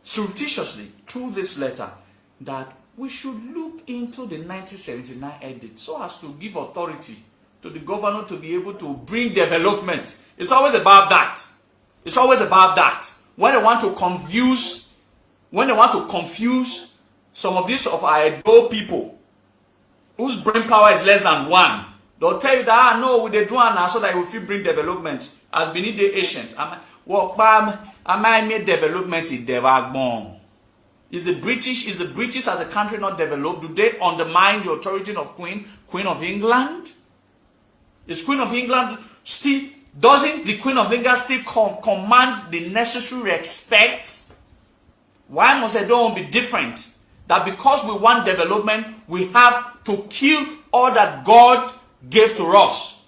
surreptitiously, through this letter, that we should look into the 1979 edit so as to give authority to the governor to be able to bring development. It's always about that. It's always about that. When they want to confuse, some of these of our Edo people whose brain power is less than one, they'll tell you that, no, we they do now so that we will bring development. As beneath the ancient, I made development in Devagbon. Is the British as a country not developed? Do they undermine the authority of Queen of England? Is Queen of England still, doesn't the Queen of England still command the necessary respect? Why must it don't be different? That because we want development, we have to kill all that God gave to us.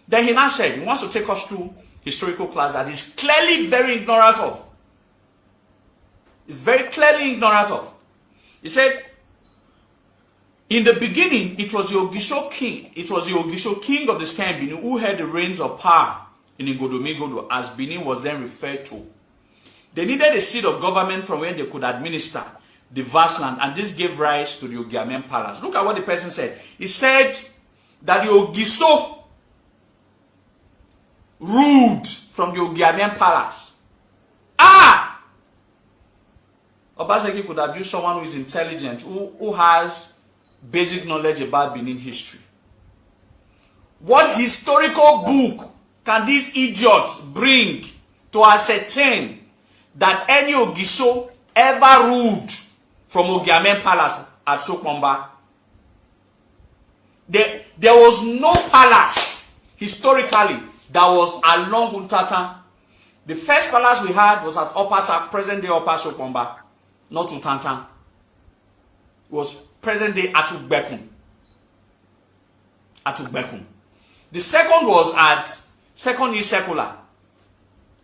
Then he now said, he wants to take us through historical class that he's clearly very ignorant of. He's very clearly ignorant of. He said, in the beginning, it was the Ogisho king. It was the Ogisho king of the Sky and Benin who had the reins of power in Igodomigodo, as Benin was then referred to. They needed a seat of government from where they could administer the vast land, and this gave rise to the Ogiamien palace. Look at what the person said. He said that the Ogiso ruled from the Ogiamien palace. Obaseki could have used someone who is intelligent, who has basic knowledge about Benin history. What historical book can this idiot bring to ascertain that any Ogiso ever ruled from Ogiamien palace at Sokomba? There was no palace historically that was along Untatan. The first palace we had was at Opasa, present-day Upper Sokomba, not Utantan. It was present-day Atubekun. The second was at Second East Secular,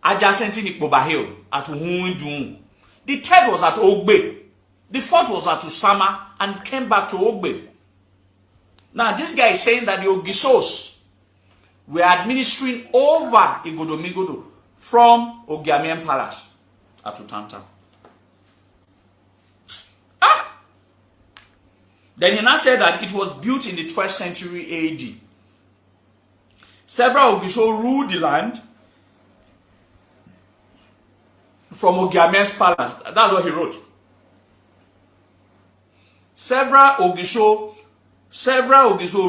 adjacent to Nikboba Hill, at Uhuindun. The third was at Ogbe. The fourth was at Usama, and came back to Ogbe. Now, this guy is saying that the Ogisos were administering over Igodomigodo from Ogiamien Palace at Utanta. Then he now said that it was built in the 12th century AD. Several Ogiso ruled the land from Ogiamien's palace. That's what he wrote. Several Ogiso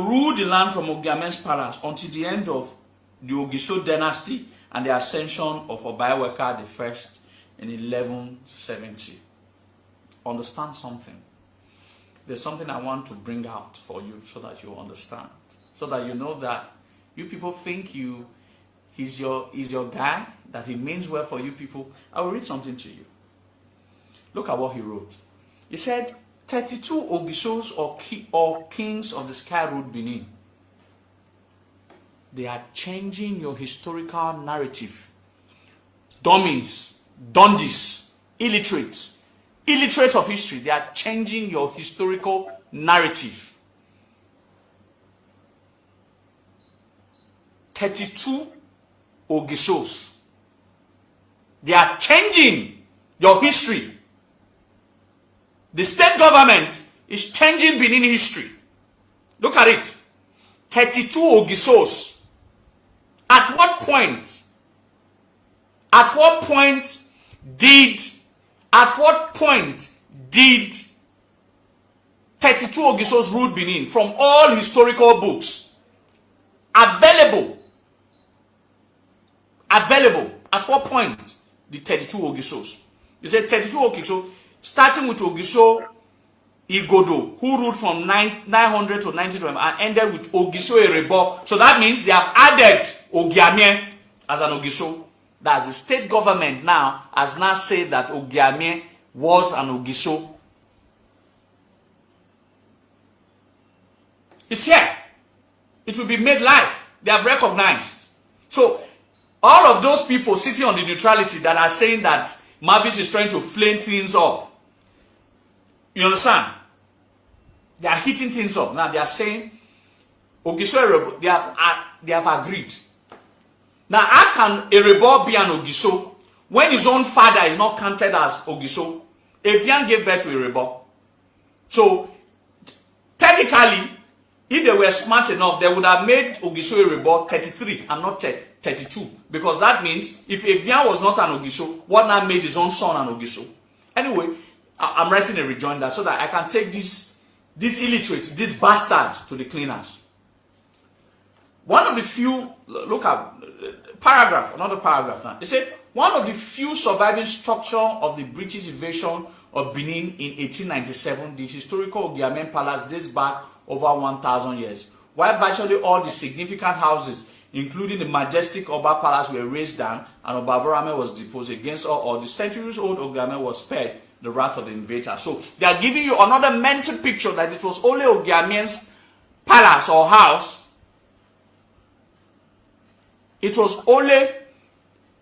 ruled the land from Ogiamien's palace until the end of the Ogiso dynasty and the ascension of Obayeweka I in 1170. Understand something. There's something I want to bring out for you so that you understand. So that you know that you people think he's your guy, that he means well for you people. I will read something to you. Look at what he wrote. He said, 32 Ogisos or kings of the Sky ruled Benin. They are changing your historical narrative. Domins, Dundis, illiterate of history. They are changing your historical narrative. 32 Ogisos. They are changing your history. The state government is changing Benin history. Look at it. 32 Ogisos. At what point did 32 Ogisos rule Benin? From all historical books available. At what point did 32 Ogisos? You said 32 Ogisos, starting with Ogiso Igodo, who ruled from 900 to 1912 and ended with Ogiso Erebo. So that means they have added Ogiamien as an Ogiso. That's the state government now has now said that Ogiamien was an Ogiso. It's here. It will be made live. They have recognized. So all of those people sitting on the neutrality that are saying that Mavis is trying to flame things up, you understand? They are heating things up. Now they are saying Ogiso, they have agreed. Now how can Erebo be an Ogiso when his own father is not counted as Ogiso? Evian gave birth to Erebo. So technically, if they were smart enough, they would have made Ogiso Erebo 33 and not 32. Because that means if Evian was not an Ogiso, what now made his own son an Ogiso? Anyway, I'm writing a rejoinder so that I can take this illiterate, this bastard to the cleaners. One of the few, look at another paragraph now. They said, one of the few surviving structure of the British invasion of Benin in 1897, the historical Ogiamien Palace dates back over 1,000 years. While virtually all the significant houses, including the majestic Oba Palace, were razed down and Obavorame was deposed, against all the centuries-old Ogiamien was spared the wrath of the invader. So they are giving you another mental picture that it was only Ogiamien's palace or house. It was only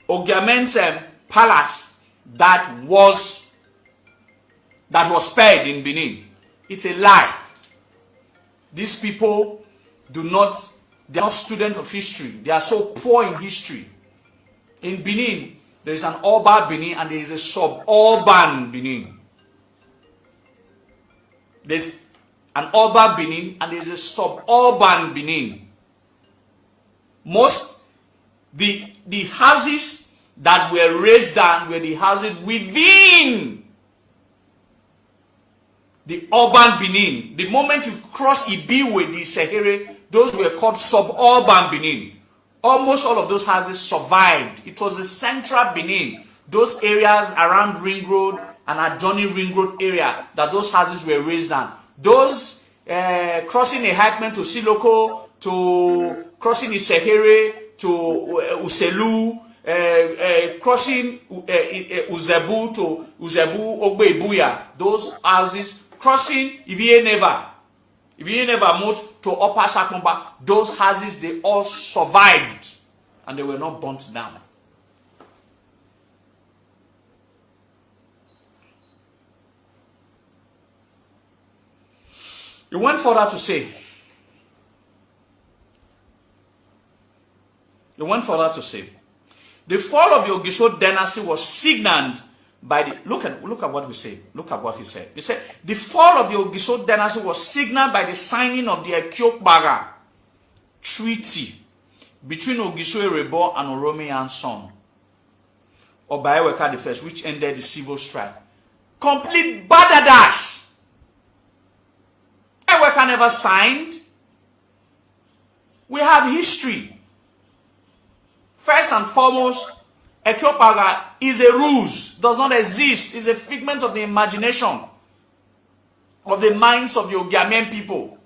Ogiamien's palace that was spared in Benin. It's a lie. These people they are not students of history. They are so poor in history. In Benin, there is an urban Benin and there is a suburban Benin. There's an urban Benin and there is a suburban Benin. Most the houses that were raised down were the houses within the urban Benin. The moment you cross Ibiwe, the Sehere, those were called suburban Benin. Almost all of those houses survived. It was the central Benin, those areas around Ring Road and adjoining Ring Road area, that those houses were raised on. Those crossing a Hackman to Siloko, to crossing Isehere, to Uselu, crossing Uzebu to Uzebu Ogbe-Ibuya, those houses crossing Ivie Never moved to Upper Sakumba, those houses, they all survived and they were not burnt down. He went further to say, the fall of the Ogiso dynasty was signaled by the, look at what we say. Look at what he said. He said, the fall of the Ogiso dynasty was signaled by the signing of the Ekiokpaga Treaty between Ogiso Erebo and Oromiyan's son, Obaeweka I, which ended the civil strife. Complete badadash. Eweka never signed. We have history. First and foremost, Ekiokpaga is a ruse, does not exist, is a figment of the imagination of the minds of the Ogiamien people.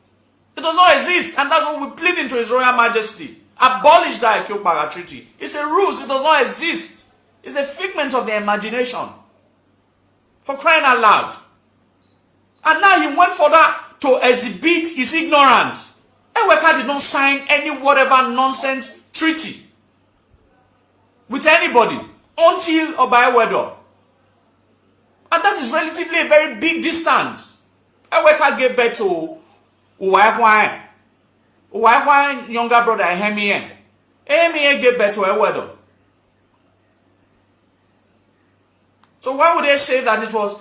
It does not exist, and that's what we plead into His Royal Majesty. Abolish that Ekiokpaga Treaty. It's a ruse, it does not exist. It's a figment of the imagination. For crying out loud. And now he went further to exhibit his ignorance. Eweka did not sign any whatever nonsense treaty with anybody until Obaewedo. And that is relatively a very big distance. Eweka gave birth to Uwaekwan. Uwaekwan younger brother Ehemie. Ehemie gave birth to Ewedo. So why would they say that it was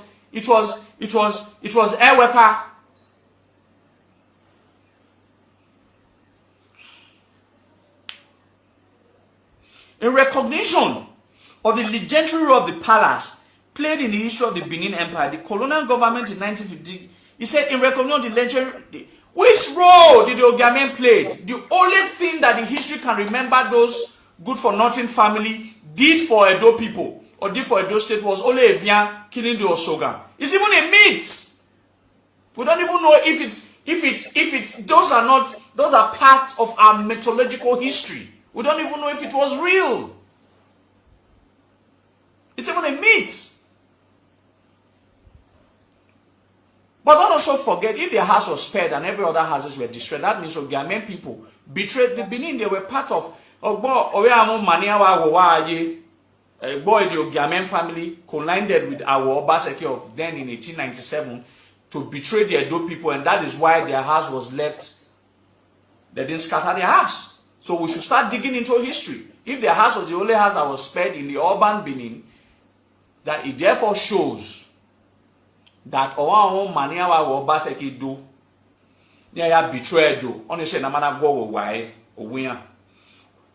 Eweka? In recognition of the legendary role of the palace played in the history of the Benin Empire, the colonial government in 1950, he said, in recognition of the legendary, which role did the Ogiamien play? The only thing that the history can remember those good-for-nothing family did for Edo people or did for Edo state was only Evian killing the Osoga. It's even a myth. We don't even know if it's those are part of our mythological history. We don't even know if it was real. It's even a myth. But don't also forget, if their house was spared and every other houses were destroyed, that means Ogiamien people betrayed the Benin. They were part of boy, the Ogiamien family collided with our Obaseki of then in 1897 to betray the Edo people, and that is why their house was left. They didn't scatter their house. So we should start digging into history. If their house was the only house that was spared in the urban Benin, that it therefore shows that our own maniawa Obaseki do, they are betrayed do. Honestly, namana go why or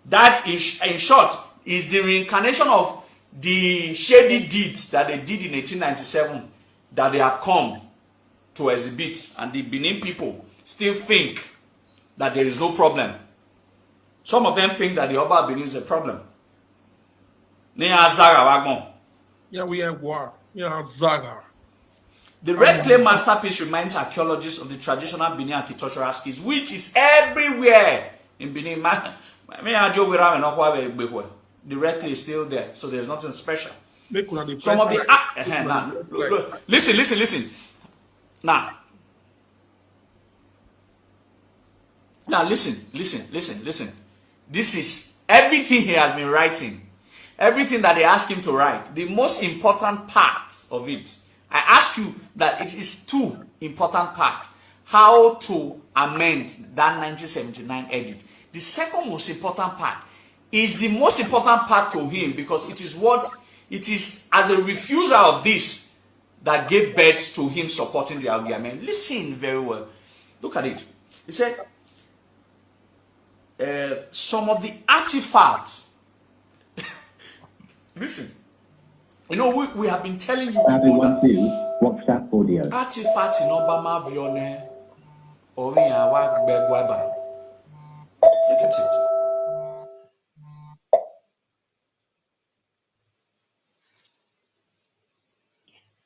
that is, in short, is the reincarnation of the shady deeds that they did in 1897 that they have come to exhibit, and the Benin people still think that there is no problem. Some of them think that the Oba Benin is a problem. Yeah, we have war. Yeah, Zaga. The red clay masterpiece reminds archaeologists of the traditional Benin architectural skills, which is everywhere in Benin. The red clay is still there, so there's nothing special. Some of the listen. Now listen. This is everything he has been writing. Everything that they asked him to write. The most important part of it. I asked you that it is two important parts. How to amend that 1979 edit. The second most important part is the most important part to him, because it is as a refusal of this that gave birth to him supporting the Ogiamien. Listen very well. Look at it. He said, some of the artifacts. Listen. You know, we have been telling you people that WhatsApp audio. artifacts in Obama Vione or in our Begwaba. Look at it.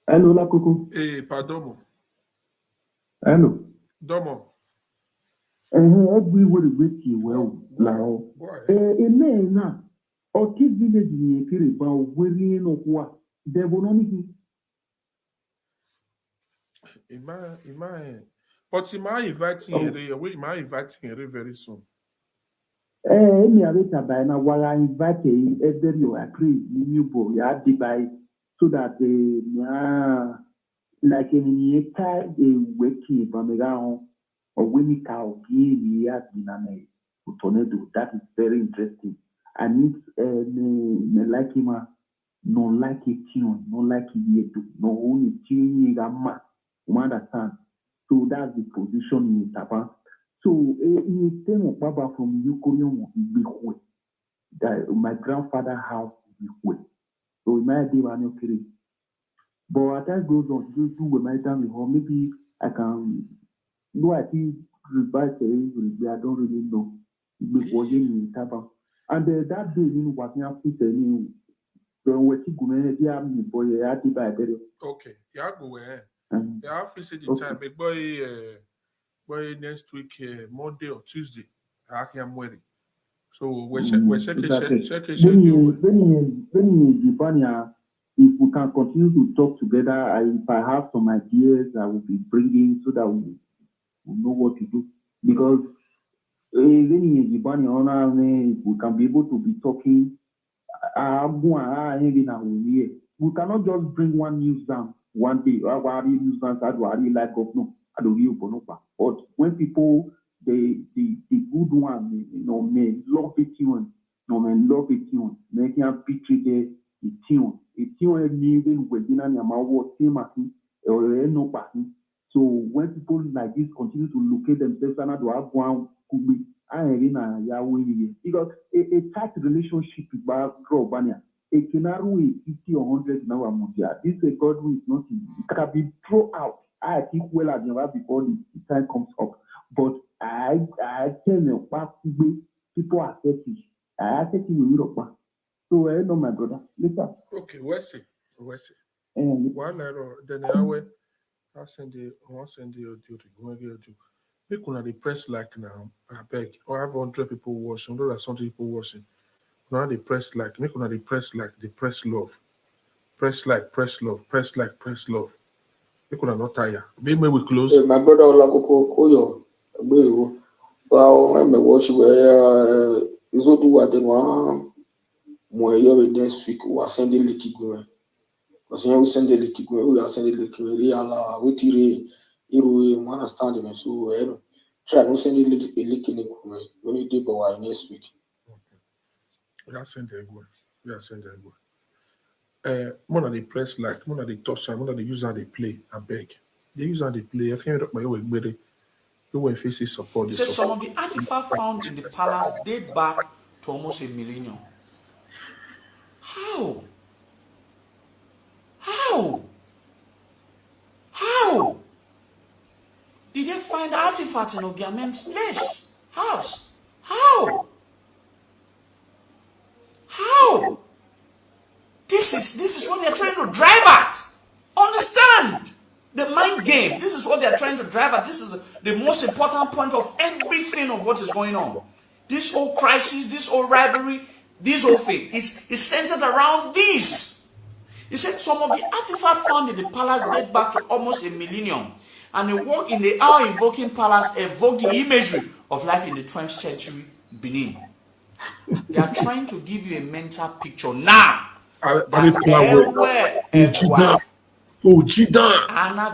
Hello, la Coco. Eh, pardon. Hello. Domo. Everywhere with you, well, now. Na, or keep village in a period about wearing of what? There will not be. But am I inviting you very soon? Me a bit by now while I invite every you agree, new boy, I divide so that like in the time a wiki Bamigan or Winnie Cow, he has been a tornado. That is very interesting. And it's me like him, no like a tune, no like it, no only tune, you understand? So that's the position in Tapa. So, in terms of Baba from Yukurium, that my grandfather house is so it might be one okay. But as time goes on, do with my time at home, maybe I can do I think revise the I don't really know. Before you Tapa. And that day, you know, what you have to say, don't wait to go in the boy, I did by better. Okay, yeah, go ahead. Yeah, I'll fix it the time. Big boy, next week, Monday or Tuesday, I'm ready. So we're checking. If we can continue to talk together, if I have some ideas, I will be bringing so that we know what to do. Because if we can be able to be talking, we cannot just bring one news down one day. But when people, the good one, may love it, you may love it, you may can picture there, Ition means Wedina Yamawa, Timaki, or no party. So when people like this continue to locate themselves and to have one could be because a tight relationship with Bania, a Kenaru 50 or 100 now a Mudia. This is a God who is not easy. It can be thrown out. I think well as never before the time comes up. But I tell you, people are selfish. I accept you in Europe. So I know my brother. Later. Okay, where's it? And One error, then I send the audio to go and do. Make una the press like now, I beg. Or I have 100 people watching, there are some people watching. Now the press like, make una the press like, the press love. Press like, press love, press like, press love. Make una not tire. Make me we close. My brother Olakoko Oyo, well, I'm a watch where you do what they want. More year next week, we are sending the Kigure. Because when we send the Kigure, we are sending the Kigure, we tire, you understand me. So, try to send the Kigure. We only do by next week. We are sending go. One of the press like, one of the touch, one of the user they play, I beg. The user they play, I think my way better. You will face support. He says some of the artifacts found in the palace date back to almost a millennium. How? Did they find artifacts in Ogiamien's place? House? How? This is what they're trying to drive at. Understand? The mind game. This is what they're trying to drive at. This is the most important point of everything of what is going on. This whole crisis, this whole rivalry, this whole thing is centered around this. He said some of the artifacts found in the palace date back to almost a millennium. And the work in the hour-invoking palace evoked the imagery of life in the 12th century Benin. They are trying to give you a mental picture now. Anna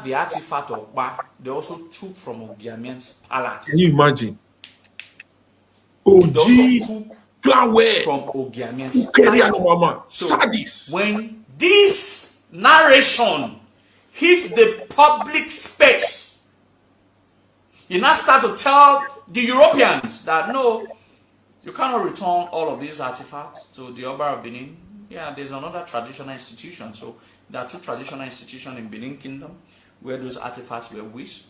the artifact of Ba, they also took from Ogiamien's palace. Can you imagine? They also took Flower from Ogiamien's palace. So when this narration hits the public space, you now start to tell the Europeans that no, you cannot return all of these artifacts to the Oba of Benin. Yeah, there's another traditional institution. So there are two traditional institutions in Benin Kingdom where those artifacts were wished.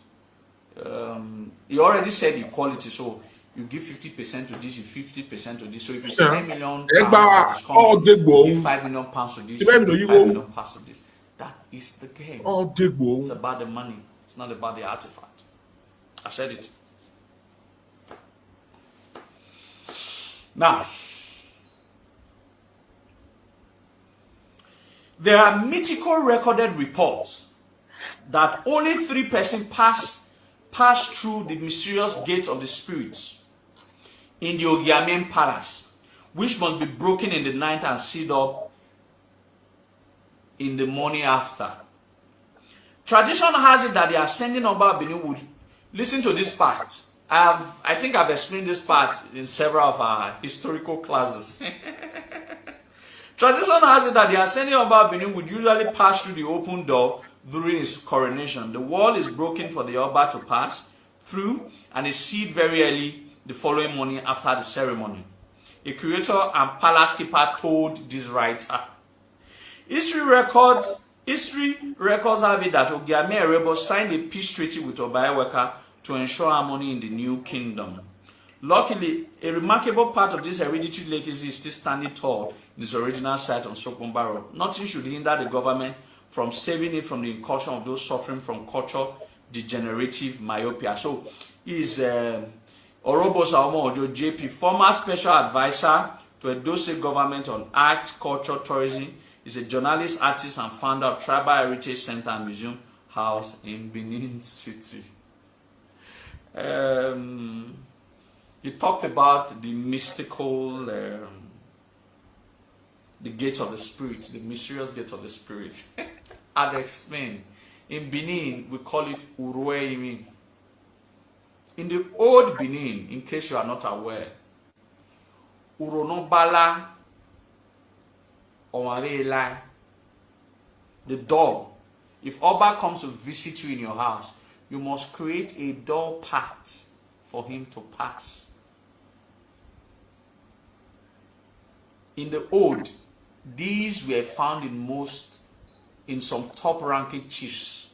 He already said equality, so you give 50% to this, you 50% to this. So if you say 10 million pounds, you give 5 million pounds to this, you give 5 million pounds to this. That is the game. It's about the money. It's not about the artifact. I've said it. Now, there are mythical recorded reports that only 3 persons pass through the mysterious gate of the spirits in the Ogiamien palace, which must be broken in the night and sealed up in the morning after. Tradition has it that the ascending Oba Benin would listen to this part. I think I've explained this part in several of our historical classes. Tradition has it that the ascending Oba Benin would usually pass through the open door during his coronation. The wall is broken for the Oba to pass through and is sealed very early the following morning after the ceremony. A curator and palace keeper told this writer. History records have it that Ogiamien Erebo signed a peace treaty with Obaeweka to ensure harmony in the new kingdom. Luckily, a remarkable part of this hereditary legacy is still standing tall in its original site on Sokomba Road. Nothing should hinder the government from saving it from the incursion of those suffering from culture degenerative myopia. So, he is Orobo Saomo Ojo JP, former special advisor to Edo State government on art, culture, tourism. He's a journalist, artist, and founder of Tribal Heritage Center and Museum House in Benin City. He talked about the mystical, the gates of the spirit, the mysterious gates of the spirit. I've explained. In Benin, we call it Urueimi. In the old Benin, in case you are not aware, Uronobala The door. If Oba comes to visit you in your house, you must create a door path for him to pass. In the old, these were found in some top-ranking chiefs,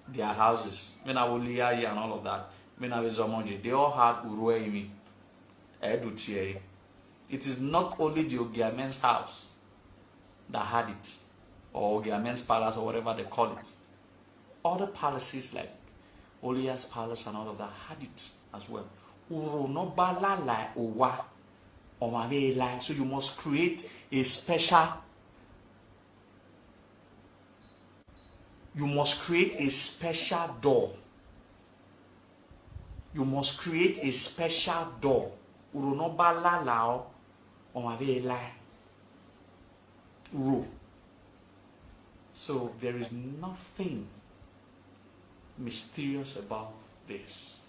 their houses. When I was Liayi and all of that, when I was Zomonji, they all had Uruemi, Edutieri. It is not only the Ogiamien's house that had it, or Ogiamien's palace, or whatever they call it. Other palaces like Olia's palace and all of that had it as well. So you must create a special. You must create a special door. You must create a special door. So there is nothing mysterious about this.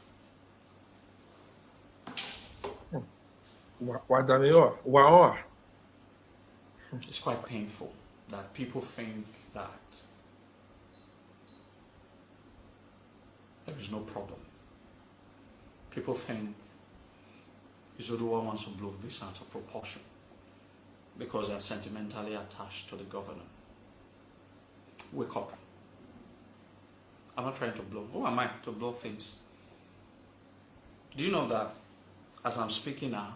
It's quite painful that people think that there is no problem. People think Izoduwa wants to blow this out of proportion because they are sentimentally attached to the governor. Wake up. I'm not trying to blow. Who am I to blow things? Do you know that as I'm speaking now,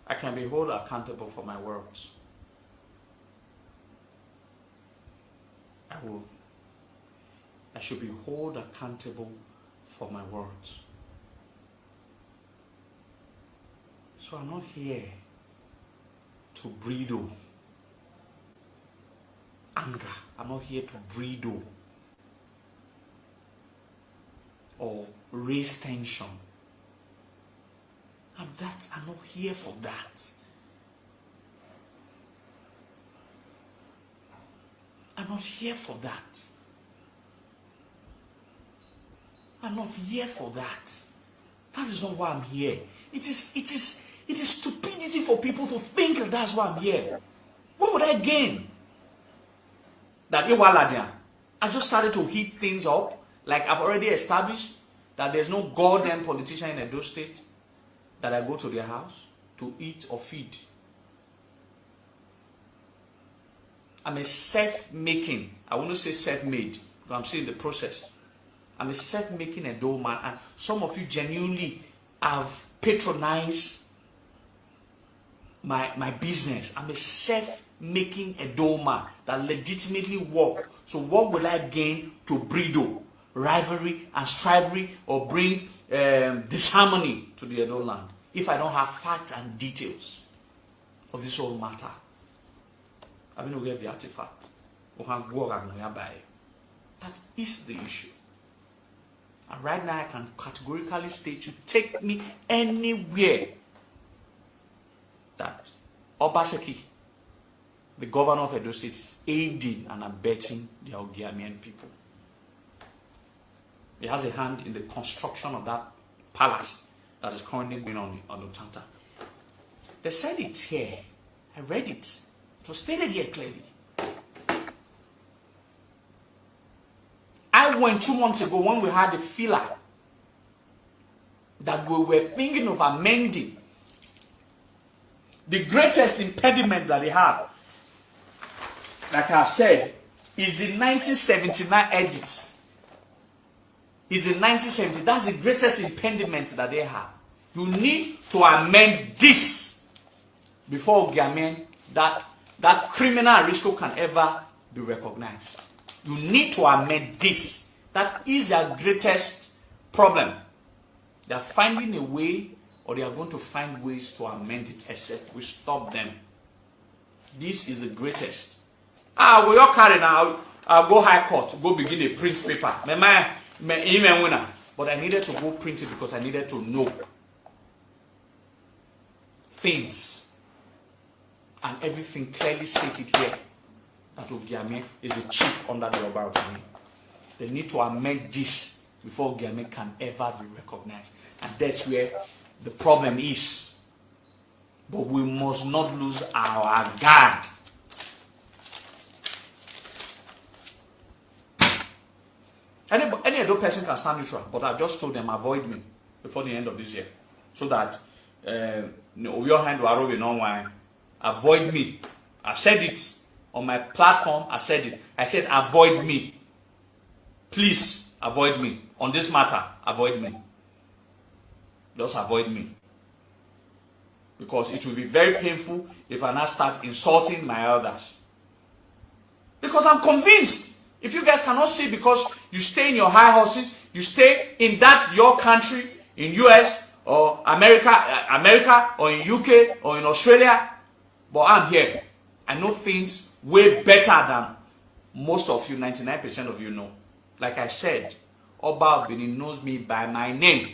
I can be held accountable for my words? I should be held accountable for my words. So I'm not here to bridle anger. I'm not here to bridle or raise tension. I'm not here for that. I'm not here for that. I'm not here for that. That is not why I'm here. It is stupidity for people to think that that's why I'm here. What would I gain? That I just started to heat things up, like I've already established that there's no goddamn politician in Edo State that I go to their house to eat or feed. I'm a self-making, I wouldn't say self-made, but I'm still in the process. I'm a self-making Edo man, and some of you genuinely have patronized my business. I'm a self-making Edo man that legitimately work. So what will I gain to bridle rivalry and strivery or bring disharmony to the Edo land if I don't have facts and details of this whole matter? I mean, we have the artifact. That is the issue. And right now I can categorically state, you take me anywhere that Obaseki, the governor of Edo State, is aiding and abetting the Ogiamien people. He has a hand in the construction of that palace that is currently going on Otanta. They said it here. I read it. It was stated here clearly. I went 2 months ago when we had the filler that we were thinking of amending. The greatest impediment that they have, like I've said, is the 1979 edit. Is in 1970. That's the greatest impediment that they have. You need to amend this before Ogiamien, that criminal Arisco can ever be recognized. You need to amend this. That is their greatest problem. They are finding a way, or they are going to find ways to amend it, except we stop them. This is the greatest. Will you carry now? I'll go high court, go begin a print paper. But I needed to go print it because I needed to know things. And everything clearly stated here that Ogiamien is the chief under the Oba Ogiamien. They need to amend this before Ogiamien can ever be recognized. And that's where the problem is. But we must not lose our guard. Any Edo person can stand neutral, but I've just told them avoid me before the end of this year, so that your hand will be no wine. Avoid me. I've said it on my platform. I said it. I said avoid me. Please avoid me on this matter. Avoid me. Just avoid me, because it will be very painful if I now start insulting my elders. Because I'm convinced. If you guys cannot see, because you stay in your high horses, you stay in that your country, in US or America or in UK or in Australia, but I'm here. I know things way better than most of you, 99% of you know. Like I said, Oba Benin knows me by my name.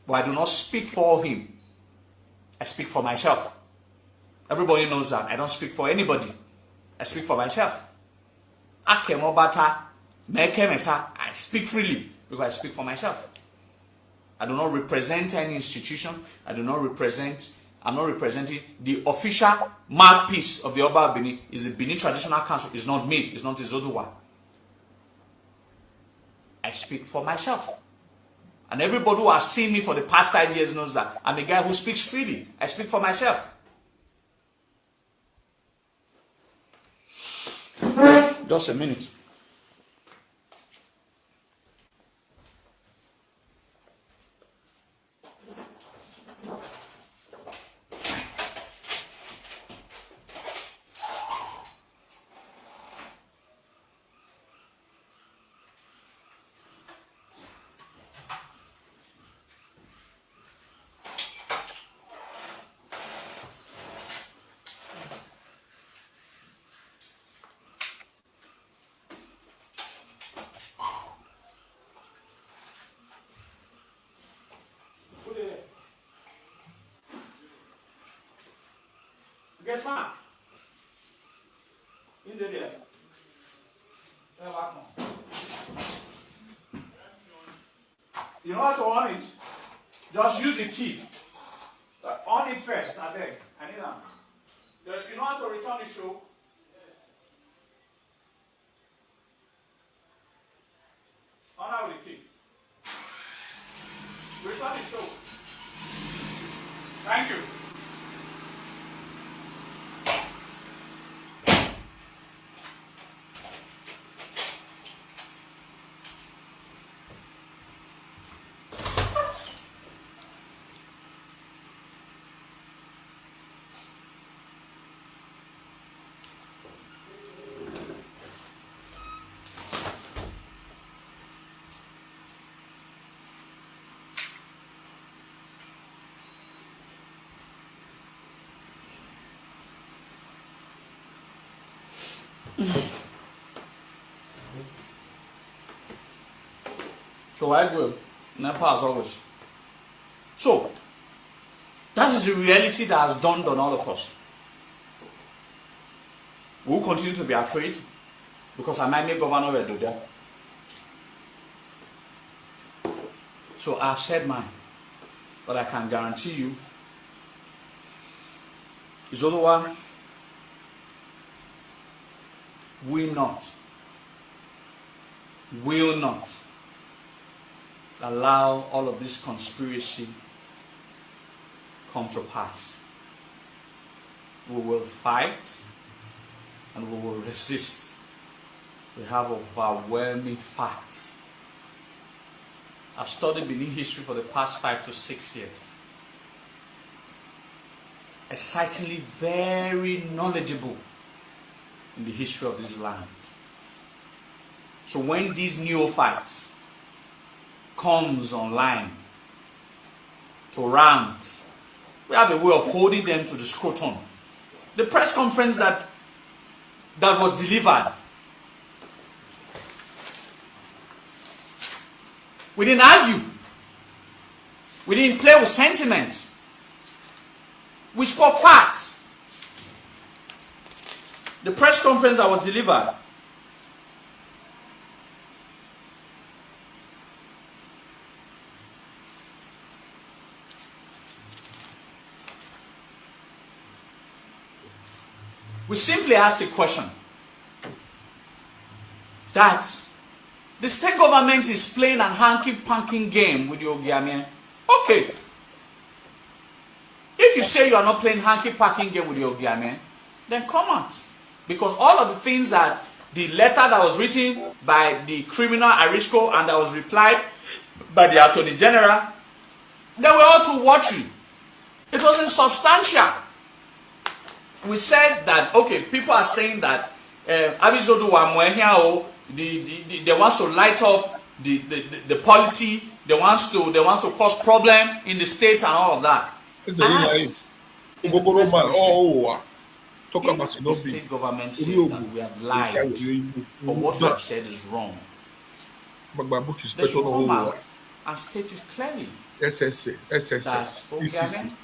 But I do not speak for him. I speak for myself. Everybody knows that. I don't speak for anybody. I speak for myself. I speak freely because I speak for myself. I do not represent any institution. I'm not representing the official mouthpiece of the Oba of Benin. Is the Benin Traditional Council. It's not me. It's not Izoduwa. I speak for myself. And everybody who has seen me for the past 5 years knows that I'm a guy who speaks freely. I speak for myself. Just a minute. Guess what? In there. You know how to on it? Just use the key. On it first, I beg. I need that. You know how to return the show? On out with the key. Return the show. Thank you. So I go, Nepal as always. So, that is the reality that has dawned on all of us. We will continue to be afraid because I might make governor will do that. So I've said mine, but I can guarantee you, Izoluwa will not allow all of this conspiracy come to pass. We will fight and we will resist. We have overwhelming facts. I've studied Benin history for the past 5 to 6 years. Excitingly very knowledgeable in the history of this land. So when these neophytes comes online to rant, we have a way of holding them to the scrotum. The press conference that was delivered, we didn't argue. We didn't play with sentiment. We spoke facts. The press conference that was delivered, we simply asked a question. that the state government is playing an hanky-panky game with the Ogiamien. Okay. If you say you are not playing hanky-panky game with the Ogiamien, then come out. Because all of the things that the letter that was written by the criminal Arisco and that was replied by the Attorney General, they were all too watery. It wasn't substantial. We said that, okay, people are saying that Abizodu Wamwehia, they want to light up the polity, they want to cause problem in the state and all of that. Talk If about the state government says that we have lied or what we have said is wrong, they should come out and state it clearly that Ogiamien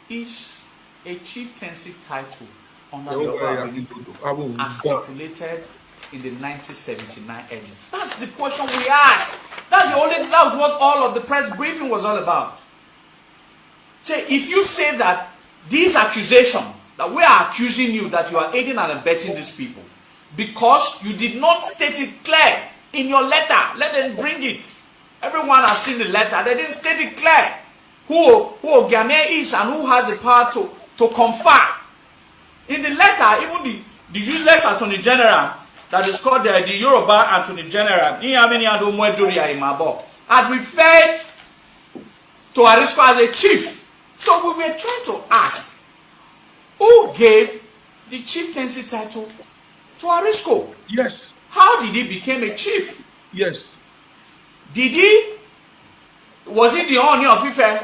is a chieftaincy title under the Oba as stipulated in the 1979 edit. That's the question we asked. That was what all of the press briefing was all about. So if you say that this accusation, that we are accusing you that you are aiding and abetting these people because you did not state it clear in your letter, let them bring it. Everyone has seen the letter. They didn't state it clear who Ogiamien is and who has the power to confer. In the letter, even the useless Attorney General that is called the Yoruba Attorney General, had referred to Arisco as a chief. So we were trying to ask, who gave the chieftaincy title to Arisco? Yes. How did he become a chief? Yes. Was it the Oni of Ife?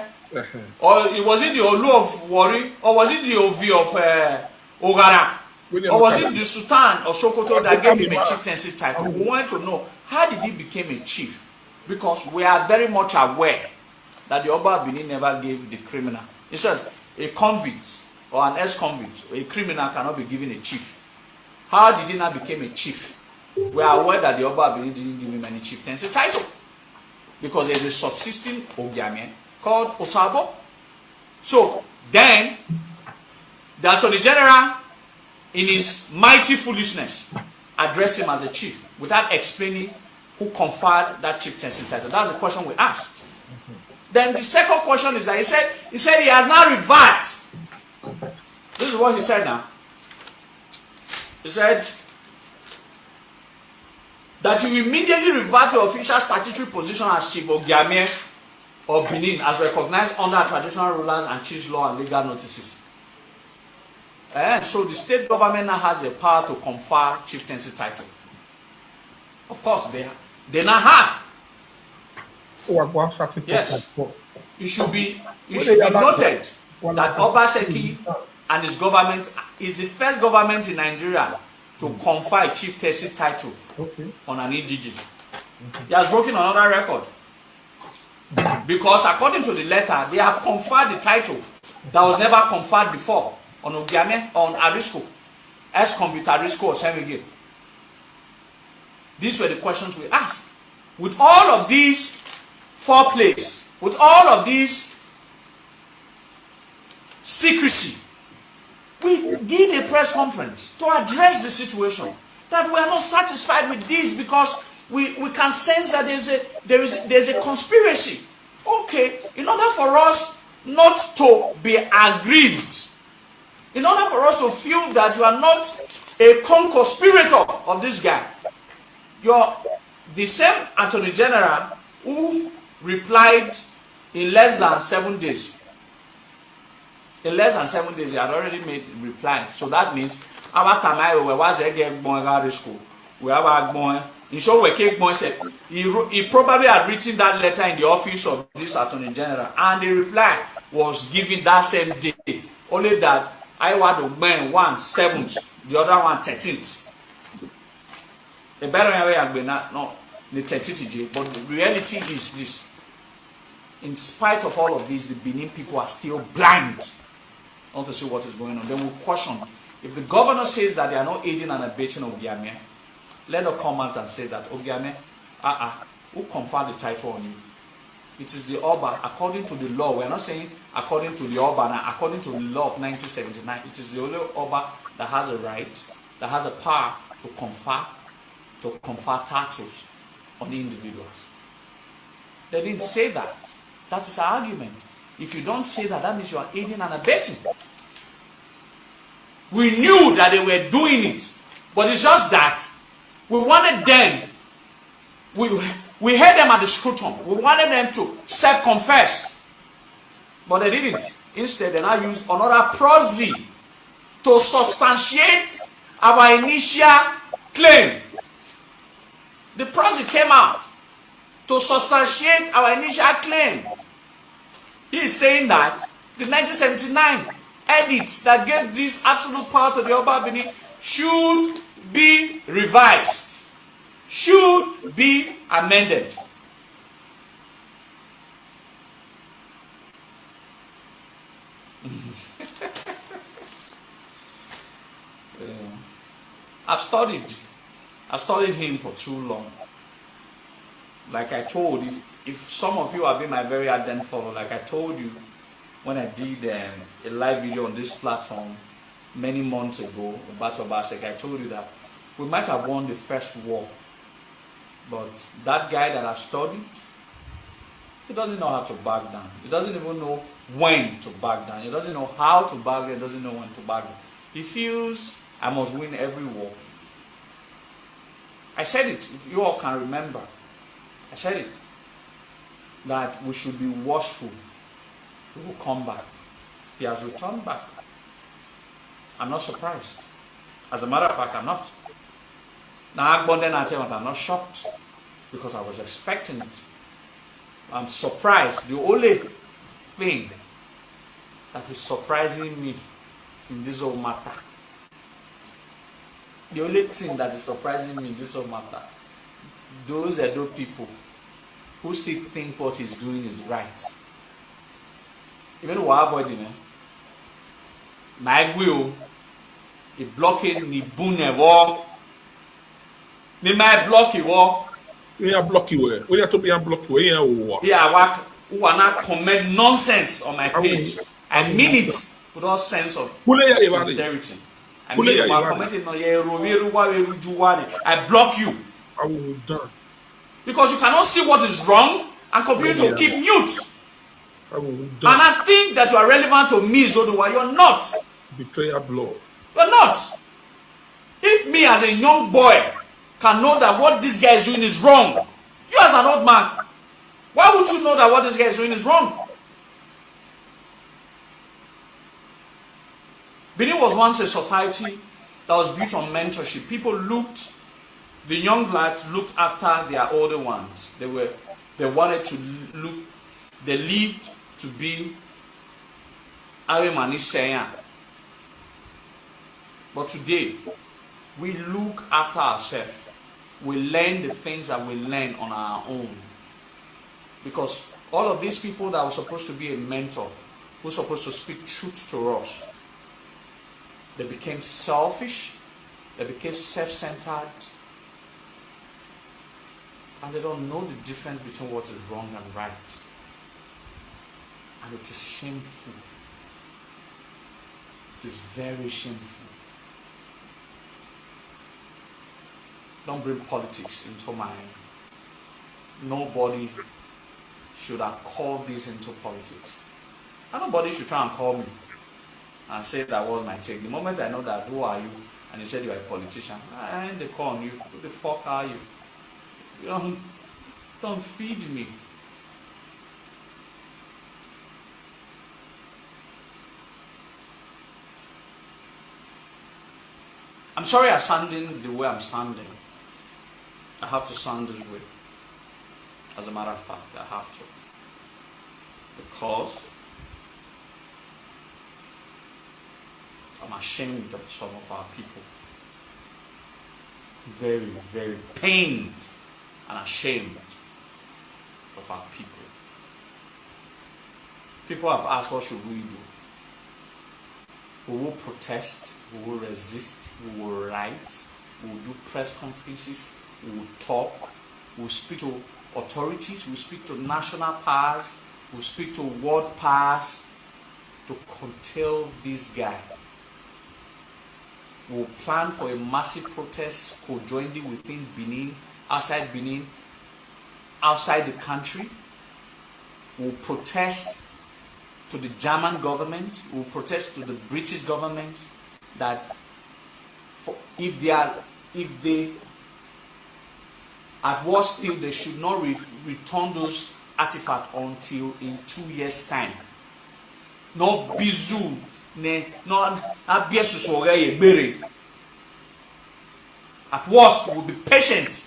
Or was it the Olu of Wari? Or was it the Ovi of Ogara? Or was it the Sultan of Sokoto that gave him a chieftaincy title? We want to know, how did he become a chief? Because we are very much aware that the Oba Benin never gave the criminal. He said a convict or an ex-convict, a criminal cannot be given a chief. How did he not become a chief? We are aware that the Oba Benin didn't give him any chieftaincy title. Because there is a subsisting Ogiamien called Osabo. So then, the Attorney General, in his mighty foolishness, addressed him as a chief without explaining who conferred that chieftaincy title. That's the question we asked. Then the second question is that he said he has now reverted. This is what he said now. He said that he will immediately revert to official statutory position as Chief Ogiamien of Benin as recognized under traditional rulers and chiefs law and legal notices. And so the state government now has the power to confer chieftaincy title. Of course, they now have. Yes. It should be noted that Obaseki and his government is the first government in Nigeria to confer a chieftaincy title on an indigene. He has broken another record. Because according to the letter, they have conferred the title that was never conferred before on Ogiamien, on Arisco, ex-convict Arisco Ogiamien. These were the questions we asked. With all of these foreplays, with all of this secrecy, we did a press conference to address the situation. That we are not satisfied with this because we can sense that there's a conspiracy. Okay, in order for us not to be aggrieved, in order for us to feel that you are not a co-conspirator of this guy, you're the same Attorney General who replied in less than 7 days. In less than 7 days, he had already made reply. So that means our time we was again going Arisco. We have a going. In short, we came going. He probably had written that letter in the office of this Attorney General, and the reply was given that same day. Only that I want to burn 1/7, the other one 13th. The better way I've been no the 13th, but the reality is this. In spite of all of this, the Benin people are still blind not to see what is going on. They will question. If the governor says that they are not aiding and abetting Ogiamien, let them come out and say that Ogiamien, who conferred the title on you? It is the Oba, according to the law. We are not saying according to the Oba, now, according to the law of 1979. It is the only Oba that has a right, that has a power to confer to confer titles on individuals. They didn't say that. That is our argument. If you don't say that, that means you are aiding and abetting. We knew that they were doing it, but it's just that we wanted them, we had them at the scrutum. We wanted them to self-confess, but they didn't. Instead, they now use another proxy to substantiate our initial claim. The proxy came out to substantiate our initial claim. He is saying that the 1979 edit that gave this absolute power to the Oba Benin should be revised, should be amended. I've studied him for too long. Like I told, if some of you have been my very ardent follower, like I told you when I did a live video on this platform many months ago about Obaseki, I told you that we might have won the first war, but that guy that I've studied, he doesn't know how to back down. He doesn't even know when to back down. He doesn't know how to back down. He doesn't know when to back down. He feels I must win every war. I said it, if you all can remember. I said it, that we should be watchful. He will come back. He has returned back. I'm not surprised. As a matter of fact, I'm not. Now, I'm not shocked because I was expecting it. I'm surprised. The only thing that is surprising me in this whole matter, the only thing that is surprising me in this whole matter, those Edo people who still think what he's doing is right. Even while avoiding it, my will, he blocking the bune war. They might block you war. We are blocking you. We are to be unblocked. We are war. Yeah, who are not comment nonsense on my page. I mean it with all sense of sincerity. I mean it while commenting on I block you. I will done. Because you cannot see what is wrong and continue to keep mute. And I think that you are relevant to me, Zodowa. You're not. Betrayal blood. You're not. If me as a young boy can know that what this guy is doing is wrong, you as an old man, why would you know that what this guy is doing is wrong? Benin was once a society that was built on mentorship. People looked, the young blacks looked after their older ones. They wanted to look, they lived to be Arimani Seyan. But today, we look after ourselves. We learn the things that we learn on our own. Because all of these people that were supposed to be a mentor, who were supposed to speak truth to us, they became selfish, they became self-centered, and they don't know the difference between what is wrong and right. And it is shameful. It is very shameful. Don't bring politics into my... Nobody should have called this into politics. And nobody should try and call me and say that was my take. The moment I know that, who are you? And you said you are a politician, I ain't the call on you. Who the fuck are you? You don't feed me. I'm sorry I'm sounding the way I'm sounding. I have to sound this way. As a matter of fact, I have to. Because I'm ashamed of some of our people. Very, very pained and ashamed of our people. People have asked, what should we do? We will protest, we will resist, we will write, we will do press conferences, we will talk, we will speak to authorities, we will speak to national powers, we will speak to world powers to curtail this guy. We'll plan for a massive protest conjointly within Benin, outside the country. We'll protest to the German government. We'll protest to the British government that if they at worst still, they should not return those artifacts until in 2 years' time. No bizu, no abiesu. At worst, we'll be patient.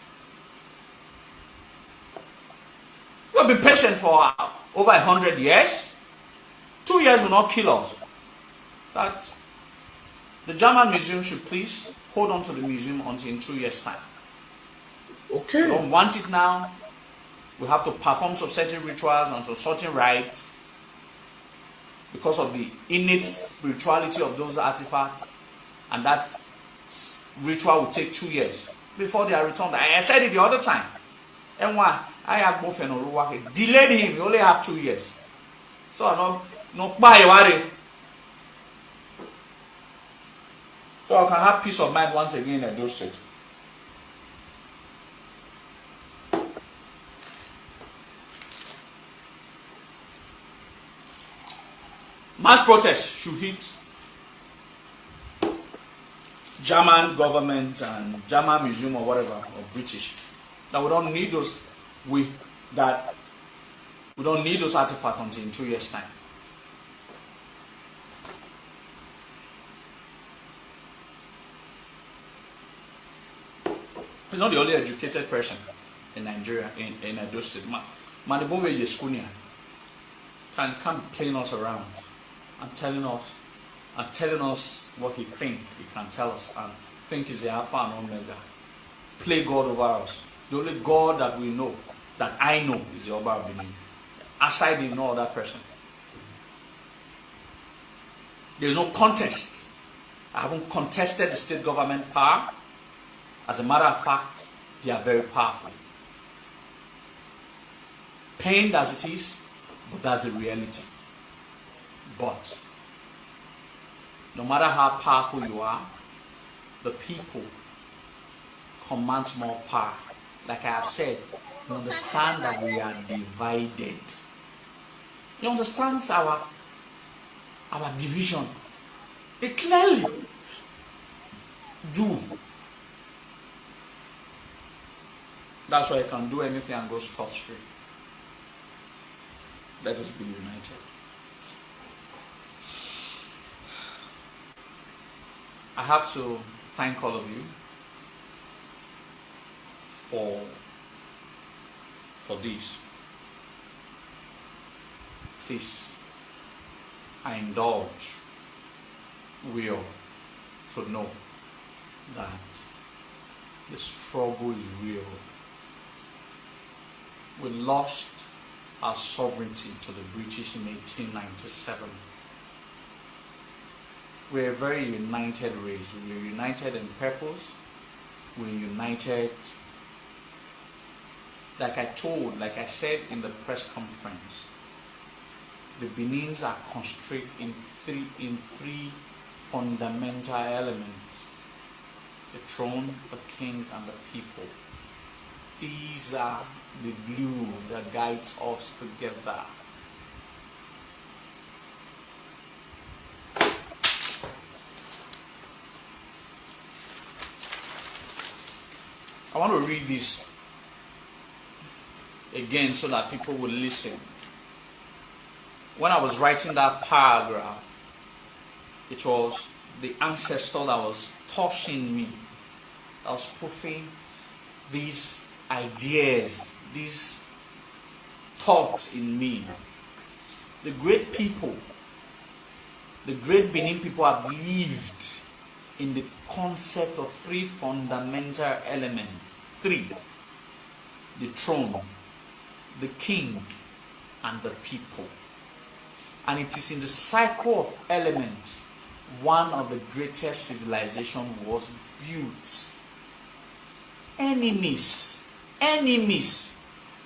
We'll be patient for over 100 years. 2 years will not kill us. That the German museum should please hold on to the museum until in 2 years' time. Okay. We don't want it now. We have to perform some certain rituals and some certain rites because of the innate spirituality of those artifacts, and that ritual will take 2 years before they are returned. I said it the other time. And why I have both and delayed him. You only have 2 years. So no buy worry. So I can have peace of mind once again in those states. Mass protest should hit German government and German museum or whatever, or British. That we don't need those. We don't need those artifacts until in 2 years' time. He's not the only educated person in Nigeria, in Edo State. Manibombe Yeskunia can't be playing us around and telling us what he thinks he can tell us, and think is the Alpha and Omega. Play God over us. The only God that we know, that I know, is the Oba of Benin. Aside in no other person. There is no contest. I haven't contested the state government power. As a matter of fact, they are very powerful. Pained as it is, but that's the reality. But no matter how powerful you are, the people command more power. Like I have said, you understand that we are divided. You understand our division. It clearly do. That's why I can do anything and go scot-free. Let us be united. I have to thank all of you for this. Please, I indulge will to know that the struggle is real. We lost our sovereignty to the British in 1897. We're a very united race. We're united in purpose. We're united, like I said in the press conference, the Benins are constrained in three fundamental elements: the throne, the king, and the people. These are the glue that guides us together. I want to read this again so that people will listen. When I was writing that paragraph, it was the ancestor that was touching me, that was putting these ideas, these thoughts in me. The great people, the great Benin people have lived in the concept of three fundamental elements. Three: the throne, the king, and the people. And it is in the cycle of elements one of the greatest civilizations was built. Enemies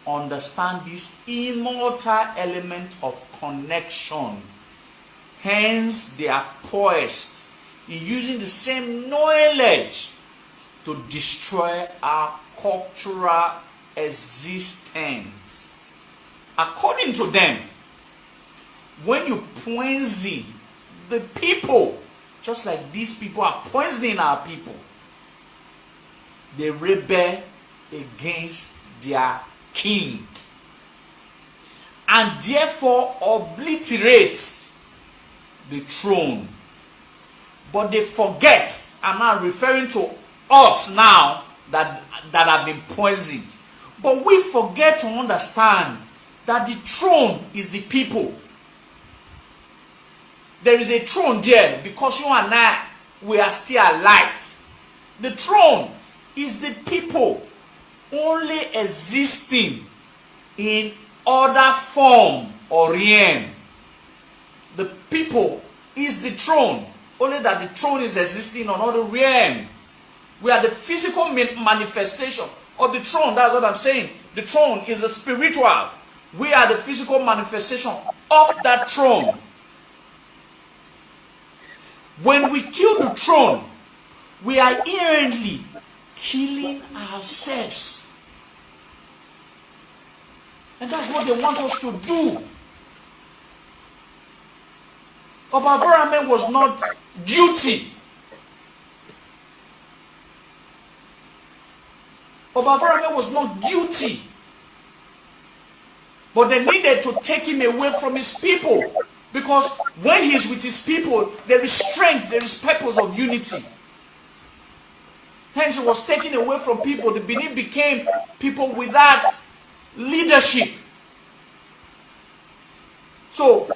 understand this immortal element of connection. Hence, they are poised in using the same knowledge to destroy our cultural existence. According to them, when you poison the people, just like these people are poisoning our people, they rebel against their king and therefore obliterate the throne. But they forget, I'm not referring to us now that have been poisoned, but we forget to understand that the throne is the people. There is a throne there because you and I, we are still alive. The throne is the people only existing in other form or realm. The people is the throne, only that the throne is existing on other realm. We are the physical manifestation of the throne. That's what I'm saying. The throne is a spiritual. We are the physical manifestation of that throne. When we kill the throne, we are inherently killing ourselves. And that's what they want us to do. Ogiamien was not guilty. Ogiamien was not guilty. But they needed to take him away from his people. Because when he's with his people, there is strength, there is purpose of unity. Hence, he was taken away from people. The Benin became people without leadership. So,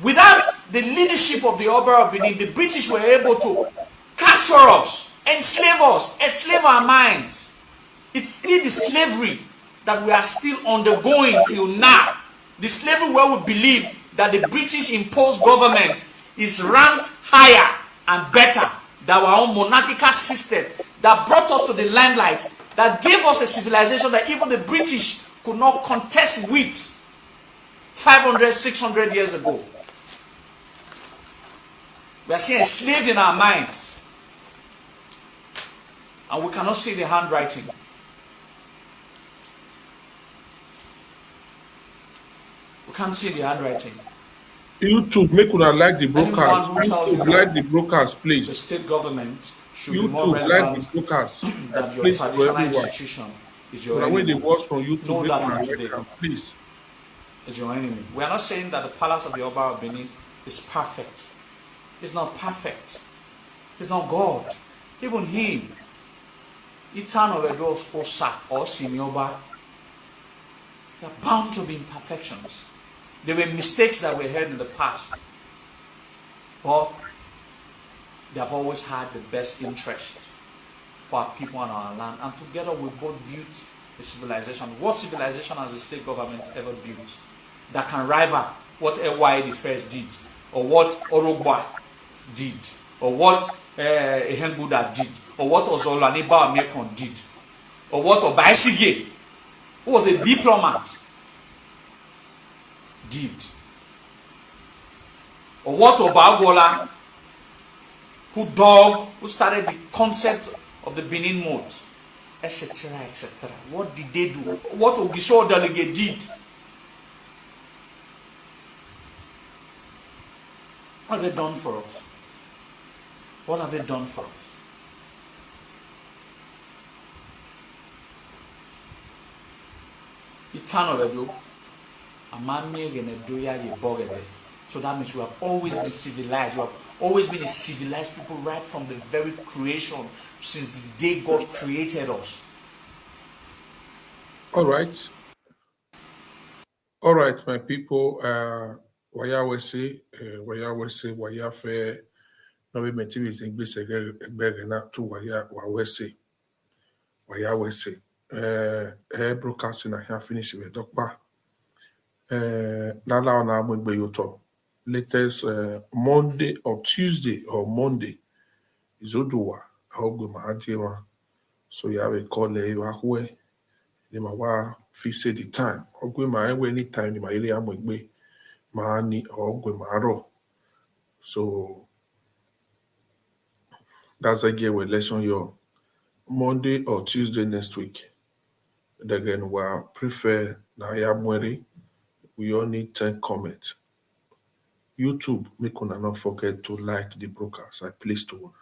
without the leadership of the Oba of Benin, the British were able to capture us, enslave our minds. It's still the slavery that we are still undergoing till now. The slavery where we believe that the British imposed government is ranked higher and better than our own monarchical system that brought us to the limelight, that gave us a civilization that even the British could not contest with 500, 600 years ago. We are still enslaved in our minds, and we cannot see the handwriting. We can't see the handwriting. YouTube, make una like the broadcast. Anyone who tells you YouTube, like the broadcast, the please. state government should be more YouTube, like relevant the broadcast. than your Please, for traditional everyone. institution is your When I wait the enemy. words from YouTube, Know make that una from like today. am, please. Is your enemy. We are not saying that the palace of the Oba of Benin is perfect. It's not perfect. It's not God. Even him, Itan of Edo Osa or Simioba, there are bound to be imperfections. There were mistakes that were heard in the past. But they have always had the best interest for our people and our land. And together we both built a civilization. What civilization has the state government ever built that can rival what Ewa the first did, or what Orogba did, or what Ehen Buddha did, or what Ozolaniba Mekon did, or what Obaseki, who was a diplomat, did, or what Obagwola, who started the concept of the Benin mode, etc., etc. What did they do? What Ogiso Delegate did? What have they done for us? What have they done for us? Itano Edo, Amami Genedoya Yebogede. So that means we have always been civilized. We have always been a civilized people right from the very creation, since the day God created us. All right. All right, my people. Waya wese, waya fe. No we meti is English again na to waya wese. Waya wese. Broadcasting na here finish with Dokpa. Nala on our YouTube. Latest Monday or Tuesday or Monday is Oduwa. I hope we might so you have a call away. They might fix the time. Or go my any time. They might really am with Mahani or go Maro. So That's again election your Monday or Tuesday next week. Again, we prefer Nayamweri. We all need 10 comments. YouTube, make una not forget to like the broadcast. I please to una.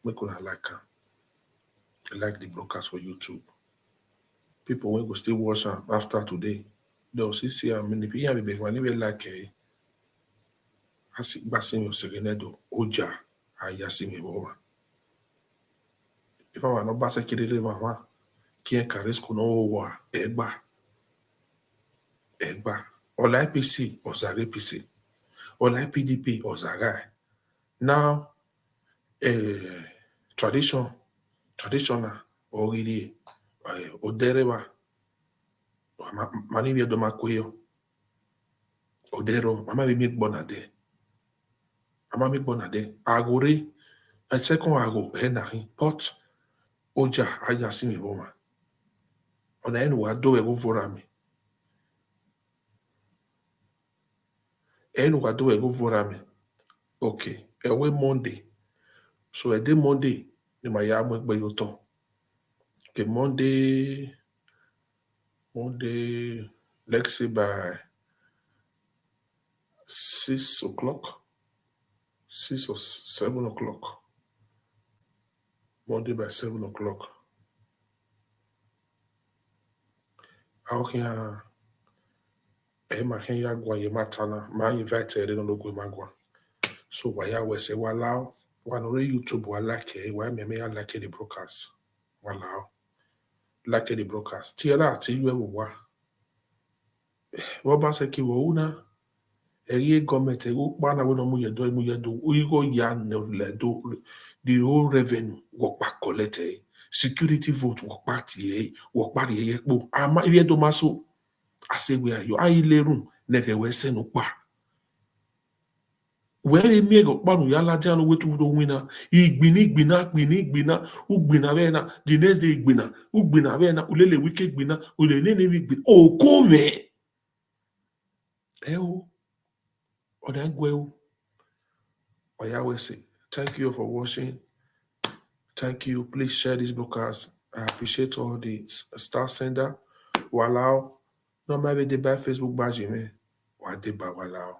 Make una like the broadcast for YouTube. People will go still watch them after today. They'll see how many people be when they like hasi basin yo serenedo oja ayasi me bowa. If I want no basa kirele mama, kien Arisco no wa egba. Ola IPC or Zare PC. Ola PDP or Zagai. Now traditional or really odereba mani via doma kweyo odero mama we make bonade mama make bonade agore a second ago henahi pot oja ayasi me boma ona enu wa do ego vorami okay ewe Monday so a day Monday ni maya mo gbe yoto okay Monday let's say by 6 o'clock 6 or 7 o'clock Monday by 7 o'clock how can Emma Henya Gwa Yematana, my invited no go magwa. So why I will say wallow one on YouTube will like why me like the broadcast. Wallow. Like the broadcast. Tiara ti you ever Obaseki wo una eye government e bana we no mu yedo we go ya no ledo the whole revenue work back collect security vote work back tie work back ye po ama ye do maso ase we ayo ayi lerun neke we se no pa where me go panu yala jalo wetu do wina igbina ugbina bena the next day igbina ugbina bena ulele wike igbina ulele ne igbina o come o odangwe oyawe say thank you for watching. Thank you. Please share this broadcast. I appreciate all the star sender. Walao. No maybe they buy Facebook badge, man. What they buy walao.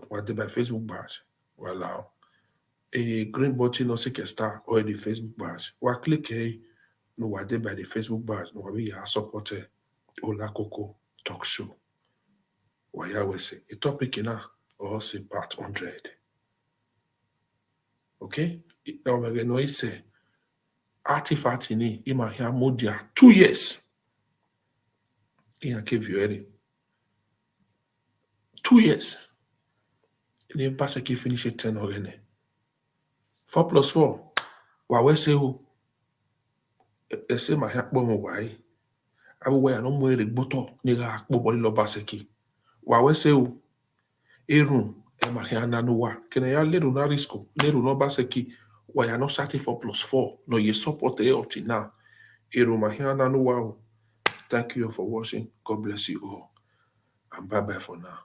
What they buy Facebook badge. Walao. A green button or a star or the Facebook badge. What click no what they buy the Facebook badge. No we are supported. Ola Coco talk show. Why I will say a topic in or say part 100. Okay? Now we're going to say artifact ni ima here modia 2 years. In a cave you 2 years. In the Obaseki finish 10 already. 4 plus 4. Wawe say who? Ese ma ya kpo mo wai. Abu wa no mo ere gboto ni ga kpo boli Obaseki. Wawe say who? Erun e ma ya na no wa. Kene ya leru na Arisco, leru no Obaseki. Wa ya no 4 plus 4. No ye support e up till now. Erun ma ya na no wa. Thank you for watching. God bless you all. And bye-bye for now.